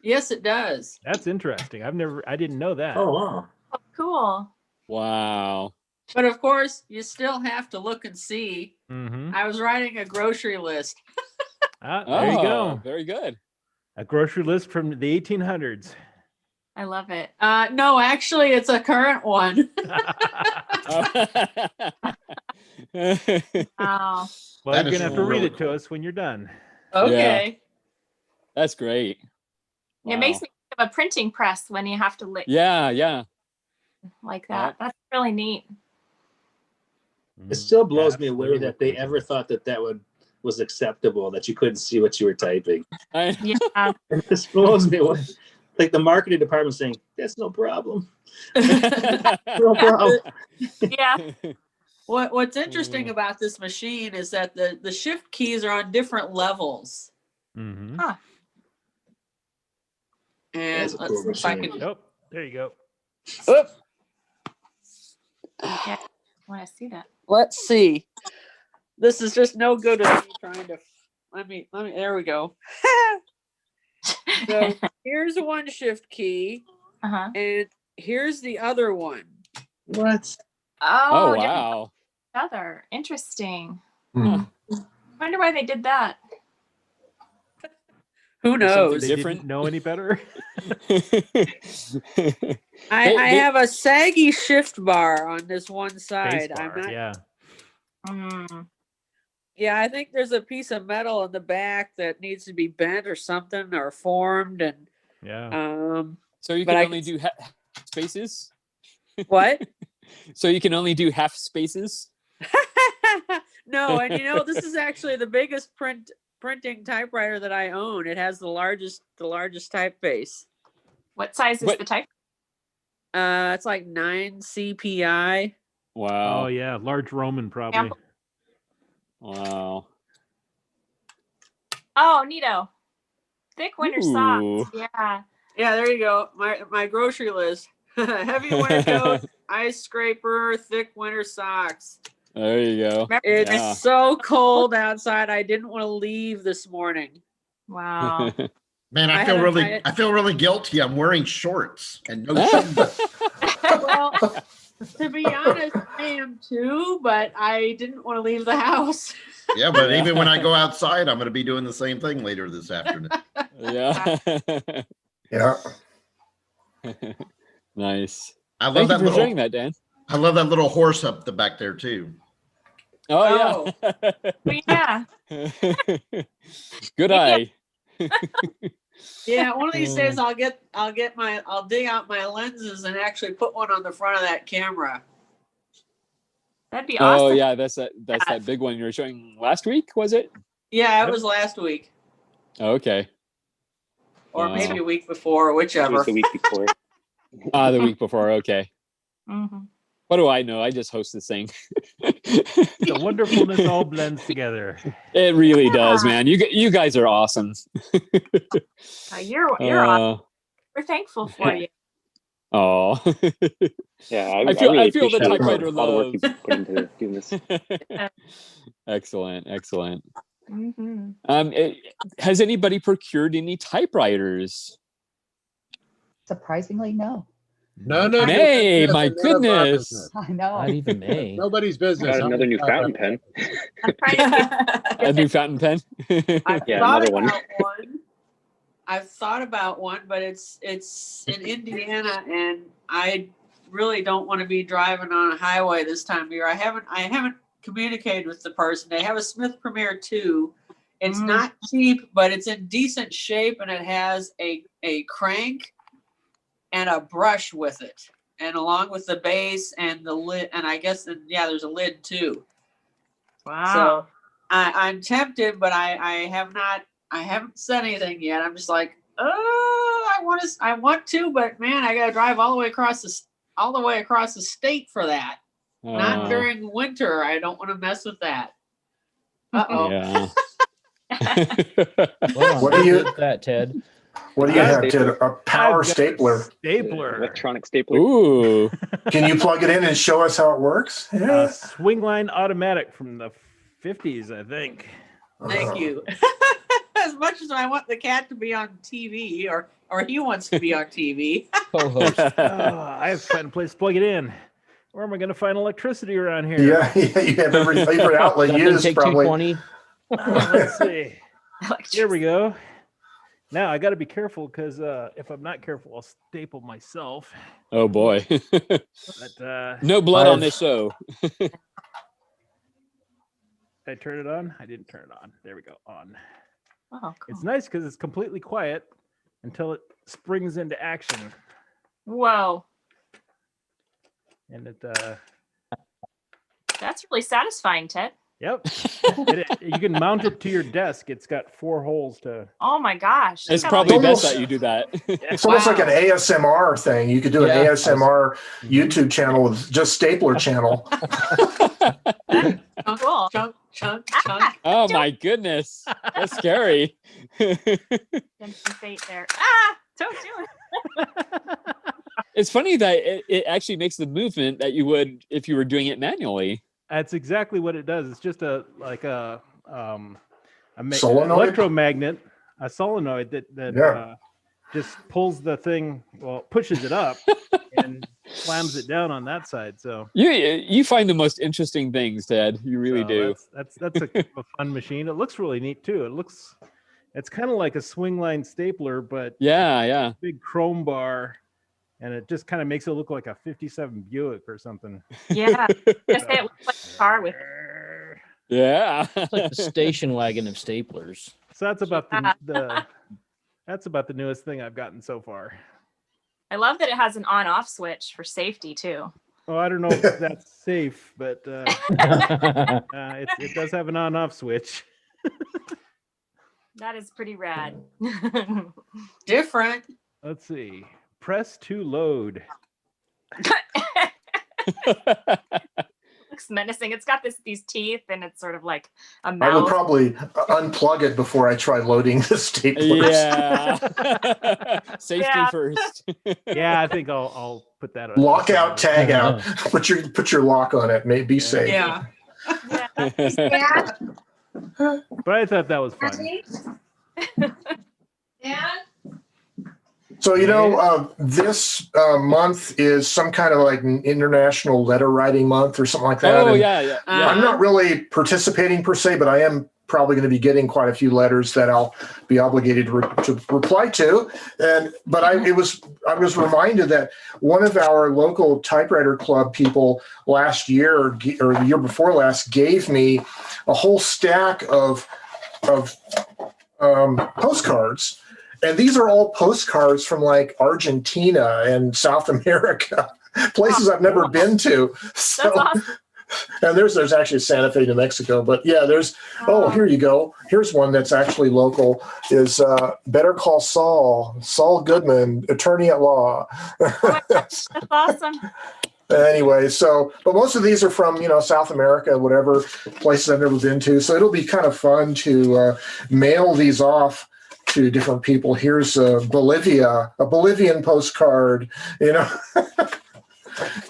Yes, it does. That's interesting. I didn't know that. Oh, wow. Oh, cool. Wow. But of course, you still have to look and see. Mm-hmm. I was writing a grocery list. There you go. Very good. A grocery list from the 1800s. I love it. No, actually, it's a current one. Wow. Well, you're gonna have to read it to us when you're done. Okay. Yeah. That's great. It makes me think of a printing press when you have to Yeah. like that. That's really neat. It still blows me away that they ever thought that was acceptable, that you couldn't see what you were typing. Yeah. It just blows me away. Like the marketing department saying, that's no problem. No problem. Yeah. What's interesting about this machine is that the shift keys are on different levels. Mm-hmm. Huh. And That's a let's cool see if I machine. can. Nope. There you go. Oop. Yeah. I want to see that. Let's see. This is just no good at me trying to. Let me. There we go. So here's one shift key, and here's the other one. What? Oh, wow. Other interesting. Wonder why they did that. Who knows? They didn't know any better. I have a saggy shift bar on this one side. Space bar, I'm not. Yeah. Yeah, I think there's a piece of metal in the back that needs to be bent or something or formed, and so you but can I only do half spaces. What? So you can only do half spaces. No, and this is actually the biggest printing typewriter that I own. It has the largest typeface. What size is the type? It's like 9 CPI. Wow. Oh yeah, large Roman probably. Wow. Oh, neato. Thick winter Ooh. socks. Yeah. Yeah, there you go. My grocery list. Heavy winter coat, ice scraper, thick winter socks. There you go. It's so cold outside. I didn't want to leave this morning. Wow. Man, I feel really guilty. I'm wearing shorts and no shoes. Well, to be honest, I am too, but I didn't want to leave the house. Yeah, but even when I go outside, I'm going to be doing the same thing later this afternoon. Yeah. Yeah. Nice. I love Thank that you for little, sharing that, Dan. I love that little horse up the back there too. Oh yeah. Good eye. Yeah, one of these days I'll dig out my lenses and actually put one on the front of that camera. That'd be awesome. Oh yeah, that's that big one you were showing last week, was it? Yeah, it was last week. Okay. Or maybe a week before, whichever. It was the week before. The week before. Okay. Mm-hmm. What do I know? I just host this thing. The wonderfulness all blends together. It really does, man. You guys are awesome. You're awesome. We're thankful for you. Oh. Yeah, I feel really the appreciate typewriter all the work love. you put into doing this. Excellent. Mm-hmm. Has anybody procured any typewriters? Surprisingly, no. No. May, my goodness. I know. Not even May. Nobody's business. Got another new fountain pen. A new fountain pen? Yeah, another one. I've thought about one, but it's in Indiana, and I really don't want to be driving on a highway this time of year. I haven't communicated with the person. They have a Smith Premier 2. It's not cheap, but it's in decent shape, and it has a crank and a brush with it, and along with the base and the lid, and I guess there's a lid too. Wow. So I'm tempted, but I haven't said anything yet. I'm just like, I want to, but man, I gotta drive all the way across the state for that. Not during winter. I don't want to mess with that. Yeah. What do you that, Ted? What do you have, Ted? A power stapler. Electronic stapler. Ooh. Can you plug it in and show us how it works? Yeah. Swing line automatic from the 50s, I think. Thank you. As much as I want the cat to be on TV, or he wants to be on TV. I have to find a place to plug it in. Where am I going to find electricity around here? Yeah, you have every favorite outlet used, take probably. 220. Let's see. Here we go. Now I got to be careful because if I'm not careful, I'll staple myself. Oh boy. But, no blood on this show. Did I turn it on? I didn't turn it on. There we go. On. Oh, cool. It's nice because it's completely quiet until it springs into action. Whoa. And That's really satisfying, Ted. Yep. You can mount it to your desk. It's got 4 holes to. Oh my gosh. It's probably best that you do that. It's almost like an ASMR thing. You could do an ASMR YouTube channel with just stapler channel. Cool. Chunk. Oh my goodness. That's scary. Fate there. Don't do it. It's funny that it actually makes the movement that you would if you were doing it manually. That's exactly what it does. It's just a solenoid? electromagnet, a solenoid that just pulls the thing, pushes it up and slams it down on that side. So you find the most interesting things, Ted. You really do. That's a fun machine. It looks really neat too. It's kind of like a swing line stapler, but yeah, big chrome bar. And it just kind of makes it look like a 57 Buick or something. Yeah. Just say it looks like a car with. Yeah. It's like the station wagon of staplers. So that's about that's about the newest thing I've gotten so far. I love that it has an on-off switch for safety too. Oh, I don't know if that's safe, but it does have an on-off switch. That is pretty rad. Different. Let's see. Press to load. Looks menacing. It's got these teeth, and it's sort of like a I mouth. would probably unplug it before I try loading the staplers. Yeah. Safety first. Yeah, I think I'll put that on. Lock out, tag out. Put your lock on it. May be safe. Yeah. But I thought that was fun. So, this month is some kind of like an international letter writing month or something like that. Oh, And yeah. I'm not really participating per se, but I am probably going to be getting quite a few letters that I'll be obligated to reply to. But I was reminded that one of our local typewriter club people last year or the year before last gave me a whole stack of postcards. And these are all postcards from like Argentina and South America, places I've never been to. So, That's awesome. and there's actually Santa Fe, New Mexico. But yeah, here you go. Here's one that's actually local. Is Better Call Saul Goodman, attorney at law. That's awesome. Anyway, but most of these are from, South America, whatever places I've never been to. So it'll be kind of fun to mail these off to different people. Here's Bolivia, a Bolivian postcard,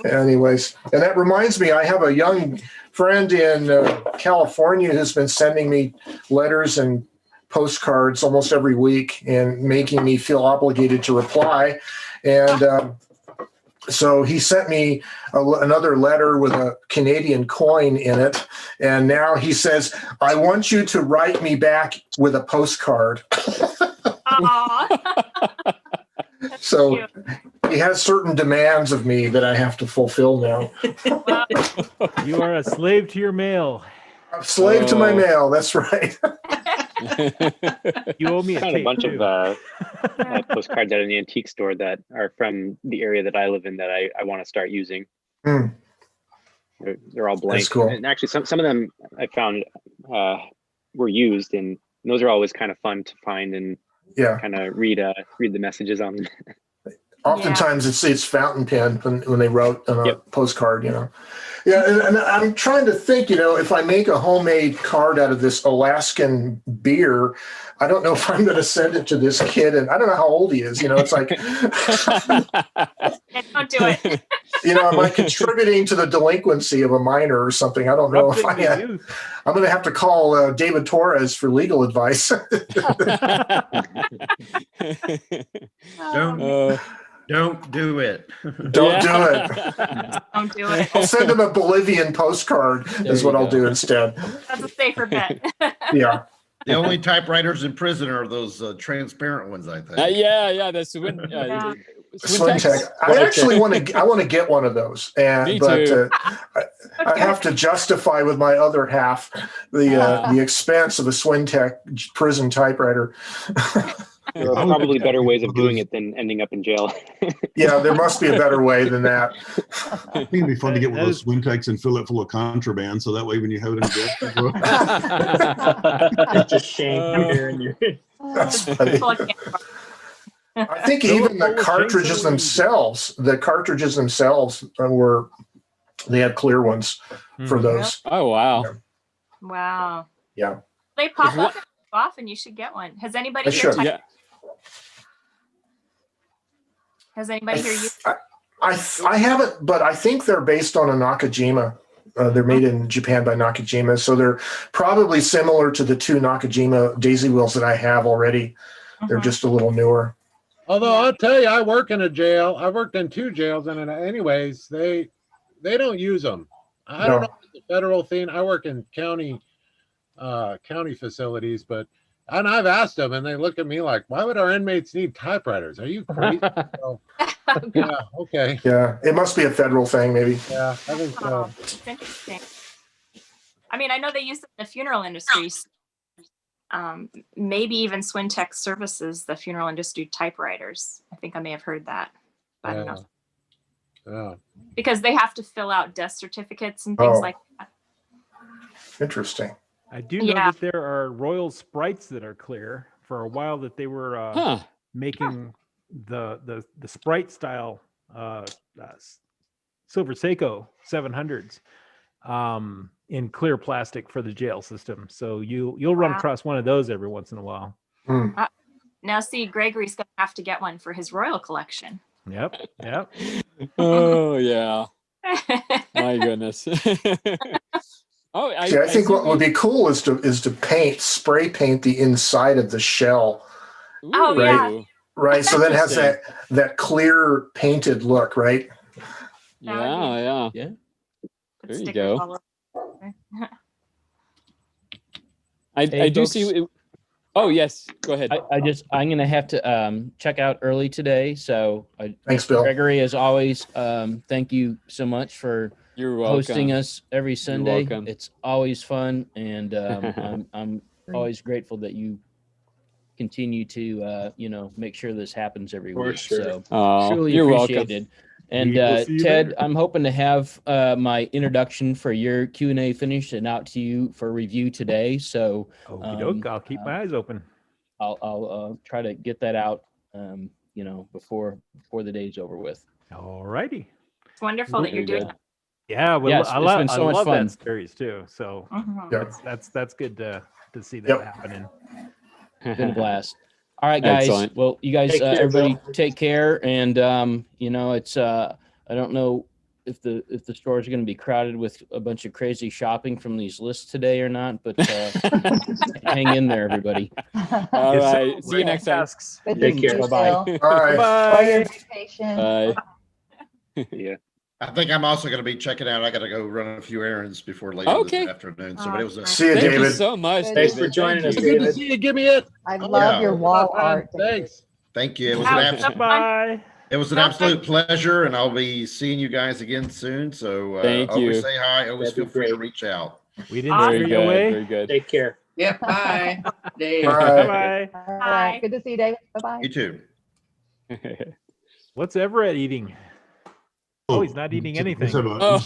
Anyways, and that reminds me, I have a young friend in California who's been sending me letters and postcards almost every week and making me feel obligated to reply. And so he sent me another letter with a Canadian coin in it. And now he says, I want you to write me back with a postcard. So he has certain demands of me that I have to fulfill now. You are a slave to your mail. I'm a slave to my mail. That's right. You owe me a bunch of postcards at an antique store that are from the area that I live in that I want to start using. Mm. They're all blank. That's cool. And actually, some of them I found were used, and those are always kind of fun to find and kind of read the messages on them. Oftentimes it's fountain pen when they wrote on a postcard, Yeah, and I'm trying to think, if I make a homemade card out of this Alaskan beer, I don't know if I'm going to send it to this kid, and I don't know how old he is. It's like, don't do it. Am I contributing to the delinquency of a minor or something? I don't know if I'm going to have to call David Torres for legal advice. Don't do it. Don't do it. Don't do it. I'll send him a Bolivian postcard is what I'll do instead. That's a safer bet. Yeah. The only typewriters in prison are those transparent ones, I think. Yeah, that's Swintex. I actually want to get one of those, but I have to justify with my other half the expense of a Swintex prison typewriter. There are probably better ways of doing it than ending up in jail. Yeah, there must be a better way than that. I think it'd be fun to get one of those Swintex and fill it full of contraband, so that way when you have it in jail, just shame here and you. That's funny. I think even the cartridges themselves, they had clear ones for those. Oh wow! Wow. Yeah. They pop up often. You should get one. Has anybody here? Has anybody here used? I haven't, but I think they're based on a Nakajima. They're made in Japan by Nakajima, so they're probably similar to the two Nakajima daisy wheels that I have already. They're just a little newer. Although I'll tell you, I work in a jail. I worked in 2 jails, and anyways, they don't use them. I don't know if it's a federal thing. I work in county facilities, and I've asked them, and they look at me like, "Why would our inmates need typewriters? Are you crazy?" So, yeah, okay. Yeah, it must be a federal thing, maybe. Yeah, I think so. It's interesting. I mean, I know they use it in the funeral industry. Maybe even Swintex Services, the funeral industry typewriters. I think I may have heard that. But I don't know. Yeah. Because they have to fill out death certificates and things like that. Interesting. I do know that there are Royal Sprites that are clear. For a while that they were making the Sprite style Silver Seiko 700s in clear plastic for the jail system. So you'll run across one of those every once in a while. Now see, Gregory's gonna have to get one for his royal collection. Yep. Oh yeah. My goodness. I think what would be cool is to spray paint the inside of the shell. Oh, right? yeah. Right. So that has that clear painted look, right? Yeah. There you go. I do folks. see. Oh yes, go ahead. I'm gonna have to check out early today. So thanks, Bill. Gregory, as always, thank you so much for hosting us every Sunday. It's always fun, and I'm always grateful that you continue to make sure this happens every week. So truly you're appreciated. welcome. And Ted, I'm hoping to have my introduction for your Q&A finished and out to you for review today. So I'll keep my eyes open. I'll try to get that out, before the day's over with. All righty. It's wonderful that you're doing that. Yeah, it's been so much fun. That series too. So that's good to see that happening. Been a blast. All right, guys. Excellent. Well, you guys, everybody, take care. And it's I don't know if the stores are going to be crowded with a bunch of crazy shopping from these lists today or not. But hang in there, everybody. All right. See you next time. Take care. Bye-bye. All right. Bye. Bye. Yeah. I think I'm also going to be checking out. I got to go run a few errands before later this afternoon. So it was see you, Thank David. you so much. Thanks David. for joining us, Good David. to see you. Give me it. I love your wall art. Thanks. Thank you. It was an Bye. It was an absolute pleasure, and I'll be seeing you guys again soon. So Thank always you. say hi. Always That'd be feel free to great. reach out. We didn't scare you away. Very good. Take care. Yep. Bye. Dave. Bye. All right. Good to see you, David. Bye-bye. You too. What's Everett eating? Oh, he's not eating anything. Oh.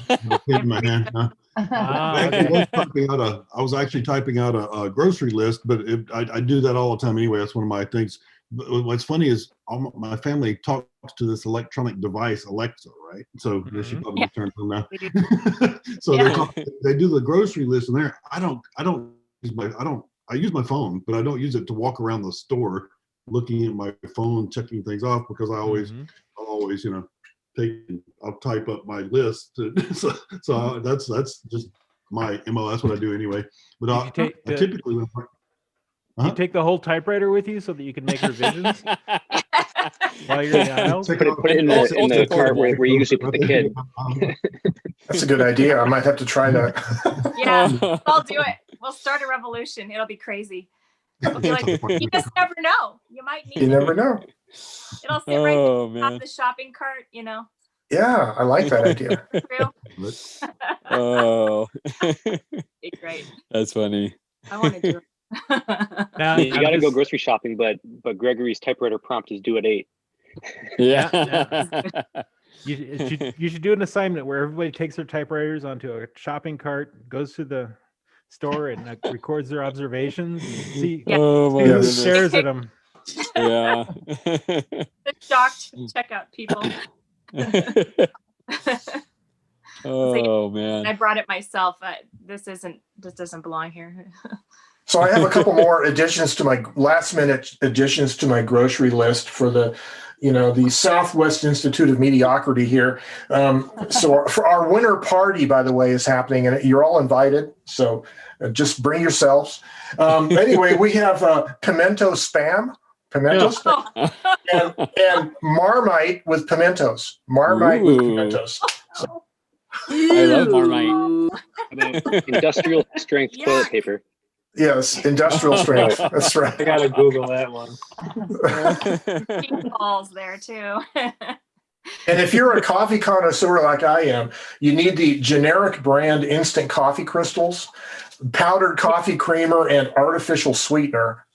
In my hand. I was actually typing out a grocery list, but I do that all the time anyway. That's one of my things. But what's funny is my family talks to this electronic device, Alexa, right? So she probably turned on now. So they do the grocery list, and there I use my phone, but I don't use it to walk around the store looking at my phone, checking things off, because I'll always I'll type up my list. So that's just my MO. That's what I do anyway. But I typically you take the whole typewriter with you so that you can make revisions while you're in the aisles? Put it in the cart where you usually put the kid. That's a good idea. I might have to try that. Yeah, I'll do it. We'll start a revolution. It'll be crazy. We'll be like, you just never know. You might need You never know. It'll sit right on top of the shopping cart, Yeah, I like that idea. True. Oh. Be great. That's funny. I want to do it. You got to go grocery shopping, but Gregory's typewriter prompt is due at 8. Yeah. You should do an assignment where everybody takes their typewriters onto a shopping cart, goes to the store, and records their observations. And see who stares at them. Yeah. The shocked checkout people. Oh man. I brought it myself. This doesn't belong here. So I have a couple more additions to my last minute additions to my grocery list for the Southwest Institute of Mediocrity here. So for our winter party, by the way, is happening, and you're all invited. So just bring yourselves. Anyway, we have pimento spam, and Marmite with pimentos. Marmite with pimentos. So. I love Marmite. Industrial strength toilet paper. Yes, industrial strength. That's right. I gotta Google that one. Balls there too. And if you're a coffee connoisseur like I am, you need the generic brand instant coffee crystals, powdered coffee creamer, and artificial sweetener,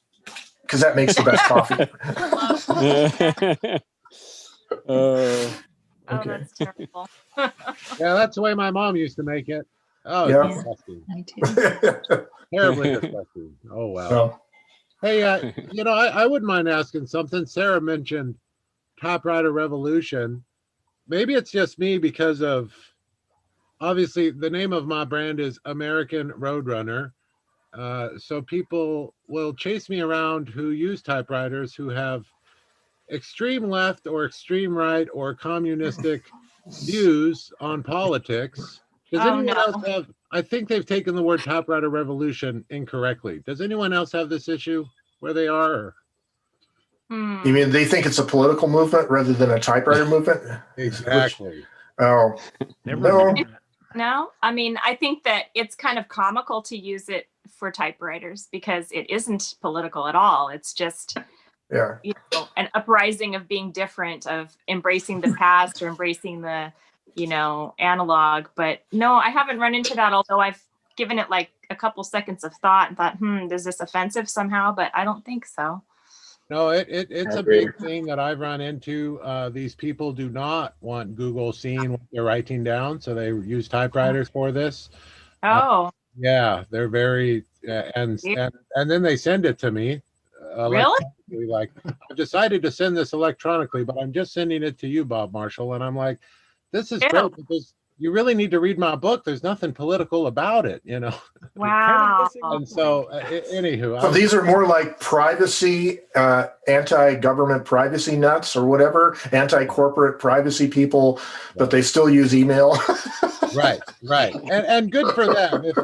because that makes the best coffee. Oh, Okay. that's terrible. Yeah, that's the way my mom used to make it. Oh, Yeah. it's disgusting. Me too. Terribly disgusting. Oh, wow. Well, Hey, I wouldn't mind asking something. Sarah mentioned Typewriter Revolution. Maybe it's just me because of, obviously, the name of my brand is American Roadrunner. So people will chase me around who use typewriters who have extreme left or extreme right or communistic views on politics. Does Oh, anyone no. else have, I think they've taken the word typewriter revolution incorrectly. Does anyone else have this issue where they are? Or? You mean they think it's a political movement rather than a typewriter movement? Exactly. Oh, no. No, I mean, I think that it's kind of comical to use it for typewriters because it isn't political at all. It's just, Yeah. you know, an uprising of being different, of embracing the past or embracing the, you know, analog. But no, I haven't run into that, although I've given it like a couple seconds of thought and thought, is this offensive somehow? But I don't think so. No, it's a big thing that I've run into. These people do not want Google seeing what they're writing down, so they use typewriters for this. Oh. Yeah, they're very, and then they send it to me. Really? Like, I've decided to send this electronically, but I'm just sending it to you, Bob Marshall. And I'm like, this is great because you really need to read my book. There's nothing political about it, you know? Wow. And so, anywho. So these are more like privacy, anti-government privacy nuts or whatever, anti-corporate privacy people, but they still use email. Right. And good for them. If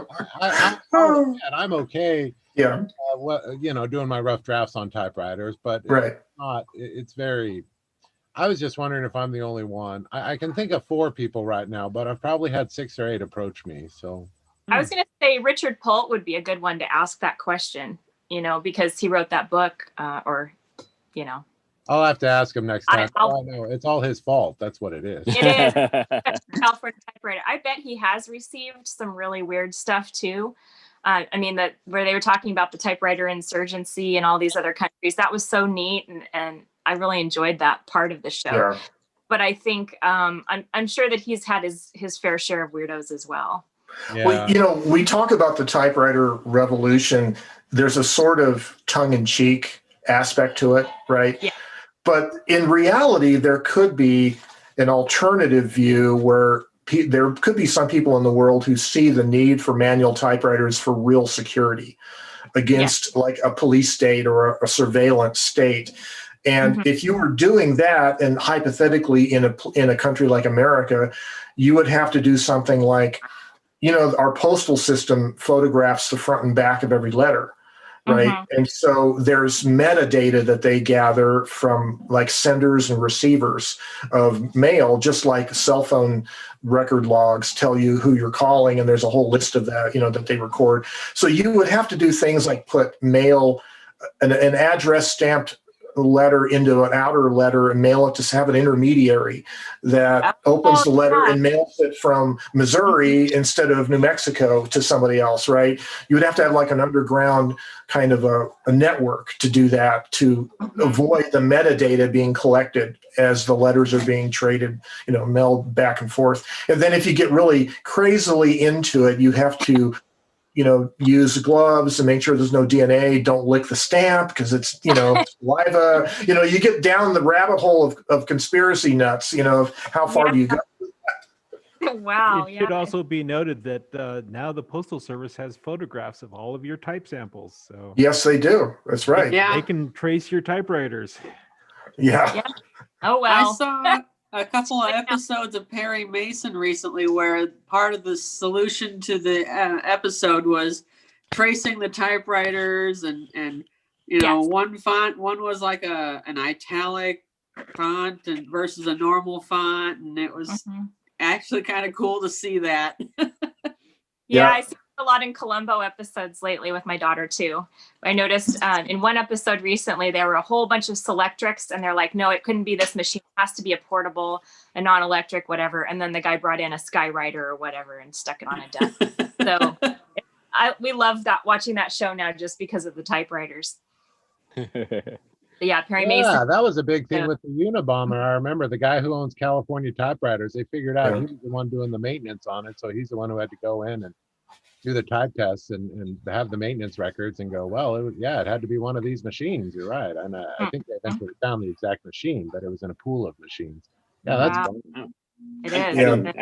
I'm okay. Yeah. Doing my rough drafts on typewriters, but right. It's very, I was just wondering if I'm the only one. I can think of 4 people right now, but I've probably had 6 or 8 approach me. So I was going to say Richard Pult would be a good one to ask that question, you know, because he wrote that book or, you know. I'll have to ask him next time. I know it's all his fault. That's what it is. It is. California typewriter. I bet he has received some really weird stuff too. I mean, where they were talking about the typewriter insurgency and all these other countries, that was so neat. And I really enjoyed that part of the show. Yeah. But I think I'm sure that he's had his fair share of weirdos as well. Yeah. Well, we talk about the typewriter revolution. There's a sort of tongue-in-cheek aspect to it, right? Yeah. But in reality, there could be an alternative view where there could be some people in the world who see the need for manual typewriters for real security against like a police state or a surveillance state. And if you were doing that, and hypothetically in a country like America, you would have to do something like, our postal system photographs the front and back of every letter. Right. And so there's metadata that they gather from like senders and receivers of mail, just like cell phone record logs tell you who you're calling. And there's a whole list of that, that they record. So you would have to do things like put mail, an address stamped letter into an outer letter and mail it to have an intermediary that opens the letter and mails it from Missouri instead of New Mexico to somebody else, right? You would have to have like an underground kind of a network to do that, to avoid the metadata being collected as the letters are being traded, mailed back and forth. And then if you get really crazily into it, you have to use gloves and make sure there's no DNA. Don't lick the stamp because it's, saliva. You get down the rabbit hole of conspiracy nuts, how far do you go? Wow. It should also be noted that now the Postal Service has photographs of all of your type samples. So yes, they do. That's right. They can trace your typewriters. Yeah. Oh, well. I saw a couple of episodes of Perry Mason recently where part of the solution to the episode was tracing the typewriters and one was like an italic font versus a normal font, and it was actually kind of cool to see that. I see a lot in Columbo episodes lately with my daughter too. I noticed in one episode recently there were a whole bunch of Selectrics, and they're like, no, it couldn't be this machine. It has to be a portable, a non-electric, whatever. And then the guy brought in a Skywriter or whatever and stuck it on a desk. So we love that, watching that show now just because of the typewriters. Yeah, Perry Mason. That was a big thing with the Unabomber. I remember the guy who owns California Typewriters. They figured out he was the one doing the maintenance on it, so he's the one who had to go in and do the type tests and have the maintenance records and go, well, it had to be one of these machines. You're right. And I think they eventually found the exact machine, but it was in a pool of machines. Yeah, that's fun. It is. I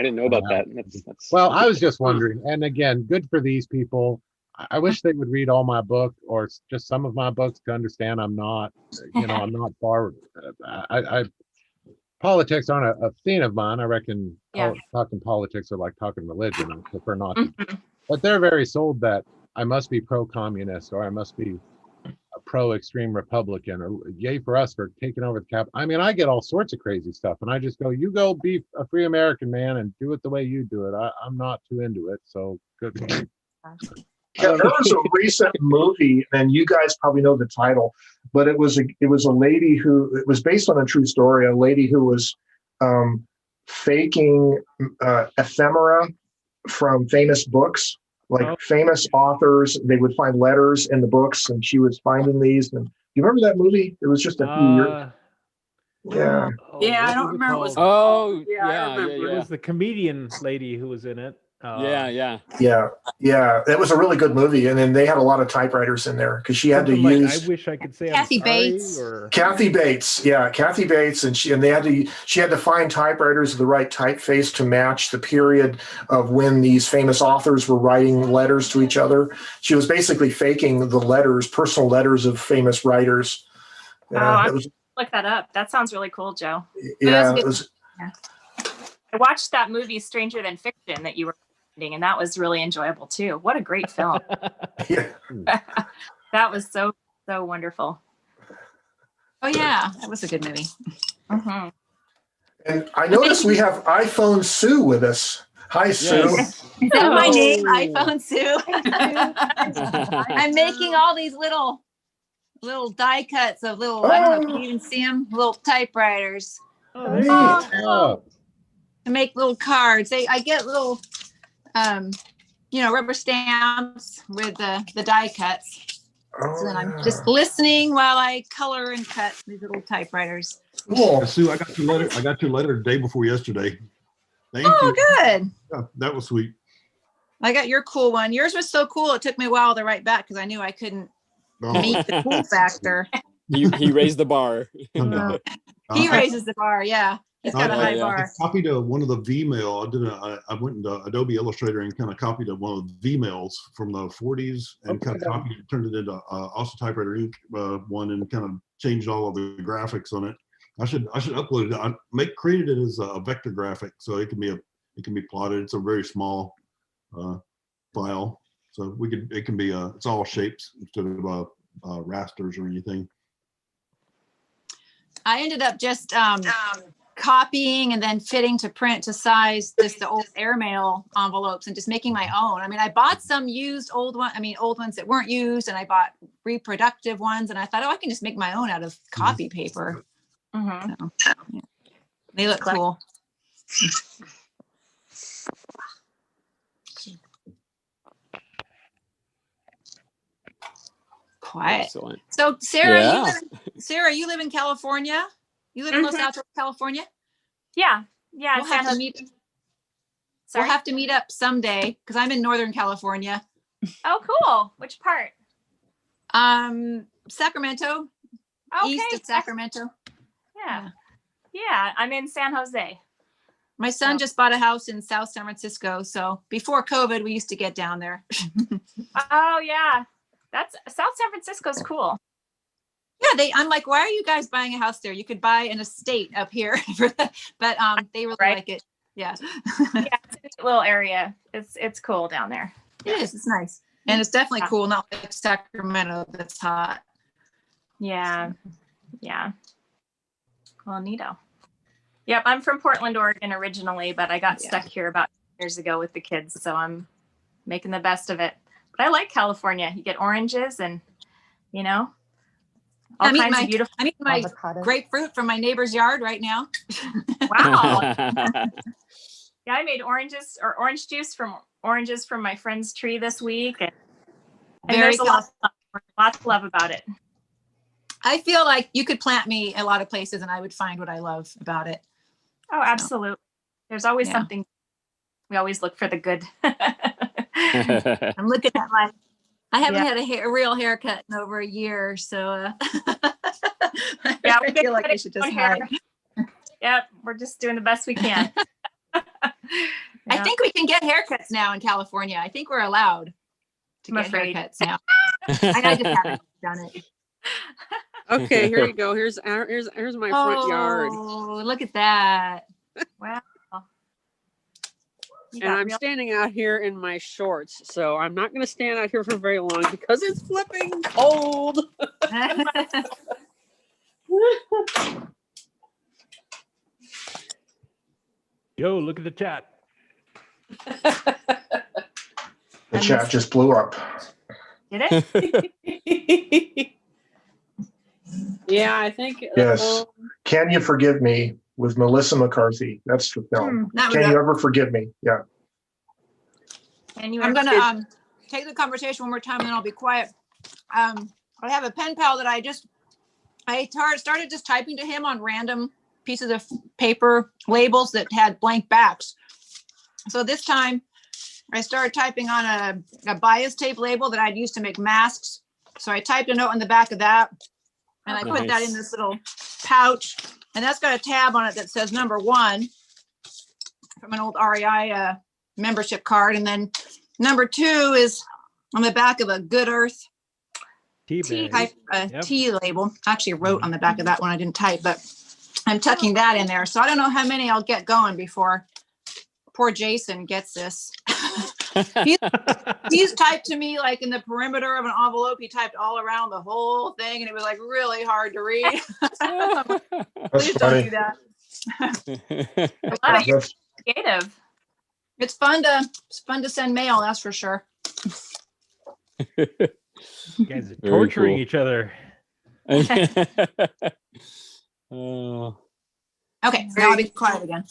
didn't know about that. That's well, I was just wondering, and again, good for these people. I wish they would read all my book or just some of my books to understand I'm not, I'm not far. Politics aren't a theme of mine. I reckon talking politics are like talking religion. I prefer not to. But they're very sold that I must be pro-communist or I must be a pro-extreme Republican or yay for us for taking over the cap. I mean, I get all sorts of crazy stuff, and I just go, you go be a free American, man, and do it the way you do it. I'm not too into it, so good for you. Yeah, there was a recent movie, and you guys probably know the title, but it was a lady who, it was based on a true story, a lady who was faking ephemera from famous books, like famous authors. They would find letters in the books, and she was finding these. And you remember that movie? It was just a few years. Yeah. Yeah, I don't remember. It was the comedian lady who was in it. Yeah. That was a really good movie, and then they had a lot of typewriters in there because she had to use. I wish I could say Kathy I'm sorry, Bates. or Kathy Bates, Kathy Bates, and she had to find typewriters of the right typeface to match the period of when these famous authors were writing letters to each other. She was basically faking the letters, personal letters of famous writers. Look that up. That sounds really cool, Joe. Yeah, I watched that movie Stranger Than Fiction that you were recommending, and that was really enjoyable too. What a great film. That was so wonderful. Oh yeah, that was a good movie. Mm-hmm. And I noticed we have iPhone Sue with us. Hi, Sue. Is that my name? iPhone Sue. I'm making all these little die cuts of little, I don't know if you can even see them, little typewriters. To make little cards. I get little rubber stamps with the die cuts. So then I'm just listening while I color and cut these little typewriters. Cool. Sue, I got your letter the day before yesterday. Thank you. Good. Yeah, that was sweet. I got your cool one. Yours was so cool. It took me a while to write back because I knew I couldn't meet the cool factor. He raised the bar. He raises the bar. Yeah. He's got a high bar. I copied one of the VMail. I went into Adobe Illustrator and kind of copied one of the VMails from the 40s and kind of copied it, turned it into also Typewriter Ink one, and kind of changed all of the graphics on it. I should upload it. I created it as a vector graphic, so it can be plotted. It's a very small file, so it can be it's all shapes instead of rasters or anything. I ended up just copying and then fitting to print to size just the old airmail envelopes and just making my own. I mean, I bought some used old ones that weren't used, and I bought reproductive ones, and I thought, I can just make my own out of copy paper. Mm-hmm. So, yeah. They look cool. Quiet. Excellent. So Sarah, Yeah. you live in California? You live in Los Altos, California? Yeah. We'll have to meet up someday because I'm in Northern California. Oh, cool. Which part? Sacramento. Okay. East of Sacramento. Yeah. I'm in San Jose. My son just bought a house in South San Francisco. So before COVID, we used to get down there. Oh yeah. That's South San Francisco's cool. Yeah, I'm like, why are you guys buying a house there? You could buy an estate up here, but they really like it. Yeah, yeah, it's a little area. It's cool down there. It is. It's nice, and it's definitely cool. Not like Sacramento, that's hot. Yeah. Well, neato. Yep, I'm from Portland, Oregon originally, but I got stuck here about 2 years ago with the kids, so I'm making the best of it. But I like California. You get oranges and, you know, all I'm eating kinds of beautiful. I'm eating my grapefruit from my neighbor's yard right now. Wow. Yeah, I made orange juice from oranges from my friend's tree this week. And Very there's lots of love about it. I feel like you could plant me a lot of places and I would find what I love about it. Oh, absolutely. There's always something. We always look for the good. I'm looking at I haven't had a real haircut in over a year, so yeah, I feel like I should just hide. Yeah, we're just doing the best we can. I think we can get haircuts now in California. I think we're allowed to get haircuts now. I just haven't done it. Okay, here you go. Here's my front yard. Oh, look at that. Wow. And I'm standing out here in my shorts, so I'm not going to stand out here for very long because it's flipping cold. Yo, look at the chat. The chat just blew up. Did it? Yeah, I think. Yes. Can You Forgive Me with Melissa McCarthy. That's the film. Can You Ever Forgive Me? Yeah. I'm gonna take the conversation one more time and then I'll be quiet. I have a pen pal that I started just typing to him on random pieces of paper labels that had blank backs. So this time I started typing on a bias tape label that I'd used to make masks. So I typed a note on the back of that and I put that in this little pouch, and that's got a tab on it that says number 1 from an old REI membership card. And then number 2 is on the back of a Good Earth tea label. I actually wrote on the back of that one. I didn't type, but I'm tucking that in there. So I don't know how many I'll get going before poor Jason gets this. He's typed to me like in the perimeter of an envelope. He typed all around the whole thing, and it was like really hard to read. Please don't do that. A lot of creative. It's fun to send mail, that's for sure. You guys are torturing each other. Oh. Okay, now I'll be quiet again.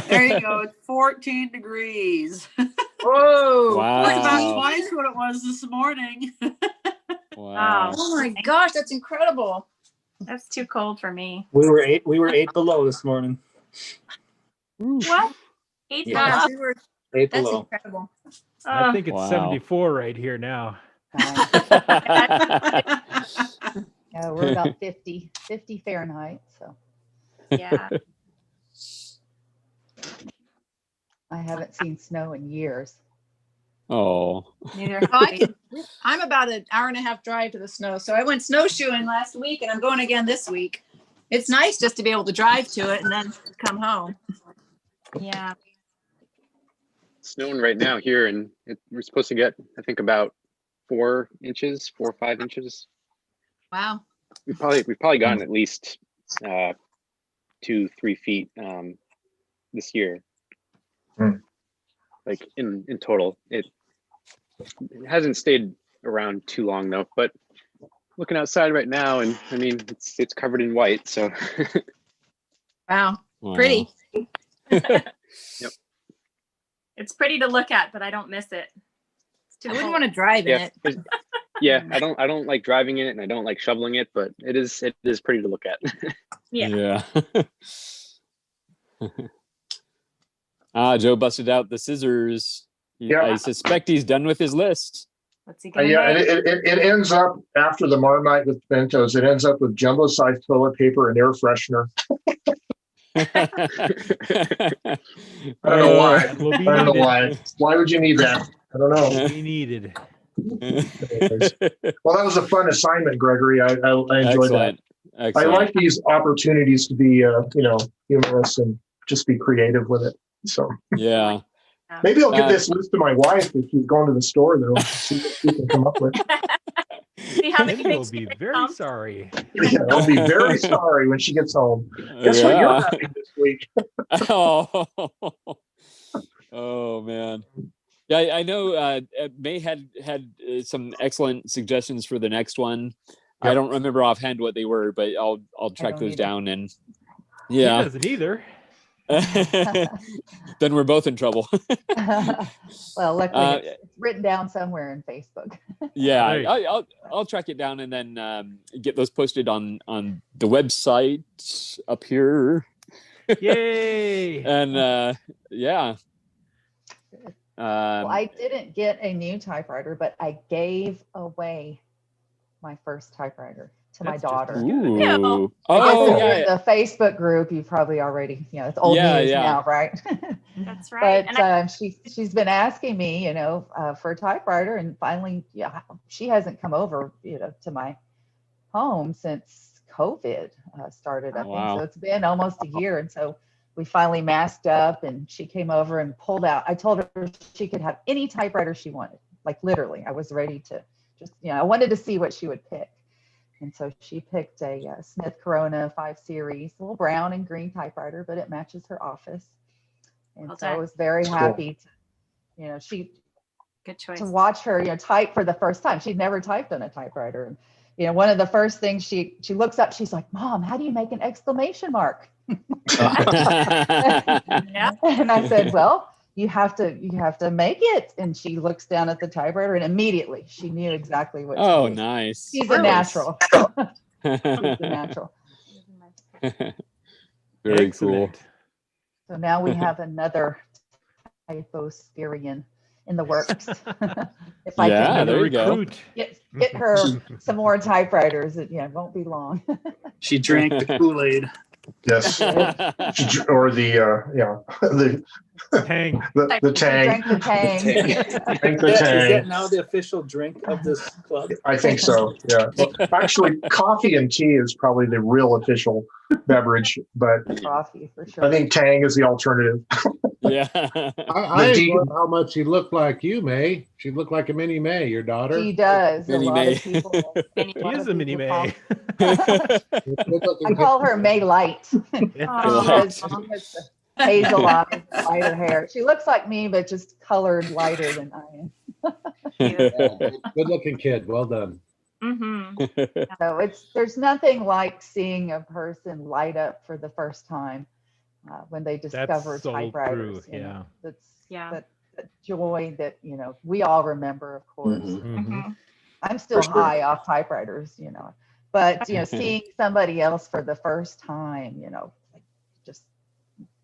There you go. It's 14 degrees. Whoa. Wow. It's about twice what it was this morning. Wow. Oh my gosh, that's incredible. That's too cold for me. We were eight below this morning. What? 8 Yeah. we were 8 That's below. incredible. I think it's 74 right here now. Yeah, we're about 50 Fahrenheit. So yeah. I haven't seen snow in years. Oh. Neither. I'm about an hour and a half drive to the snow. So I went snowshoeing last week and I'm going again this week. It's nice just to be able to drive to it and then come home. Yeah. It's snowing right now here, and we're supposed to get, I think, about 4 or 5 inches. Wow. We've probably gotten at least 2-3 feet this year. Like in total. It hasn't stayed around too long though, but looking outside right now, and I mean it's covered in white, so wow. Pretty. Yep. It's pretty to look at, but I don't miss it. I wouldn't want to drive in it. Yeah, I don't like driving in it, and I don't like shoveling it, but it is pretty to look at. Yeah. Joe busted out the scissors. I suspect he's done with his list. What's he gonna make? It ends up after the Marmite with pimentos. It ends up with jumbo-sized toilet paper and air freshener. I don't know why. I don't know why. Why would you need that? I don't know. We needed. Well, that was a fun assignment, Gregory. I enjoyed that. Excellent. I like these opportunities to be, humorous and just be creative with it. So yeah, maybe I'll give this list to my wife if she's going to the store, though. See what she can come up with. See how many will be very sorry. Yeah, I'll be very sorry when she gets home. Guess what you're having this week? Oh man. Yeah, I know May had some excellent suggestions for the next one. I Yep. don't remember offhand what they were, but I'll track those down and He yeah. doesn't either. Then we're both in trouble. Well, luckily it's written down somewhere in Facebook. Yeah, I'll track it down and then get those posted on the website up here. Yay! And yeah. Well, I didn't get a new typewriter, but I gave away my first typewriter to my daughter. Ooh. Oh, yeah. The Facebook group, you probably already, it's old news now, right? That's right. But she's been asking me, for a typewriter, and finally, she hasn't come over, to my home since COVID started, I think. Wow. So it's been almost a year, and so we finally masked up, and she came over and pulled out. I told her she could have any typewriter she wanted, like literally. I was ready to just, I wanted to see what she would pick. And so she picked a Smith Corona 5 Series, a little brown and green typewriter, but it matches her office. And so I was very happy to, good choice. To watch her, type for the first time. She'd never typed on a typewriter. And, one of the first things she looks up, she's like, "Mom, how do you make an exclamation mark?" And I said, "Well, you have to make it." And she looks down at the typewriter, and immediately she knew exactly what. Oh, nice. She's a natural. She's a natural. Very cool. So now we have another typosperian in the works. If I can there you go. Get her some more typewriters, it won't be long. She drank the Kool-Aid. Yes. Or the Tang. The Tang. Drink the Tang. Drink the Is Tang. that now the official drink of this club? I think so. Yeah. Well, actually, coffee and tea is probably the real official beverage, but coffee for sure. I think Tang is the alternative. Yeah. I enjoy how much she looked like you, May. She looked like a mini May, your daughter. She does. Mini a lot May. of people. He is a mini May. I call her May Light. She has hazel eyes, lighter hair. She looks like me, but just colored lighter than I am. Good looking kid. Well done. Mm-hmm. So there's nothing like seeing a person light up for the first time when they discover so typewriters. true. Yeah. That joy that we all remember, of course. Mm-hmm. I'm still high off typewriters, but seeing somebody else for the first time, like just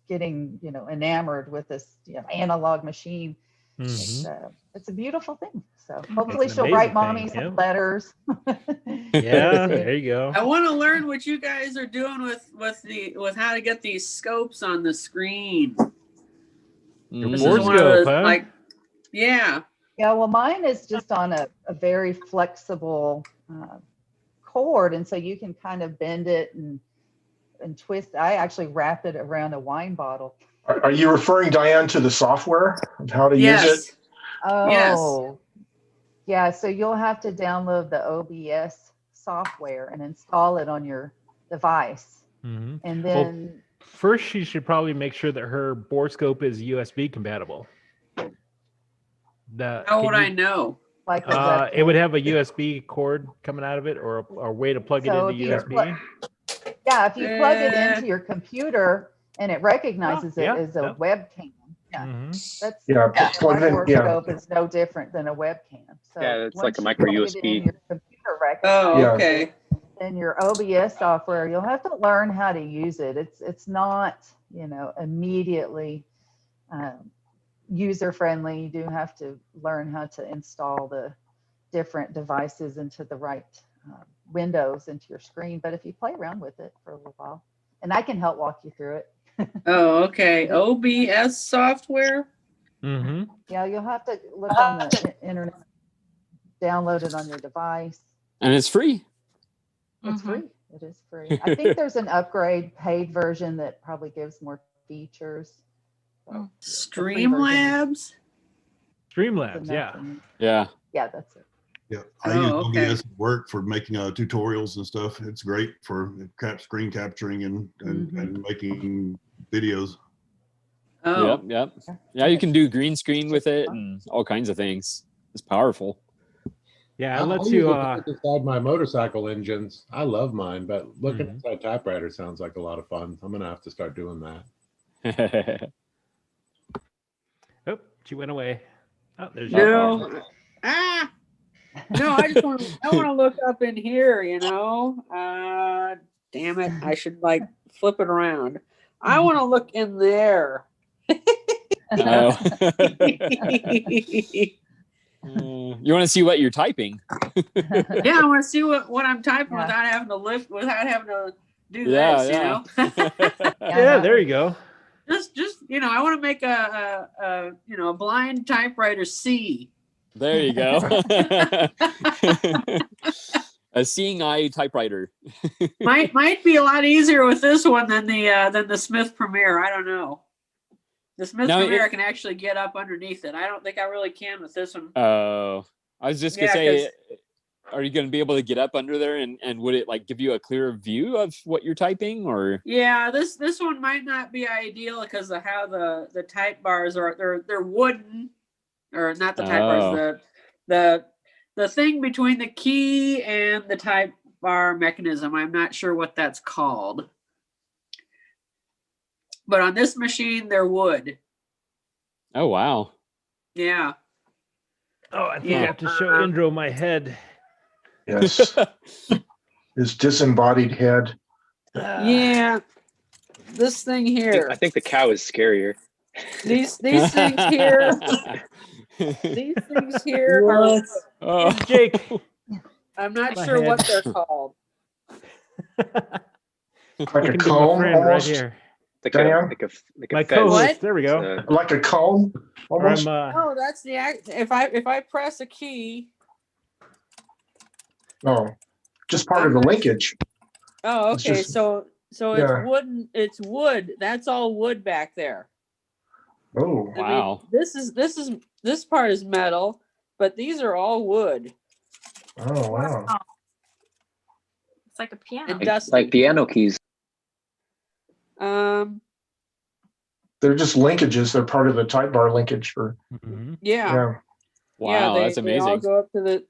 getting enamored with this analog machine. It's a beautiful thing. So hopefully she'll write mommy some letters. Yeah, there you go. I want to learn what you guys are doing with how to get these scopes on the screen. This is Board one of scope, the, huh? yeah. Yeah, well, mine is just on a very flexible cord, and so you can kind of bend it and twist. I actually wrap it around a wine bottle. Are you referring, Diane, to the software of how to use it? Oh, yeah. So you'll have to download the OBS software and install it on your device, and then. First, she should probably make sure that her board scope is USB compatible. How would I know? Like it would have a USB cord coming out of it, or a way to plug it into USB. If you plug it into your computer and it recognizes it as a webcam. Plug it in. Board scope is no different than a webcam. So it's like a micro USB. Your computer okay. And your OBS software, you'll have to learn how to use it. It's not, immediately user friendly. You do have to learn how to install the different devices into the right windows into your screen. But if you play around with it for a little while, and I can help walk you through it. Oh, okay. OBS software. Yeah, you'll have to look on the internet, download it on your device. And it's free. It's free. It is free. I think there's an upgrade paid version that probably gives more features. So Streamlabs? Streamlabs, Yeah, that's it. Yeah, I use OBS at work for making tutorials and stuff. It's great for screen capturing and making videos. Oh. Yep. Yeah, you can do green screen with it and all kinds of things. It's powerful. Yeah, it I lets use you. it to look inside my motorcycle engines. I love mine, but looking inside Typewriter sounds like a lot of fun. I'm gonna have to start doing that. Oh, she went away. Oh, there's No. No, I just want to look up in here, you know. Damn it. I should like flip it around. I want to look in there. Oh. You want to see what you're typing? Yeah, I want to see what I'm typing without having to lift, without having to do this, you know. Yeah, there you go. Just I want to make a blind typewriter C. There you go. A seeing eye typewriter. might be a lot easier with this one than the Smith Premier. I don't know. The Smith Premier I can actually get up underneath it. I don't think I really can with this one. Oh, I was just gonna say, are you gonna be able to get up under there and would it like give you a clearer view of what you're typing or? Yeah, this one might not be ideal because of how the type bars are. They're wooden, or not the type bars. The thing between the key and the type bar mechanism. I'm not sure what that's called. But on this machine, they're wood. Oh, wow. Yeah. Oh, I think I have to show Indro my head. Yes. His disembodied head. Yeah. This thing here. I think the cow is scarier. These things here. These things here are Jake. I'm not sure what they're called. Like a comb right here. Like my co-host. There we go. Like a comb almost. Oh, that's the act. If I press a key. Oh, just part of the linkage. Oh, okay. Just, so it's wooden. It's wood. That's all wood back there. Oh, wow. This part is metal, but these are all wood. Oh, wow. It's like a piano. Like piano keys. They're just linkages. They're part of the type bar linkage for. Yeah. Wow, that's amazing. They all go up to the,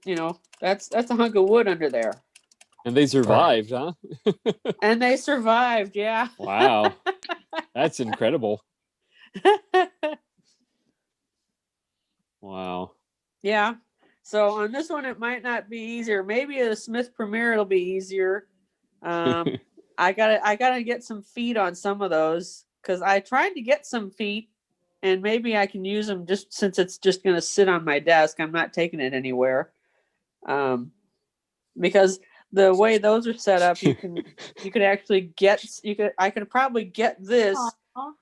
that's a hunk of wood under there. And they survived, huh? And they survived, yeah. Wow. That's incredible. Wow. Yeah. So on this one, it might not be easier. Maybe a Smith Premier will be easier. I gotta get some feet on some of those because I tried to get some feet, and maybe I can use them just since it's just gonna sit on my desk. I'm not taking it anywhere, because the way those are set up, I could probably get this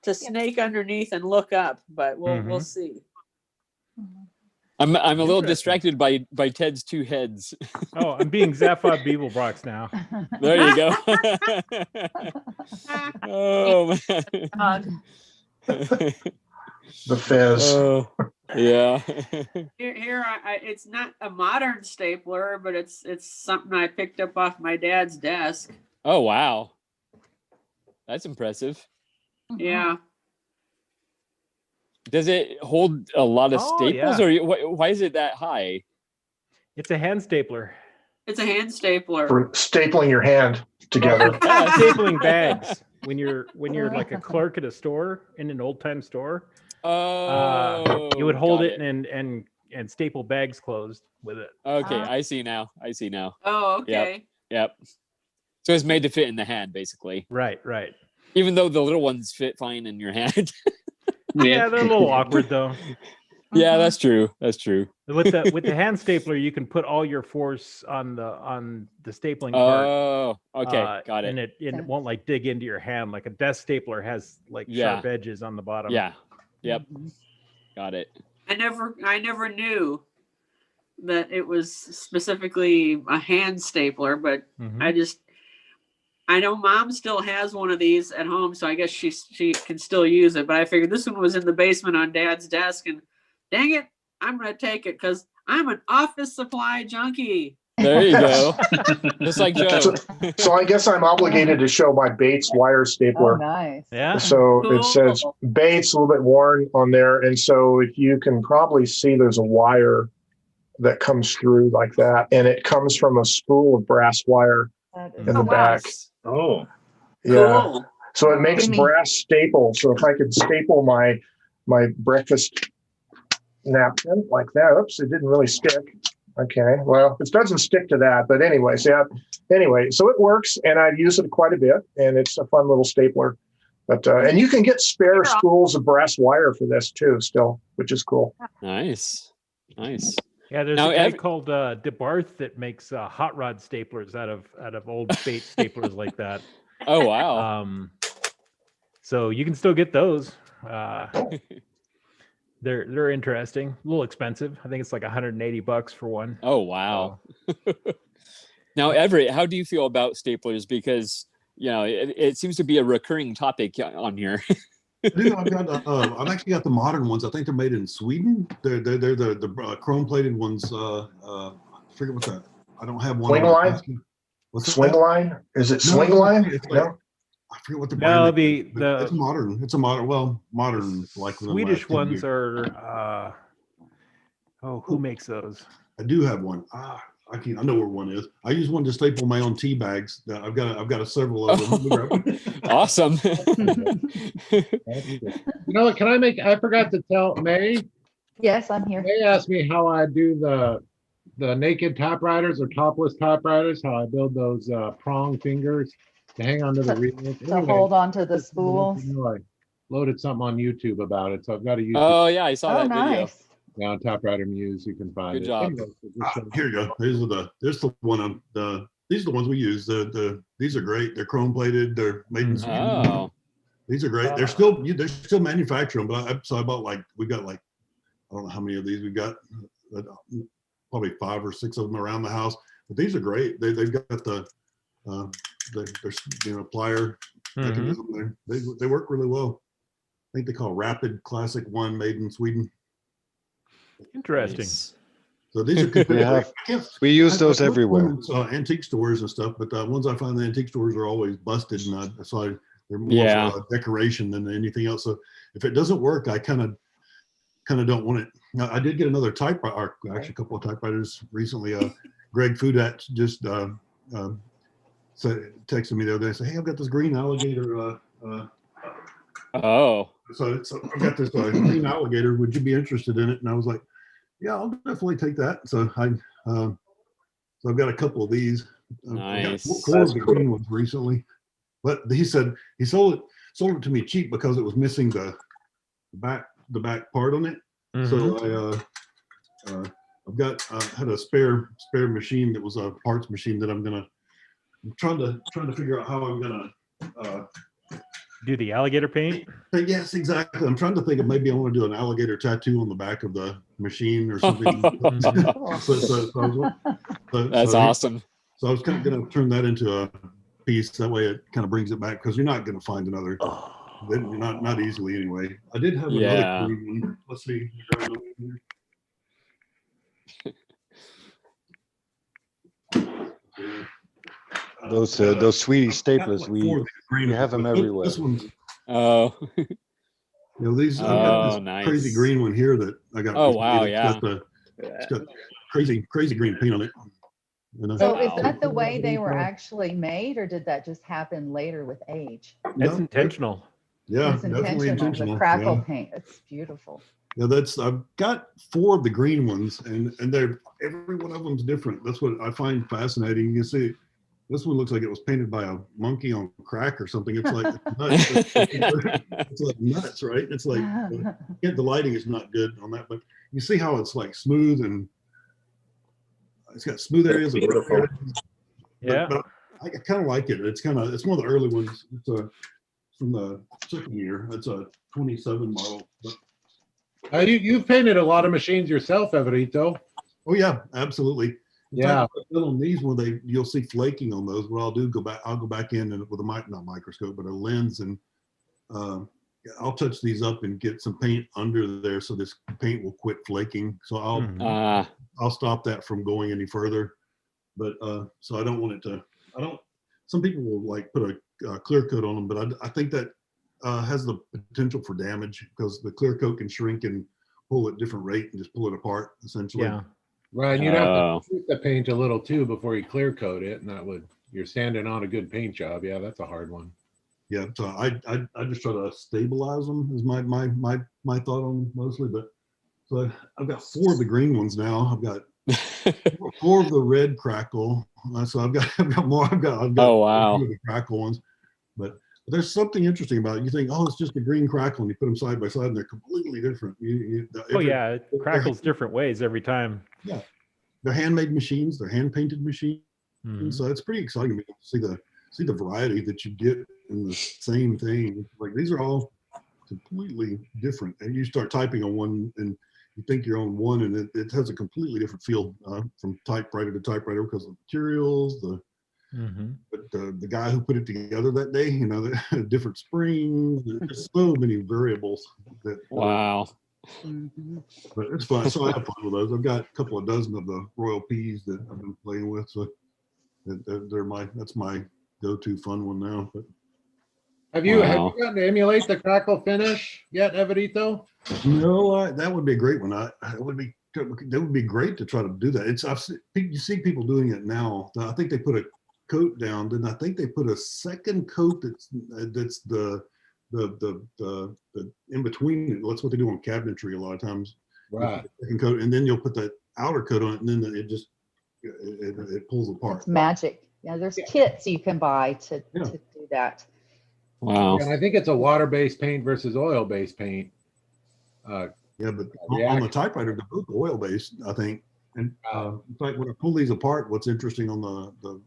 to snake underneath and look up, but we'll see. I'm a little distracted by Ted's two heads. Oh, I'm being Zappa Beeblebrox now. There you go. Oh man. The Fez. Yeah. Here, it's not a modern stapler, but it's something I picked up off my dad's desk. Oh wow, that's impressive. Yeah. Does it hold a lot of staples, yeah. or why is it that high? It's a hand stapler. It's a hand stapler For stapling your hand together. Stapling bags. When you're like a clerk at a store, in an old time store. You would hold it and staple bags closed with it. Okay, I see now. Oh, okay. Yep. So it's made to fit in the hand, basically. Right. Even though the little ones fit fine in your hand. Yeah, they're a little awkward though. Yeah, that's true. With the hand stapler, you can put all your force on the stapling part. Oh, okay, got it. And it won't like dig into your hand like a desk stapler has like sharp edges on the bottom. Yeah. Yep. Got it. I never knew that it was specifically a hand stapler, but I know Mom still has one of these at home, so I guess she can still use it. But I figured this one was in the basement on Dad's desk, and dang it, I'm gonna take it because I'm an office supply junkie. There you go. Just like Joe. So I guess I'm obligated to show my Bates wire Oh, stapler. nice. Yeah. So it says Cool. Bates, a little bit worn on there. And so if you can probably see, there's a wire that comes through like that. And it comes from a spool of brass wire in the back. Oh, Yeah. Cool. So it makes Gimme. brass staple. So if I could staple my breakfast napkin like that, oops, it didn't really stick. Okay, well, it doesn't stick to that, but anyways, yeah. Anyway, so it works, and I use it quite a bit, and it's a fun little stapler. But and you can get spare spools of brass wire for this too, still, which is cool. Nice. Yeah, there's Now, a guy called DeBarth that makes hot rod staplers out of old Bates staplers like that. Oh wow. So you can still get those. They're interesting. A little expensive. I think it's like $180 for one. Oh wow. Now, Everett, how do you feel about staplers? Because it seems to be a recurring topic on here. Dude, I've actually got the modern ones. I think they're made in Sweden. They're the chrome plated ones. I forget what that. I don't have one. Swing line? Swing line? Is it swing line? No. I forget what the No, brand is, but it's modern. It's a modern like Swedish ones are. Who makes those? I do have one. I know where one is. I use one to staple my own tea bags. I've got several of them. Awesome. You know what? I forgot to tell May. Yes, I'm here. May asked me how I do the naked typewriters or topless typewriters, how I build those prong fingers to hang onto the reel. To hold on to the spools. I loaded something on YouTube about it, so I've got a YouTube. Oh yeah, I saw that video. Nice. Yeah, on Typewriter Muse, you can find Good it. job. Anyway, Here you go. These are the one. These are the ones we use. These are great. They're chrome plated. They're made in Sweden. Oh. They're great. They're still manufacturing. But I bought we got I don't know how many of these we've got. Probably 5 or 6 of them around the house. But these are great. They've got the plier mechanism there. They work really well. I think they call Rapid Classic 1, made in Sweden. Interesting. Nice. So these are we use those everywhere. Antique stores and stuff, but the ones I find in the antique stores are always busted, and they're more for decoration than anything else. So if it doesn't work, I kind of don't want it. Now, I did get another typewriter, actually a couple of typewriters recently. Greg Fudat just texted me the other day and said, "Hey, I've got this green alligator." So I've got this green alligator. Would you be interested in it? And I was like, yeah, I'll definitely take that. So I've got a couple of these. Nice. I got 4 of the green ones recently, but he said he sold it to me cheap because it was missing the back part on it. So I had a spare machine that was a parts machine that I'm trying to figure out how I'm gonna do the alligator paint. Yes, exactly. I'm trying to think of maybe I want to do an alligator tattoo on the back of the machine or something. That's awesome. So I was kind of going to turn that into a piece. That way it kind of brings it back because you're not going to find another. Not easily anyway. I did have another green one. Let's see. Those Swedish staplers, we have them everywhere. This one's these. I've got this Nice. crazy green one here that I got. Oh wow! It's got crazy green paint on it. So is that the way they were actually made, or did that just happen later with age? That's intentional. Yeah, It's definitely intentional. The crackle paint. It's beautiful. Yeah, I've got 4 of the green ones, and every one of them's different. That's what I find fascinating. You can see this one looks like it was painted by a monkey on crack or something. It's like nuts. It's like nuts, right? It's like the lighting is not good on that, but you see how it's like smooth and it's got smooth areas of rough areas. Yeah, but I kind of like it. It's one of the early ones. It's from the second year. It's a 27 model. But you've painted a lot of machines yourself, Everito. Oh yeah, absolutely. Yeah. On these, you'll see flaking on those. What I'll go back in and with a not microscope, but a lens, and I'll touch these up and get some paint under there so this paint will quit flaking. So I'll stop that from going any further. but so I don't want it to. I don't. Some people will like put a clear coat on them, but I think that has the potential for damage because the clear coat can shrink and pull at different rate and just pull it apart essentially. Yeah. Right, and you'd have to treat the paint a little too before you clear coat it, and that would you're sanding on a good paint job. Yeah, that's a hard one. Yeah, so I just try to stabilize them is my thought on them mostly. But so I've got 4 of the green ones now. I've got 4 of the red crackle. So I've got more. I've got oh wow, 2 of the crackle ones. But there's something interesting about it. You think, oh, it's just a green crackle, and you put them side by side, and they're completely different. Yeah, it crackles different ways every time. Yeah, they're handmade machines. They're hand painted machines. So it's pretty exciting to see the variety that you get in the same thing. Like these are all completely different, and you start typing on one, and you think you're on one, and it has a completely different feel from typewriter to typewriter because of the materials, but the guy who put it together that day, the different springs. There's so many variables. Wow. But it's fun. So I have fun with those. I've got a couple of dozen of the Royal Peas that I've been playing with. So that's my go-to fun one now. But have you gotten to emulate the crackle finish yet, Everito? No, that would be a great one. That would be great to try to do that. You see people doing it now. I think they put a coat down, then I think they put a second coat that's the in between. That's what they do on cabinetry a lot of times. Right. Second coat, and then you'll put that outer coat on it, and then it pulls apart. It's magic. Yeah, there's kits you can buy to do that. Wow. And I think it's a water-based paint versus oil-based paint. Yeah, but on the typewriter, they're both oil-based, I think. And in fact, when I pull these apart, what's interesting on the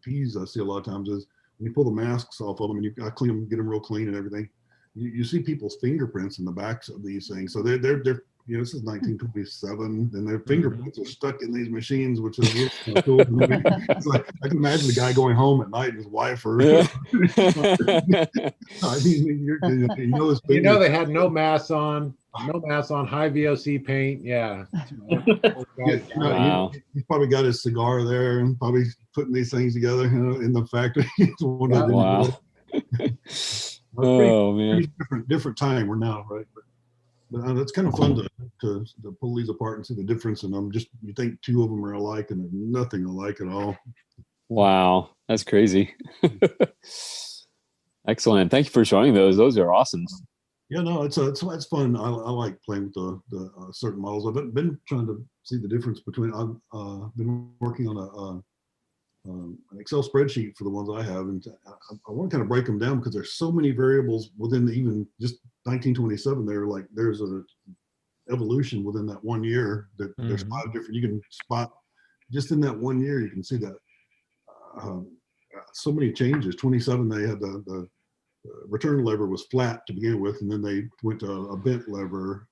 peas I see a lot of times is when you pull the masks off of them and I clean them, get them real clean and everything, you see people's fingerprints in the backs of these things. So they're this is 1927, and their fingerprints are stuck in these machines, which is really kind of cool. It's like, I can imagine the guy going home at night and his wife or they had no masks on, high VOC paint. Yeah. Wow. He's probably got his cigar there and probably putting these things together, in the factory. Wow. Oh man. Different time we're now, right? But it's kind of fun to pull these apart and see the difference in them. Just you think 2 of them are alike and they're nothing alike at all. Wow, that's crazy. Excellent. Thank you for showing those. Those are awesome. Yeah, no, it's fun. I like playing with the certain models. I've been trying to see the difference between. I've been working on an Excel spreadsheet for the ones I have, and I want to kind of break them down because there's so many variables within even just 1927. There's a evolution within that 1 year that there's 5 different. You can spot just in that 1 year. You can see that so many changes. 27, they had the return lever was flat to begin with, and then they went to a bent lever.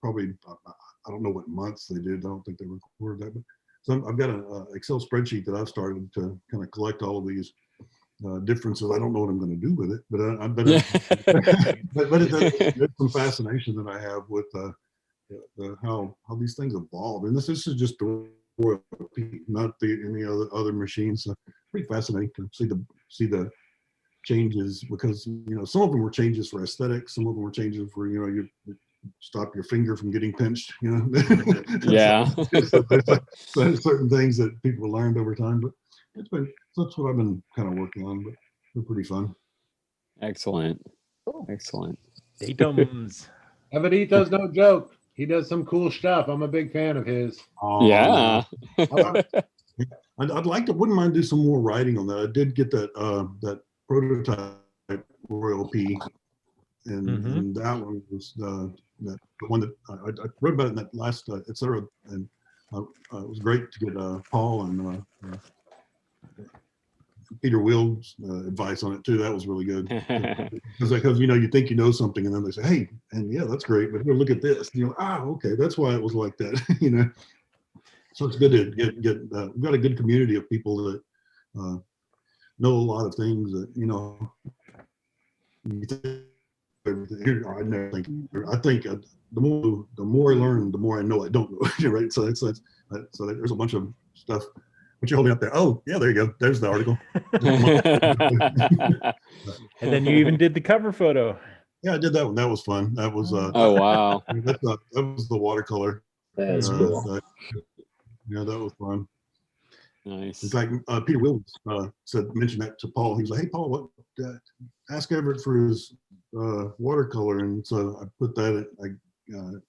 Probably I don't know what months they did. I don't think they recorded that, but. So I've got an Excel spreadsheet that I've started to kind of collect all of these differences. I don't know what I'm going to do with it, but there's some fascination that I have with how these things evolve. And this is just the Royal Peak, not any other machines. So pretty fascinating to see the changes because some of them were changes for aesthetics, some of them were changes for you stop your finger from getting pinched, Yeah. so certain things that people learned over time, but that's what I've been kind of working on, but they're pretty fun. Excellent. Excellent. Datums. Everito's no joke. He does some cool stuff. I'm a big fan of his. Yeah. I'd like to, wouldn't mind do some more writing on that. I did get that prototype Royal P, and that one was the one that I wrote about in that last etc. And it was great to get Paul and Peter Wild's advice on it too. That was really good because you think you know something and then they say, hey, and yeah, that's great, but here, look at this. Okay, that's why it was like that. So it's good to get we've got a good community of people that know a lot of things that you think everything. I think the more I learn, the more I know I don't know. Right? So there's a bunch of stuff you're holding up there. Oh, yeah, there you go. There's the article. And then you even did the cover photo. Yeah, I did that one. That was fun. That was oh wow. That was the watercolor. That's cool. Yeah, that was fun. Nice. In fact, Peter Williams mentioned that to Paul. He was like, "Hey, Paul, what? Ask Everett for his watercolor." And so I put that. I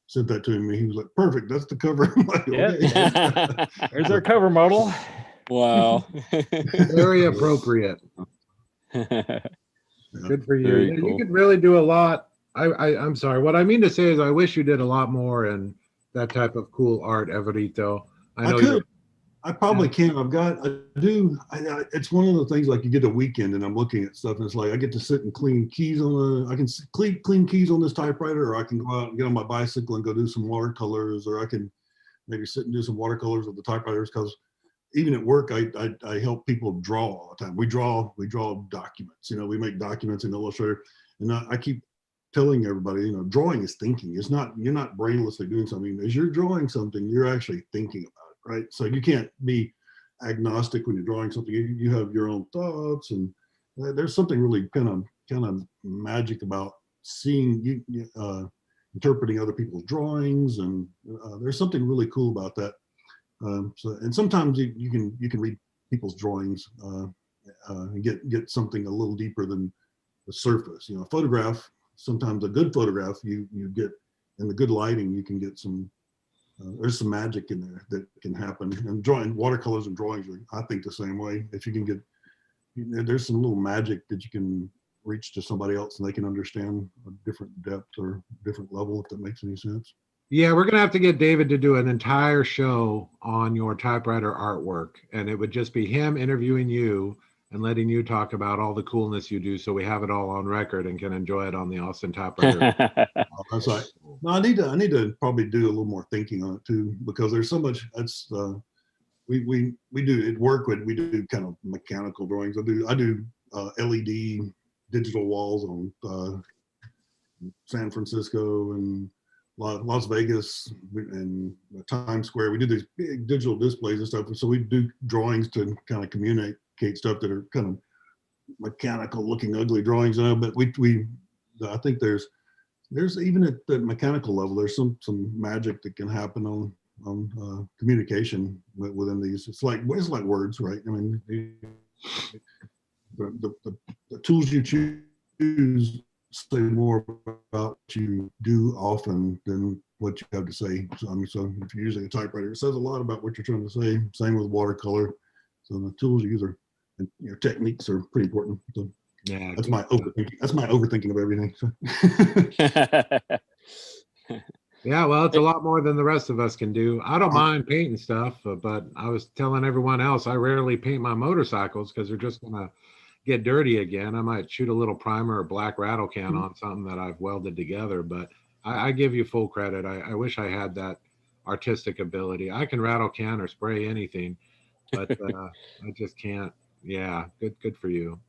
sent that to him. And he was like, "Perfect. That's the cover." I'm like, okay. There's our cover model. Wow. Very appropriate. Good for you. Very cool. You could really do a lot. I'm sorry. What I mean to say is I wish you did a lot more in that type of cool art, Everito. I know I probably can. It's one of the things like you get a weekend and I'm looking at stuff and it's like I get to sit and clean keys I can clean keys on this typewriter, or I can go out and get on my bicycle and go do some watercolors, or I can maybe sit and do some watercolors with the typewriters, because even at work, I help people draw all the time. We draw documents, we make documents in Illustrator, and I keep telling everybody, drawing is thinking. You're not brainlessly doing something. As you're drawing something, you're actually thinking about it, right? So you can't be agnostic when you're drawing something. You have your own thoughts, and there's something really kind of magic about seeing interpreting other people's drawings, and there's something really cool about that. And sometimes you can read people's drawings and get something a little deeper than the surface. A photograph, sometimes a good photograph, you get in the good lighting, you can get some. There's some magic in there that can happen. And watercolors and drawings are, I think, the same way. If you can get, there's some little magic that you can reach to somebody else and they can understand a different depth or different level, if that makes any sense. Yeah, we're gonna have to get David to do an entire show on your typewriter artwork, and it would just be him interviewing you and letting you talk about all the coolness you do, so we have it all on record and can enjoy it on the Austin Typewriter. That's right. No, I need to probably do a little more thinking on it too, because there's so much. That's we do at work. We do kind of mechanical drawings. I do LED digital walls on San Francisco and Las Vegas and Times Square. We do these big digital displays and stuff. So we do drawings to kind of communicate stuff that are kind of mechanical looking, ugly drawings. But I think there's even at the mechanical level, there's some magic that can happen on communication within these. It's like words, right? I mean, the tools you choose say more about what you do often than what you have to say. So if you're using a typewriter, it says a lot about what you're trying to say. Same with watercolor. So the tools you use and your techniques are pretty important. So yeah, that's my overthinking. That's my overthinking of everything. Yeah, well, it's a lot more than the rest of us can do. I don't mind painting stuff, but I was telling everyone else I rarely paint my motorcycles because they're just gonna get dirty again. I might shoot a little primer or black rattle can on something that I've welded together, but I give you full credit. I wish I had that artistic ability. I can rattle can or spray anything, but I just can't. Yeah, good for you.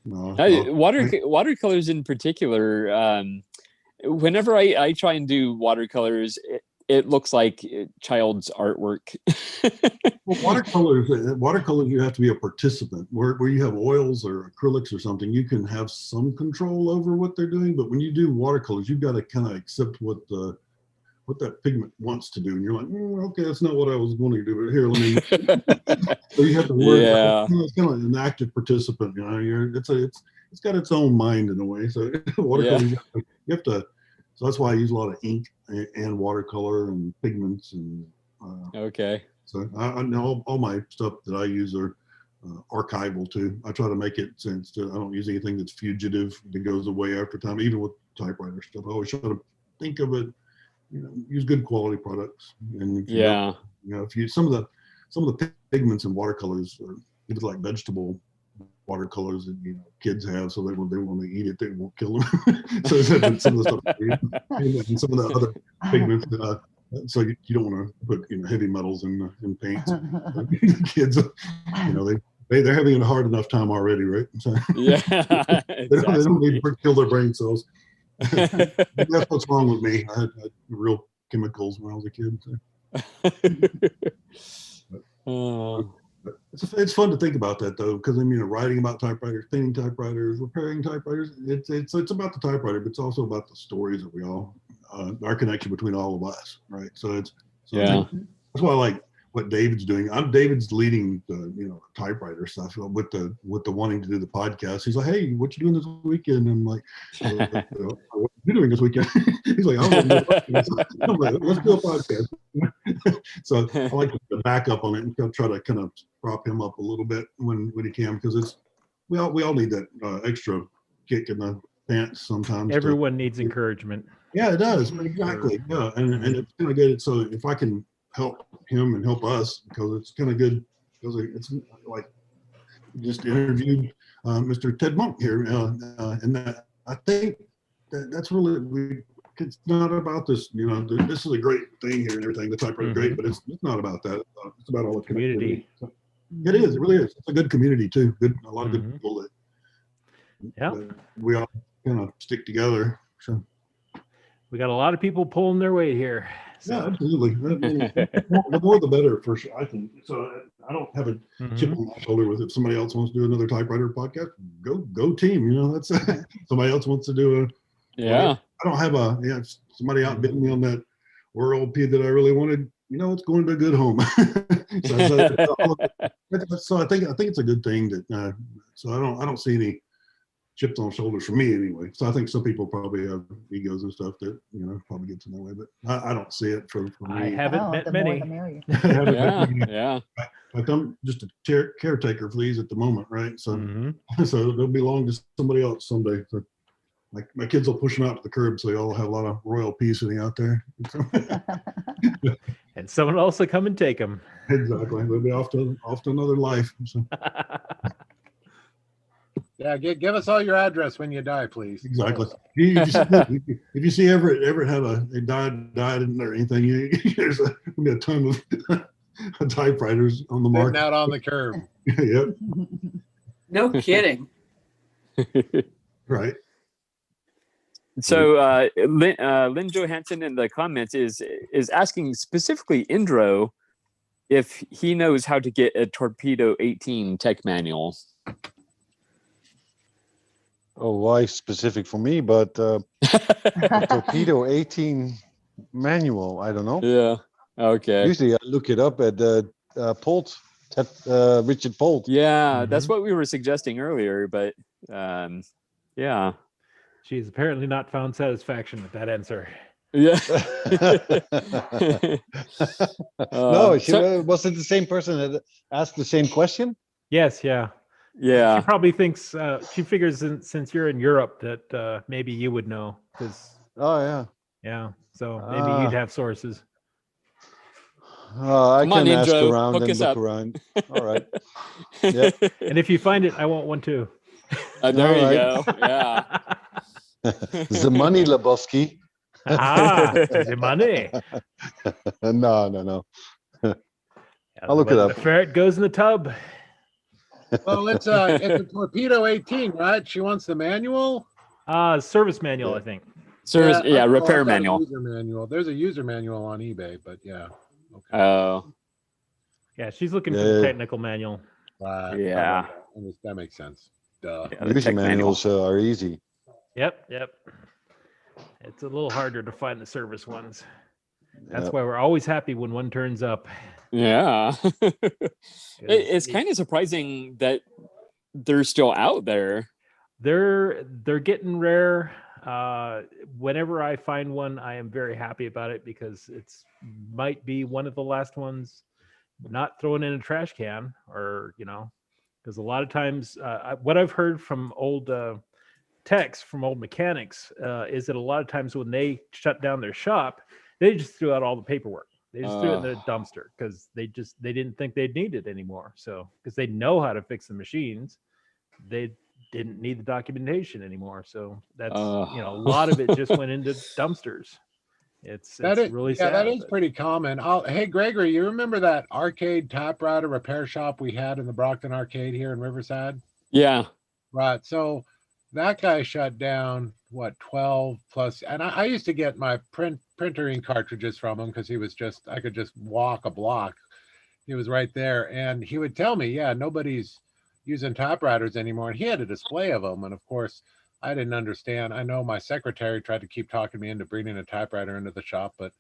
Watercolors in particular, whenever I try and do watercolors, it looks like child's artwork. Well, watercolors, you have to be a participant. Where you have oils or acrylics or something, you can have some control over what they're doing. But when you do watercolors, you've got to kind of accept what that pigment wants to do. And you're like, okay, that's not what I was going to do, but here, let me. So you have to work. Yeah. It's kind of an active participant. It's got its own mind in a way. So watercolors, you have to. So that's why I use a lot of ink and watercolor and pigments and. Okay. So I know all my stuff that I use are archival too. I try to make it since I don't use anything that's fugitive that goes away after time. Even with typewriter stuff, I always try to think of it. Use good quality products. And if you some of the pigments and watercolors are it's like vegetable watercolors that kids have, so they want to eat it, they won't kill them. So some of the stuff and some of the other pigments. So you don't want to put heavy metals in paints. Kids, they're having a hard enough time already, right? So, they don't need to kill their brain cells. That's what's wrong with me. I had real chemicals when I was a kid. So. It's fun to think about that though, because I mean, writing about typewriters, cleaning typewriters, repairing typewriters. It's about the typewriter, but it's also about the stories that we all, our connection between all of us, right? So I think that's why I like what David's doing. David's leading the typewriter stuff with the wanting to do the podcast. He's like, hey, what you doing this weekend? And I'm like, what are you doing this weekend? He's like, I'm like, let's do a podcast. So I like to back up on it and try to kind of prop him up a little bit when he can, because we all need that extra kick in the pants sometimes. Everyone needs encouragement. Yeah, it does. Exactly. Yeah. And it's kind of good. So if I can help him and help us, because it's kind of good, because it's like just interviewed Mr. Ted Monk here, and that I think that's really, it's not about this, this is a great thing here and everything, the typewriter is great, but it's not about that. It's about all the community. So it is, it really is. It's a good community too. A lot of good people that we all kind of stick together. So we got a lot of people pulling their weight here. So. Yeah, absolutely. The more the better, for sure, I think. So I don't have a chip on my shoulder with it. Somebody else wants to do another typewriter podcast, go team. That's somebody else wants to do I don't have somebody outbidding me on that World P that I really wanted. It's going to a good home. So I think it's a good thing that. So I don't see any chips on shoulders for me anyway. So I think some people probably have egos and stuff that probably gets in their way, but I don't see it for me. I haven't met many. Yeah. Like I'm just a caretaker for these at the moment, right? So so they'll belong to somebody else someday. So my kids will push them out to the curb, so they all have a lot of royal peace sitting out there. And someone else will come and take them. Exactly. They'll be off to another life. So. Yeah, give us all your address when you die, please. Exactly. If you see Everett have a died or anything, there's gonna be a ton of typewriters on the market. Out on the curb. Yep. No kidding. Right. So Lynn Johansson in the comments is asking specifically Indro if he knows how to get a Torpedo 18 tech manual. Oh, why specific for me? But Torpedo 18 manual, I don't know. Yeah. Okay. Usually I look it up at Polt, Richard Polt. Yeah, that's what we were suggesting earlier, but yeah. She's apparently not found satisfaction with that answer. Yeah. No, was it the same person that asked the same question? Yes, yeah. Yeah. She probably thinks, she figures since you're in Europe that maybe you would know. Yeah. So maybe you'd have sources. I can ask around and look around. All right. Yeah. And if you find it, I want one too. There you go. Yeah. The money, Lebowski. The money. No. I'll look it up. The ferret goes in the tub. Well, it's a Torpedo 18, right? She wants the manual. Service manual, I think. Service, repair manual. User manual. There's a user manual on eBay, but yeah. Okay. Oh. Yeah, she's looking for the technical manual. Yeah. That makes sense. Duh. User manuals are easy. Yep. It's a little harder to find the service ones. That's why we're always happy when one turns up. Yeah. It's kind of surprising that they're still out there. They're getting rare. Whenever I find one, I am very happy about it because it's might be one of the last ones not thrown in a trash can, or because a lot of times what I've heard from old techs, from old mechanics, is that a lot of times when they shut down their shop, they just threw out all the paperwork. They just threw it in the dumpster because they didn't think they'd need it anymore. So because they know how to fix the machines, they didn't need the documentation anymore. So that's a lot of it just went into dumpsters. It's really sad. That is pretty common. Hey Gregory, you remember that arcade typewriter repair shop we had in the Brockton Arcade here in Riverside? Yeah. Right. So that guy shut down 12 plus, and I used to get my printer ink cartridges from him because I could just walk a block, he was right there, and he would tell me, yeah, nobody's using typewriters anymore. And he had a display of them, and of course, I didn't understand. I know my secretary tried to keep talking me into bringing a typewriter into the shop, but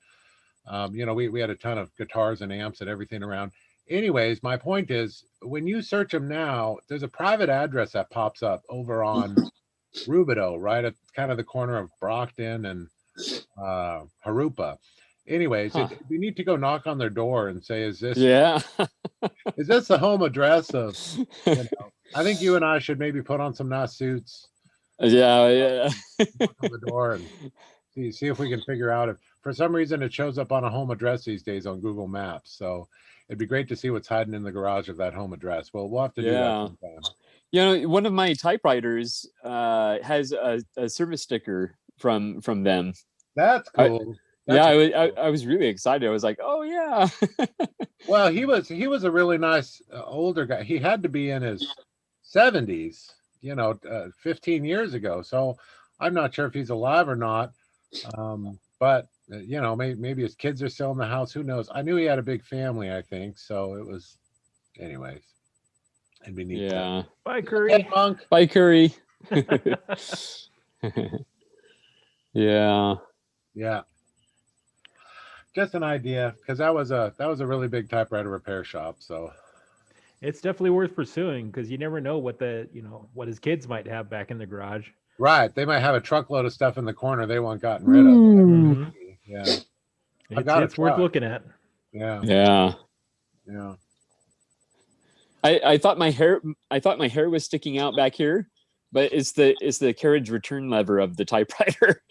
we had a ton of guitars and amps and everything around. Anyways, my point is, when you search them now, there's a private address that pops up over on Rubidoux, right at kind of the corner of Brockton and Harupa. Anyways, we need to go knock on their door and say, is this is this the home address of, I think you and I should maybe put on some nice suits. Yeah. Knock on the door and see if we can figure out if for some reason it shows up on a home address these days on Google Maps. So it'd be great to see what's hiding in the garage of that home address. Well, we'll have to do that sometime. One of my typewriters has a service sticker from them. That's cool. I was really excited. I was like, oh yeah. Well, he was a really nice older guy. He had to be in his 70s, 15 years ago. So I'm not sure if he's alive or not. But maybe his kids are still in the house. Who knows? I knew he had a big family, I think. So it was, anyways. It'd be neat. Yeah. Bye, Curry. Hey, Monk. Bye, Curry. Yeah. Yeah. Just an idea, because that was a really big typewriter repair shop. So it's definitely worth pursuing, because you never know what what his kids might have back in the garage. Right. They might have a truckload of stuff in the corner they want gotten rid of. Mm-hmm. Yeah. It's worth looking at. Yeah. Yeah. Yeah. I thought my hair was sticking out back here, but it's the carriage return lever of the typewriter.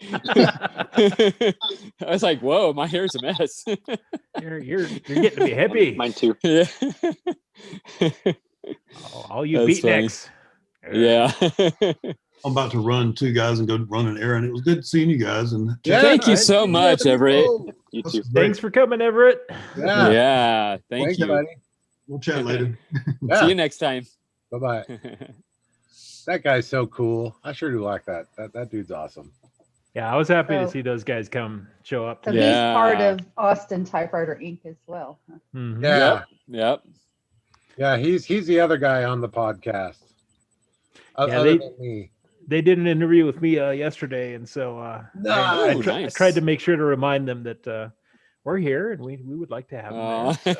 I was like, whoa, my hair's a mess. You're getting to be happy. Mine too. Yeah. All you beatniks. Yeah. I'm about to run too, guys, and go run an errand. It was good seeing you guys. And thank you so much, Everett. You too. Thanks for coming, Everett. Yeah. Thank you. Buddy. We'll chat later. See you next time. Bye-bye. That guy's so cool. I sure do like that. That dude's awesome. Yeah, I was happy to see those guys show up. So he's part of Austin Typewriter Inc. as well. Huh? Mm-hmm. Yeah. Yep. Yeah, he's the other guy on the podcast. Other than me. They did an interview with me yesterday, and so I tried to make sure to remind them that we're here and we would like to have them there,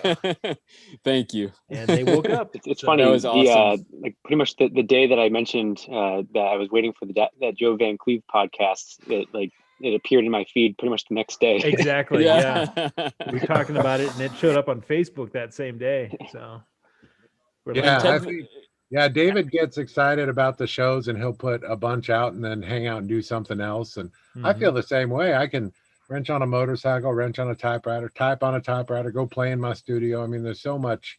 so. Thank you. And they woke up. It's funny. That was awesome. Like pretty much the day that I mentioned that I was waiting for that Joe Van Cleve podcast, it appeared in my feed pretty much the next day. Exactly. Yeah. We were talking about it, and it showed up on Facebook that same day. So David gets excited about the shows, and he'll put a bunch out and then hang out and do something else. And I feel the same way. I can wrench on a motorcycle, wrench on a typewriter, type on a typewriter, go play in my studio. I mean, there's so much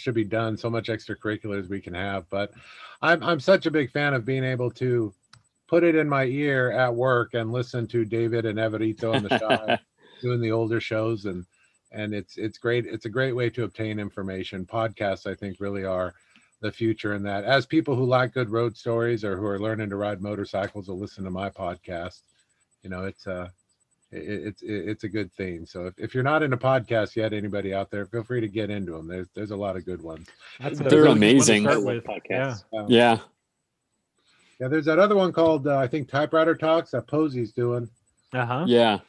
to be done, so much extracurriculars we can have. But I'm such a big fan of being able to put it in my ear at work and listen to David and Everito in the shop doing the older shows, and it's great. It's a great way to obtain information. Podcasts, I think, really are the future in that. As people who like good road stories or who are learning to ride motorcycles will listen to my podcast, it's a good thing. So if you're not into podcasts yet, anybody out there, feel free to get into them. There's a lot of good ones. They're amazing. Yeah. Yeah, there's that other one called I think Typewriter Talks that Posey's doing. Yeah.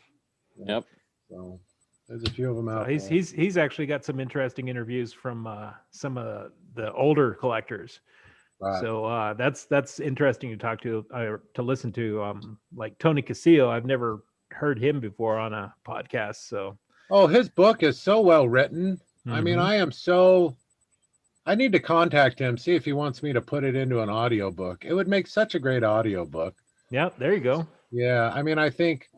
Yep. So there's a few of them out. He's actually got some interesting interviews from some of the older collectors. Right. So that's interesting to talk to listen to. Like Tony Casillo, I've never heard him before on a podcast. So his book is so well written. I mean, I need to contact him, see if he wants me to put it into an audio book. It would make such a great audio book. Yeah, there you go. Yeah, I mean, I think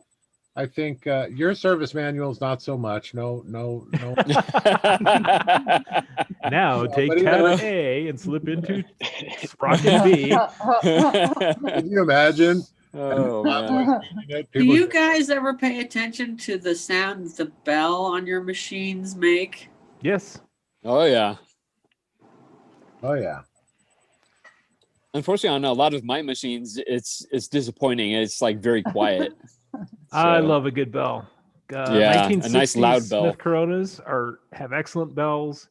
your service manual is not so much. No. Now take tab A and slip into sprocket B. Can you imagine? Oh, man. Do you guys ever pay attention to the sound the bell on your machines make? Yes. Oh yeah. Oh yeah. Unfortunately, on a lot of my machines, it's disappointing. It's like very quiet. I love a good bell. Yeah, a nice 1960s loud bell. Smith Coronas have excellent bells.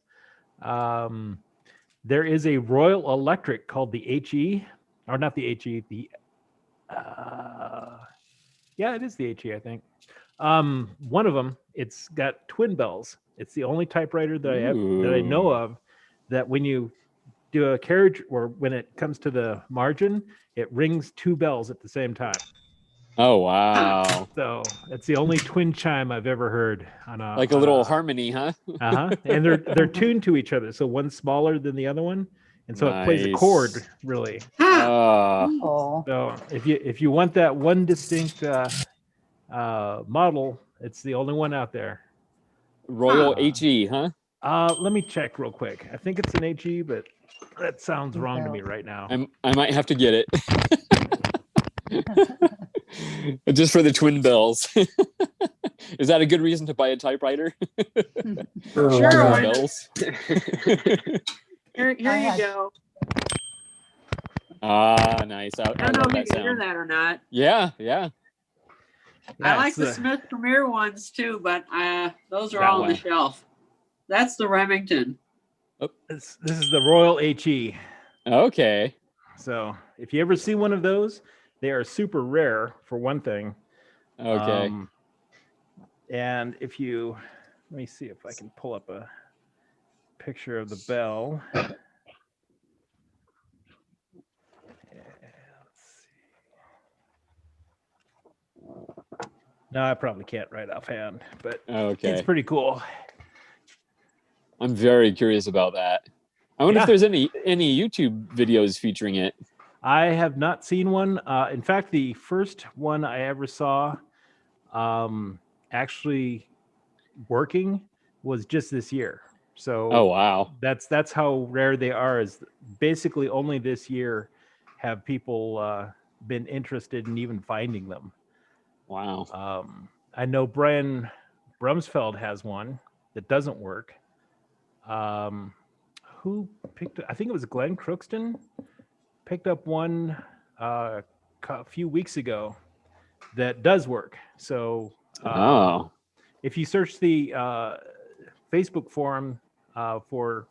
There is a Royal Electric called the HE, or not the HE, yeah, it is the HE, I think. One of them, it's got twin bells. It's the only typewriter that I know of that when you do a carriage or when it comes to the margin, it rings two bells at the same time. Oh wow! So it's the only twin chime I've ever heard on a like a little harmony, huh? And they're tuned to each other. So one's smaller than the other one, and so it plays a chord really. So if you want that one distinct model, it's the only one out there. Royal HE, huh? Let me check real quick. I think it's an HE, but that sounds wrong to me right now. I might have to get it. Just for the twin bells. Is that a good reason to buy a typewriter? Sure. Bells. Here you go. Nice. I don't know if you can hear that or not. Yeah. I like the Smith Premier ones too, but those are all on the shelf. That's the Remington. Oh, this is the Royal HE. Okay. So if you ever see one of those, they are super rare for one thing. Okay. And if you, let me see if I can pull up a picture of the bell. No, I probably can't right offhand, but it's pretty cool. I'm very curious about that. I wonder if there's any YouTube videos featuring it. I have not seen one. In fact, the first one I ever saw actually working was just this year. So oh wow, that's how rare they are. Is basically only this year have people been interested in even finding them. Wow. I know Brian Brumsfeld has one that doesn't work. Who picked it? I think it was Glenn Crookston picked up one a few weeks ago that does work. So if you search the Facebook forum for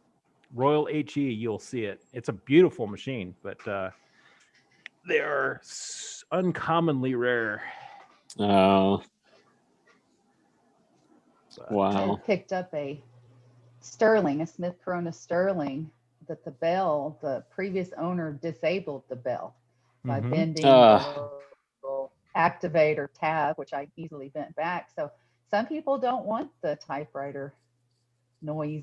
Royal HE, you'll see it. It's a beautiful machine, but they are uncommonly rare. Oh. Wow. I picked up a Sterling, a Smith Corona Sterling, that the previous owner disabled the bell by bending the little activator tab, which I easily bent back. So some people don't want the typewriter noise.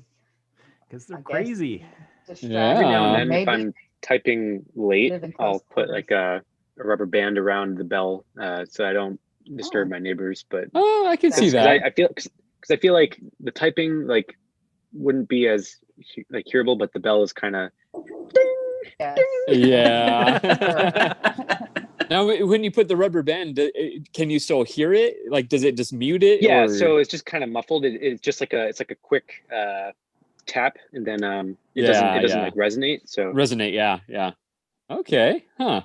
Because they're crazy. Every now and then, if I'm typing late, I'll put like a rubber band around the bell so I don't disturb my neighbors. But I can see that. I feel like the typing wouldn't be as hearable, but the bell is kind of. Yeah. Now, when you put the rubber band, can you still hear it? Like, does it just mute it? Yeah, so it's just kind of muffled. It's just like it's like a quick tap, and then it doesn't like resonate. So resonate, yeah. Okay, huh?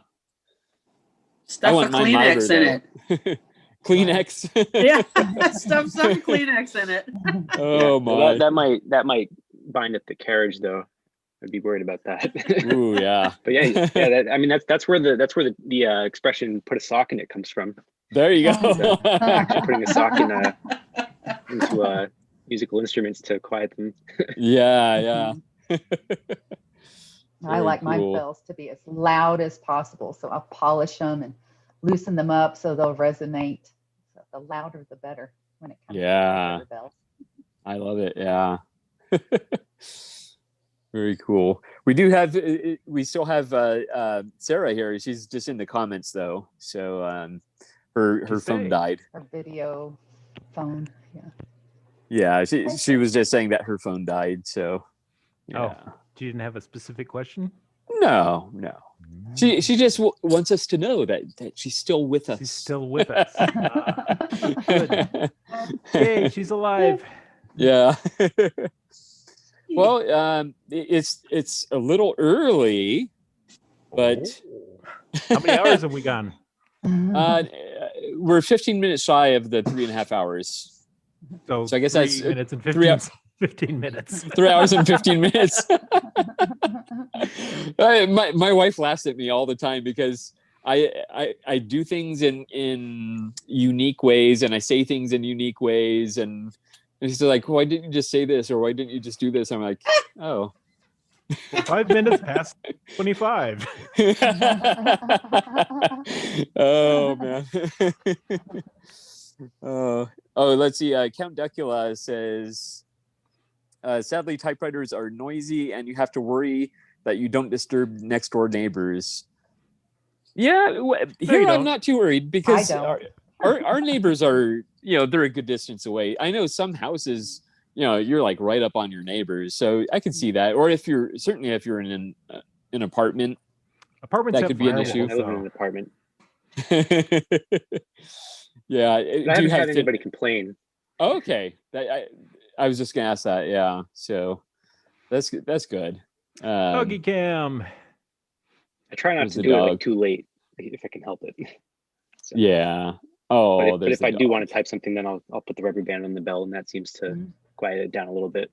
Stuff a Kleenex in it. Kleenex. Yeah, stuff some Kleenex in it. Oh my! Well, that might bind up the carriage, though. I'd be worried about that. Ooh, yeah. But that's where the expression "put a sock in it" comes from. There you go. Actually putting a sock into musical instruments to quiet them. Yeah. I like my bells to be as loud as possible, so I'll polish them and loosen them up so they'll resonate. So the louder, the better when it comes to bells. I love it. Yeah. Very cool. We still have Sarah here. She's just in the comments though. So her phone died. Her video phone. Yeah. She was just saying that her phone died. So. Yeah. Oh, you didn't have a specific question? No. She just wants us to know that she's still with us. She's still with us. Good. Yay, she's alive. Yeah. Well, it's a little early, but how many hours have we gone? We're 15 minutes shy of the 3.5 hours. So I guess that's 3 minutes and 15 minutes. 3 hours and 15 minutes. My wife laughs at me all the time because I do things in unique ways, and I say things in unique ways, and she's like, why didn't you just say this, or why didn't you just do this? I'm like, oh. 5 minutes past 25. Oh man. Oh, let's see. Count Decula says, sadly, typewriters are noisy, and you have to worry that you don't disturb next door neighbors. Yeah, here I'm not too worried because our neighbors are, they're a good distance away. I know some houses, you're like right up on your neighbors, so I can see that. Or if you're in an apartment, apartments that could be an issue. I live in an apartment. Yeah, I haven't had anybody complain. Okay, I was just gonna ask that. Yeah, so that's good. Doggy cam. I try not to do it like too late if I can help it. So. Yeah. Oh, but if I do want to type something, then I'll put the rubber band on the bell, and that seems to quiet it down a little bit.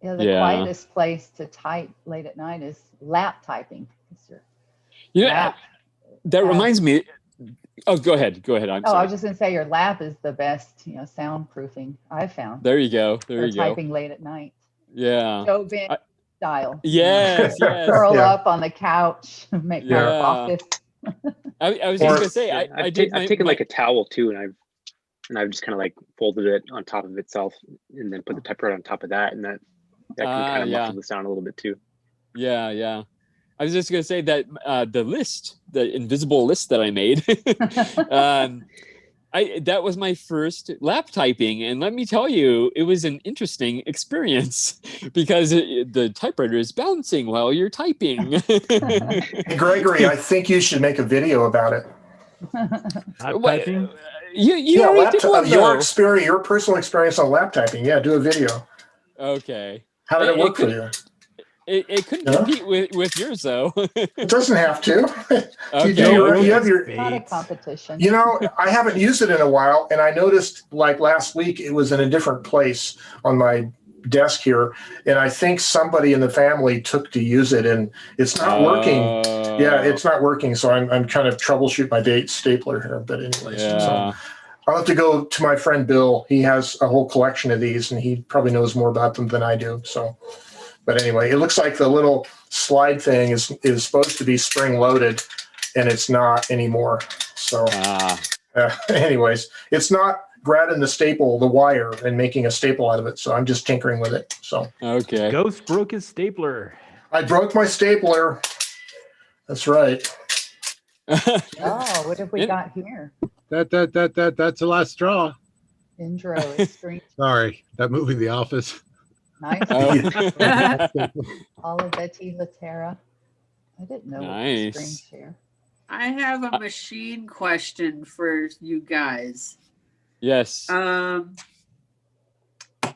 Yeah, the quietest place to type late at night is lap typing. That reminds me. Oh, go ahead. Sorry. I was just gonna say your lap is the best, soundproofing I've found. There you go. Typing late at night. Yeah. Joe Vin style. Yes. Curl up on the couch, make our office. I was just gonna say I've taken like a towel too, and I've just kind of like folded it on top of itself, and then put the typewriter on top of that, and that can kind of muffle the sound a little bit too. Yeah. I was just gonna say that the invisible list that I made, that was my first lap typing, and let me tell you, it was an interesting experience because the typewriter is bouncing while you're typing. Hey, Gregory, I think you should make a video about it. Lap typing? Your experience, your personal experience on lap typing. Yeah, do a video. Okay. How did it work for you? It couldn't compete with yours though. It doesn't have to. Okay. You have your not a competition. I haven't used it in a while, and I noticed like last week it was in a different place on my desk here, and I think somebody in the family took to use it, and it's not working. Yeah, it's not working. So I'm kind of troubleshoot my stapler here. But anyways, so I'll have to go to my friend Bill. He has a whole collection of these, and he probably knows more about them than I do. So. But anyway, it looks like the little slide thing is supposed to be spring loaded, and it's not anymore. So anyways, it's not grabbing the wire and making a staple out of it. So I'm just tinkering with it. So okay. Ghost broke his stapler. I broke my stapler. That's right. What have we got here? That's the last straw. Intro is screen. Sorry, that movie The Office. Nice. Olivetti Latera. I didn't know it was screen share. I have a machine question for you guys. Yes.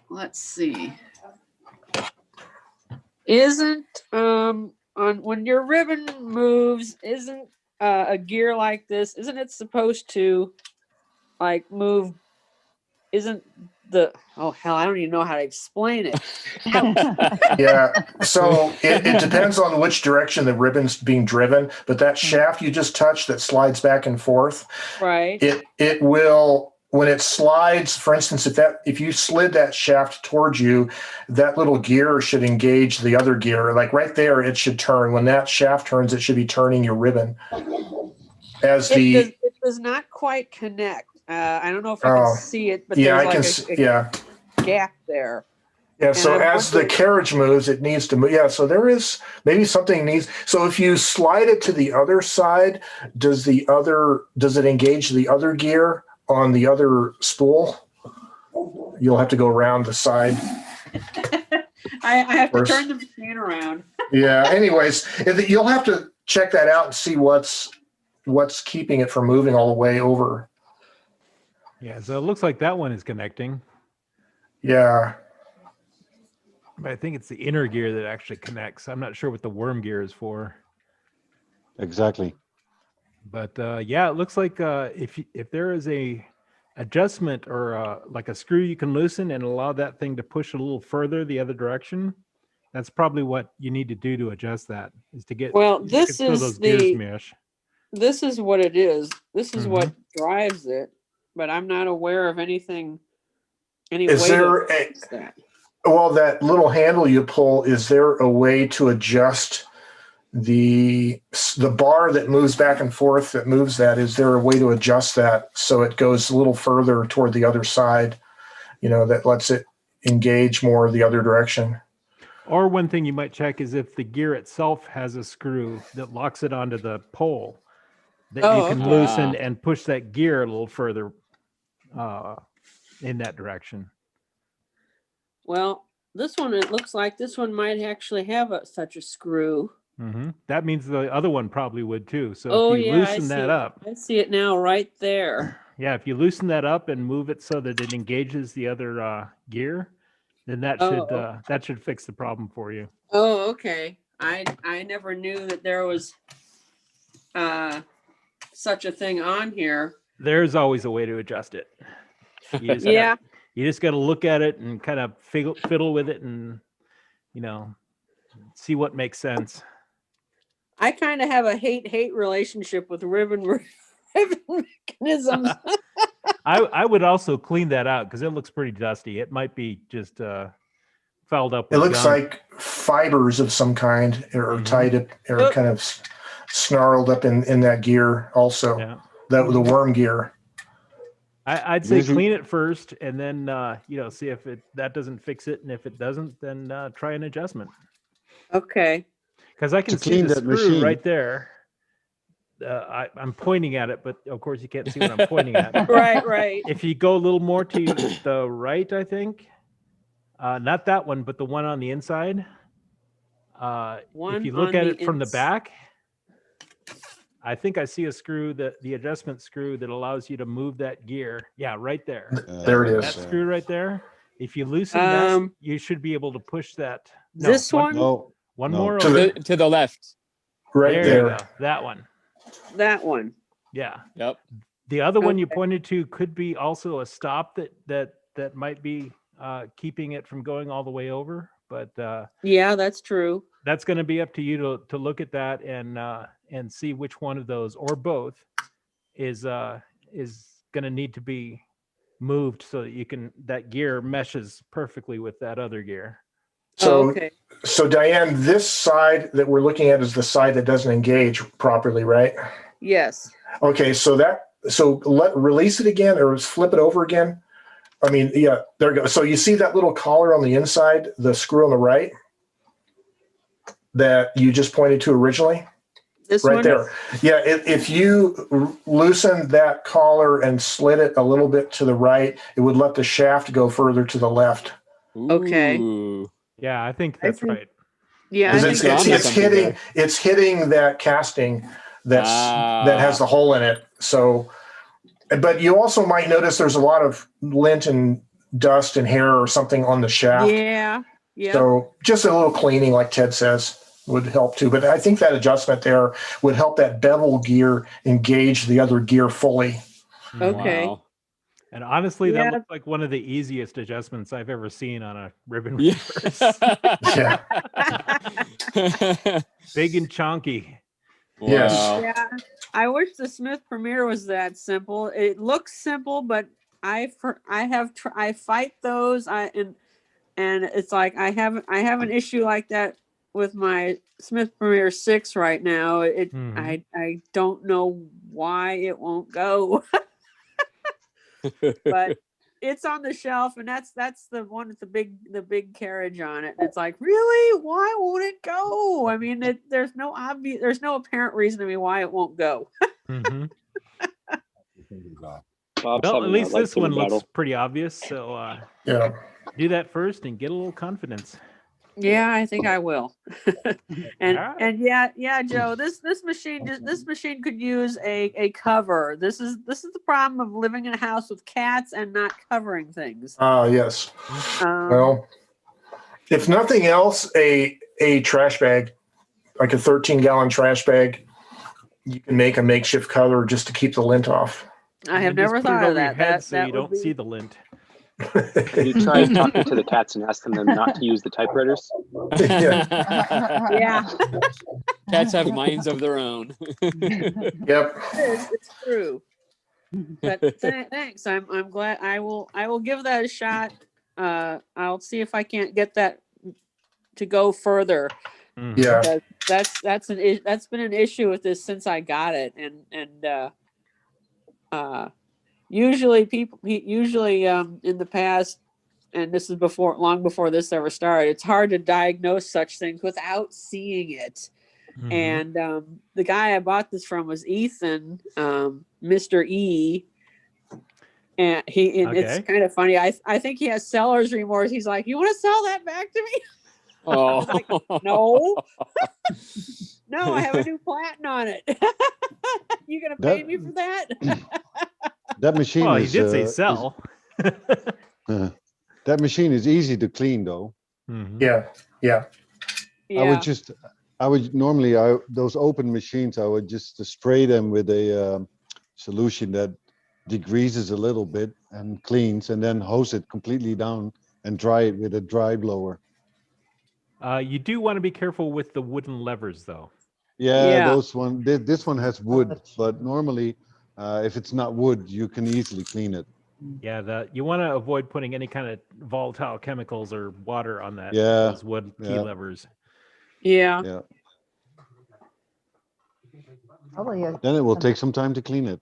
Let's see. Isn't when your ribbon moves, isn't a gear like this, isn't it supposed to like move? Isn't I don't even know how to explain it. Yeah, so it depends on which direction the ribbon's being driven, but that shaft you just touched that slides back and forth, right? It will, when it slides, for instance, if you slid that shaft towards you, that little gear should engage the other gear. Like right there, it should turn. When that shaft turns, it should be turning your ribbon. It does not quite connect. I don't know if I can see it, but there's like a gap there. Yeah, so as the carriage moves, it needs to move. Yeah, so there is maybe something needs. So if you slide it to the other side, does it engage the other gear on the other spool? You'll have to go around the side. I have to turn the machine around. Yeah. Anyways, you'll have to check that out and see what's keeping it from moving all the way over. Yeah, so it looks like that one is connecting. Yeah. But I think it's the inner gear that actually connects. I'm not sure what the worm gear is for. Exactly. But yeah, it looks like if there is a adjustment or like a screw you can loosen and allow that thing to push a little further the other direction, that's probably what you need to do to adjust that, is to get Well, make this it so is those gears mesh. this is what it is. This is Mhm. what drives it, but I'm not aware of any Is way there to a, fix that. well, that little handle you pull, is there a way to adjust the bar that moves back and forth that moves that? Is there a way to adjust that so it goes a little further toward the other side, that lets it engage more the other direction? Or one thing you might check is if the gear itself has a screw that locks it onto the pole that you can okay. loosen and push that gear a little further in that direction. Well, this one, it looks like this one might actually have such a screw. That means the other one probably would too. So Oh if you yeah, loosen that up, I see it now right there. yeah, if you loosen that up and move it so that it engages the other gear, then that should fix the problem for you. Oh, okay. I never knew that there was such a thing on here. There's always a way to adjust it. You just Yeah. you just got to look at it and kind of fiddle with it and see what makes sense. I kind of have a hate relationship with ribbon mechanisms. I would also clean that out because it looks pretty dusty. It might be just fouled up. It with looks gum. like fibers of some kind are tied up or kind of snarled up in that gear also. The worm gear. I'd say clean it first and then see if that doesn't fix it, and if it doesn't, then try an adjustment. Okay. Because I can To see clean the that screw machine. right there. I'm pointing at it, but of course you can't see what I'm pointing at. Right. If you go a little more to the right, I think, not that one, but the one on the inside. If you look at it from the back, I think I see a screw, the adjustment screw that allows you to move that gear. Yeah, right there. There it is. That screw right there. If you loosen that, you should be able to push that. No, this one? One more to over. to the left. Right You there. go. That one. That one. Yeah. Yep. The other one you pointed to could be also a stop that might be keeping it from going all the way over. But yeah, that's true. That's going to be up to you to look at that and see which one of those or both is going to need to be moved so that that gear meshes perfectly with that other gear. So Diane, this side that we're looking at is the side that doesn't engage properly, right? Yes. Okay, release it again or flip it over again. I mean, yeah, there you go. So you see that little collar on the inside, the screw on the right that you just pointed to originally? This right one? there. Yeah, if you loosen that collar and slid it a little bit to the right, it would let the shaft go further to the left. Okay. Yeah, I think that's right. Yeah, it's hitting that casting that has the hole in it. So, but you also might notice there's a lot of lint and dust and hair or something on the shaft. Yeah. So just a little cleaning, like Ted says, would help too. But I think that adjustment there would help that bevel gear engage the other gear fully. Okay. Wow. And honestly, that looks like one of the easiest adjustments I've ever seen on a ribbon reverse. Yeah. Big and chonky. Yes. Yeah. I wish the Smith Premier was that simple. It looks simple, but I fight those. And it's like I have an issue like that with my Smith Premier 6 right now. I don't know why it won't go. But it's on the shelf, and that's the one with the big carriage on it. It's like, really, why won't it go? I mean, there's no apparent reason to me why it won't go. Well, at least this one looks pretty obvious. So do that first and get a little confidence. Yeah, I think I will. and yeah, Joe, this machine could use a cover. This is the problem of living in a house with cats and not covering things. Yes. Well, if nothing else, a trash bag, like a 13-gallon trash bag, you can make a makeshift color just to keep the lint off. I have And just never put it thought of over your that. head That so that you would don't be- see the lint. Have you tried talking to the cats and asking them not to use the typewriters? Yeah. Cats have minds of their own. Yep. It's true. But thanks. I'm glad. I will give that a shot. I'll see if I can't get that to go further. Yeah. Because that's been an issue with this since I got it, and usually in the past, and this is long before this ever started, it's hard to diagnose such things without seeing it. And the guy I bought this from was Ethan, Mr. E. And it's kind of funny. I think he has seller's remorse. He's like, "You want to sell that back to me?" Oh. I was like, no. No, I have a new platen on it. You gonna pay me for that? That machine Well, he is. did say sell. That machine is easy to clean, though. Yeah. Yeah. I would normally, those open machines, I would just spray them with a solution that degreases a little bit and cleans, and then hose it completely down and dry it with a dry blower. You do want to be careful with the wooden levers, though. Yeah. Those one. This one has wood, but normally, if it's not wood, you can easily clean it. Yeah, you want to avoid putting any kind of volatile chemicals or water on that. Yeah. Those wood key levers. Yeah. Yeah. Probably Then it will take some time to clean it.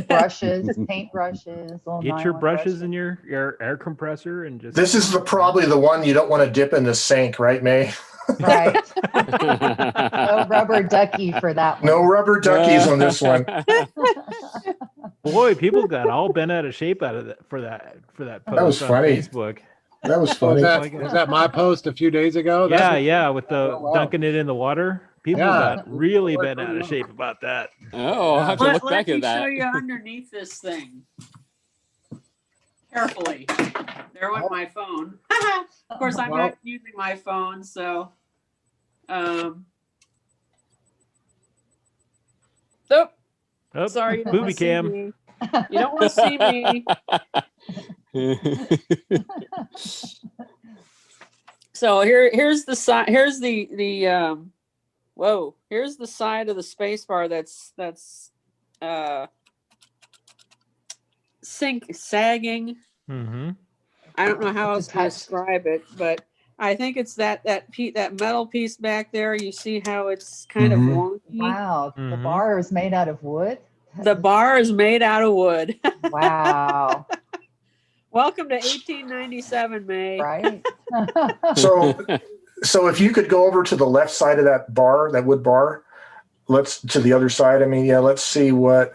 brushes, paint brushes. Get your brushes and your air compressor and just. This is probably the one you don't want to dip in the sink, right, May? Right. No rubber ducky for that one. No rubber duckies on this one. Boy, people got all bent out of shape out of that for that post That was on funny. Facebook. That was funny. Was that my post a few days ago? Yeah, with the dunking it in the People got really bent out of shape about that. Oh, I'll have to look back at that. Let me show you underneath this thing. Carefully. There went my phone. Of course, I'm not using my phone, so. Oh, sorry, you don't booby wanna see cam. me. You don't want to see me. So here's the side. Here's the whoa. Here's the side of the space bar that's sagging. I don't know how else to describe it, but I think it's that metal piece back there. You see how it's kind of wonky. Wow, the bar is made out of wood. The bar is made out of wood. Wow. Welcome to 1897, May. Right. So if you could go over to the left side of that bar, that wood bar, to the other side. I mean, let's see what.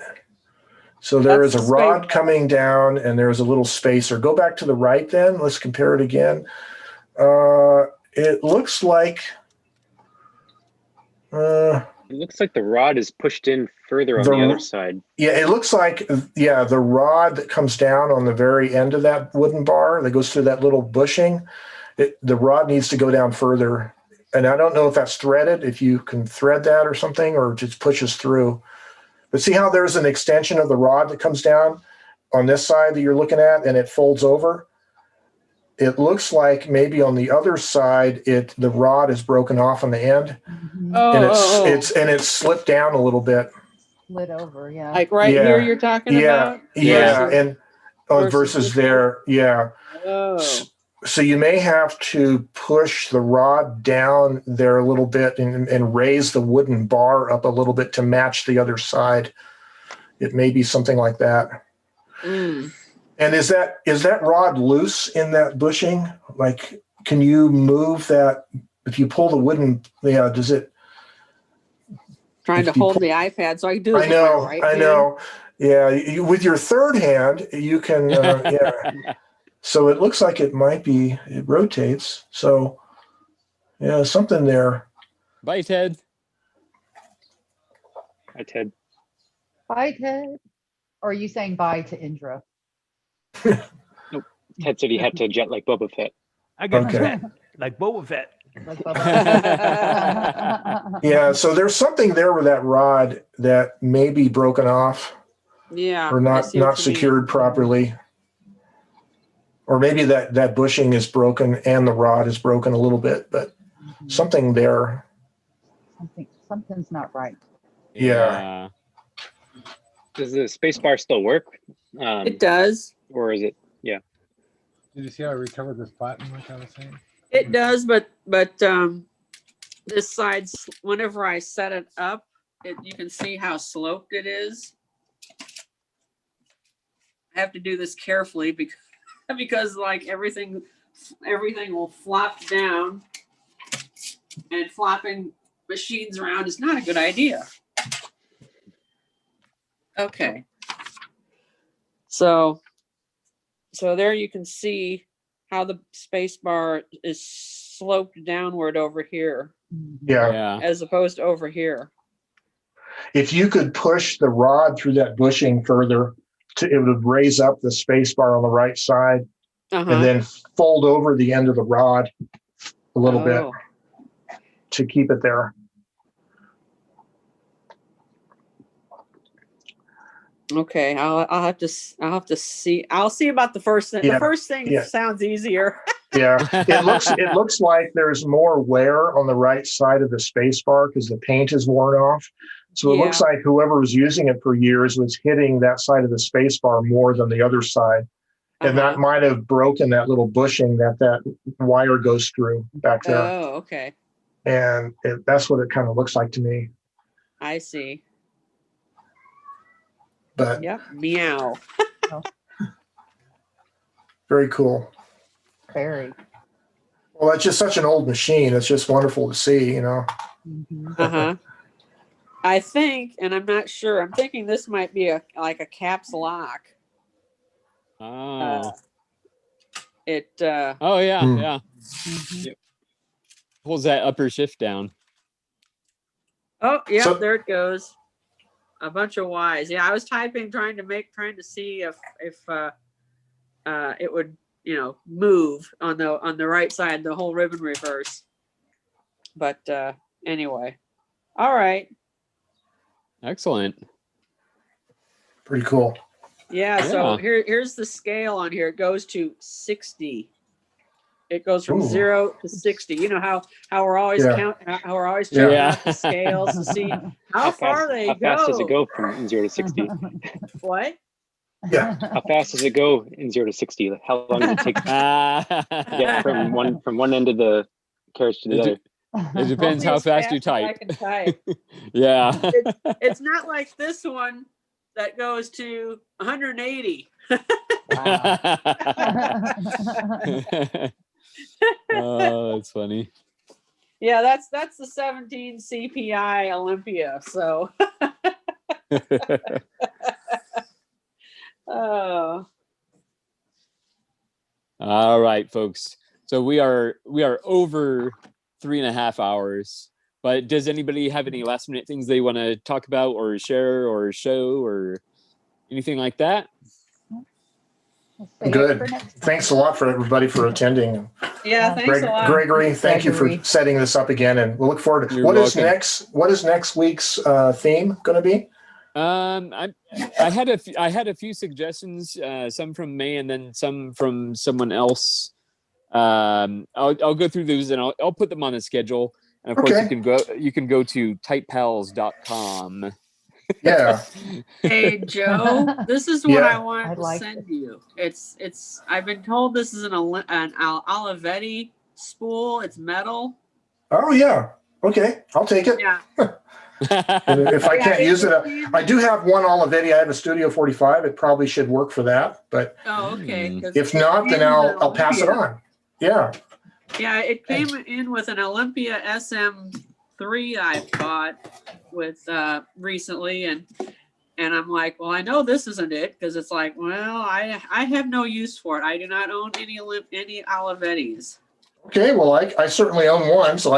So there is a rod coming down and there's a little spacer. Go back to the right then. Let's compare it again. It looks like. It looks like the rod is pushed in further on the other side. Yeah, it looks like, the rod that comes down on the very end of that wooden bar that goes through that little bushing, the rod needs to go down further. And I don't know if that's threaded, if you can thread that or something, or just pushes through. But see how there's an extension of the rod that comes down on this side that you're looking at and it folds over? It looks like maybe on the other side, the rod is broken off on the end, and it's slipped down a little bit. Slid over, yeah. Like here you're talking about? Yeah, and versus there, yeah. Oh. So you may have to push the rod down there a little bit and raise the wooden bar up a little bit to match the other side. It may be something like that. And is that rod loose in that bushing? Like, can you move that? If you pull the wooden, does it? Trying to hold the iPad so I can do this. I know, with my right I hand. know. Yeah, with your third hand, you can. So it looks like it rotates. So, something there. Bye, Ted. Hi, Ted. Bye, Ted. Or are you saying bye to Indra? Nope. Ted said he had to jet like Boba Fett. I got jet like Boba Fett. Yeah, so there's something there with that rod that may be broken off Yeah. or I not see what you mean. secured properly. Or maybe that bushing is broken and the rod is broken a little bit, but something there. Something's not right. Yeah. Does the space bar still work? It does. Or is it? Yeah. Did you see how I recovered this button like I was saying? It does, but this side, whenever I set it up, you can see how sloped it is. I have to do this carefully because like everything will flop down, and flopping machines around is not a good idea. Okay. So there you can see how the space bar is sloped downward over here. Yeah. As opposed to over here. If you could push the rod through that bushing further, it would raise up the space bar on the right side and then fold over the end of the rod a little bit to keep it there. Okay, I'll have to see. I'll see about the first thing. The first thing sounds easier. Yeah, it looks like there's more wear on the right side of the space bar because the paint is worn off. So it looks like whoever was using it for years was hitting that side of the space bar more than the other side. And that might have broken that little bushing that wire goes through back there. Oh, okay. And that's what it kind of looks like to me. I see. But yep, meow. Very cool. Very. Well, it's just such an old machine. It's just wonderful to see, you know. I think, and I'm not sure. I'm thinking this might be like a caps lock. Oh. Oh yeah. Yep. Pulls that upper shift down. Oh yeah, there it goes. A bunch of Y's. Yeah, I was typing, trying to see if it would, move on the right side, the whole ribbon reverse. But anyway, all right. Excellent. Pretty cool. Yeah. So here's the scale on here. It goes to 60. It goes from 0 to 60. You know how we're always how we're always checking out the scales to see how far they go. How fast does it go from 0 to 60? What? Yeah. How fast does it go in 0 to 60? Like, how long does it take to get from one end of the carriage to the other? It depends how fast you type. I can type. Yeah. It's not like this one that goes to 180. Oh, that's funny. Yeah, that's the 17 CPI Olympia. So. Oh. All right, folks. So we are over 3.5 hours. But does anybody have any last minute things they want to talk about or share or show or anything like that? Good. Thanks a lot for everybody for attending. Yeah, thanks a lot. Gregory, thank you for setting this up again, and we'll look forward to You're what welcome. What is next week's theme going to be? I had a few suggestions, some from May and then some from someone else. I'll go through those and I'll put them on the schedule. And of course you can go to typepals.com. Yeah. Hey Joe, this is what I wanted to send you. It's I've been told this is an Olivetti spool. It's metal. Oh yeah. Okay, I'll take it. Yeah. If I can't use it, I do have one Olivetti. I have a Studio 45. It probably should work for that. But okay. If not, then I'll pass it on. Yeah. Yeah, it came in with an Olympia SM3 I bought with recently, and I'm like, well, I know this isn't it because it's like, well, I have no use for it. I do not own any Olivettis. Okay, well, I certainly own one, so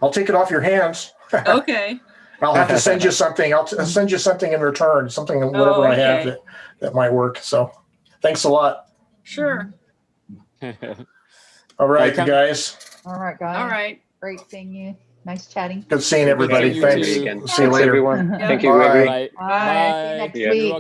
I'll take it off your hands. Okay. I'll have to send you something. I'll send you something in return, whatever I have that might work. So, thanks a lot. Sure. All right, you guys. All right, guys. All right. Great seeing you. Nice chatting. Good seeing everybody. seeing you Thanks. too. See you Thanks, later. everyone. Yeah. Thank you, Bye. Gregory. Bye. See you next Yeah. week.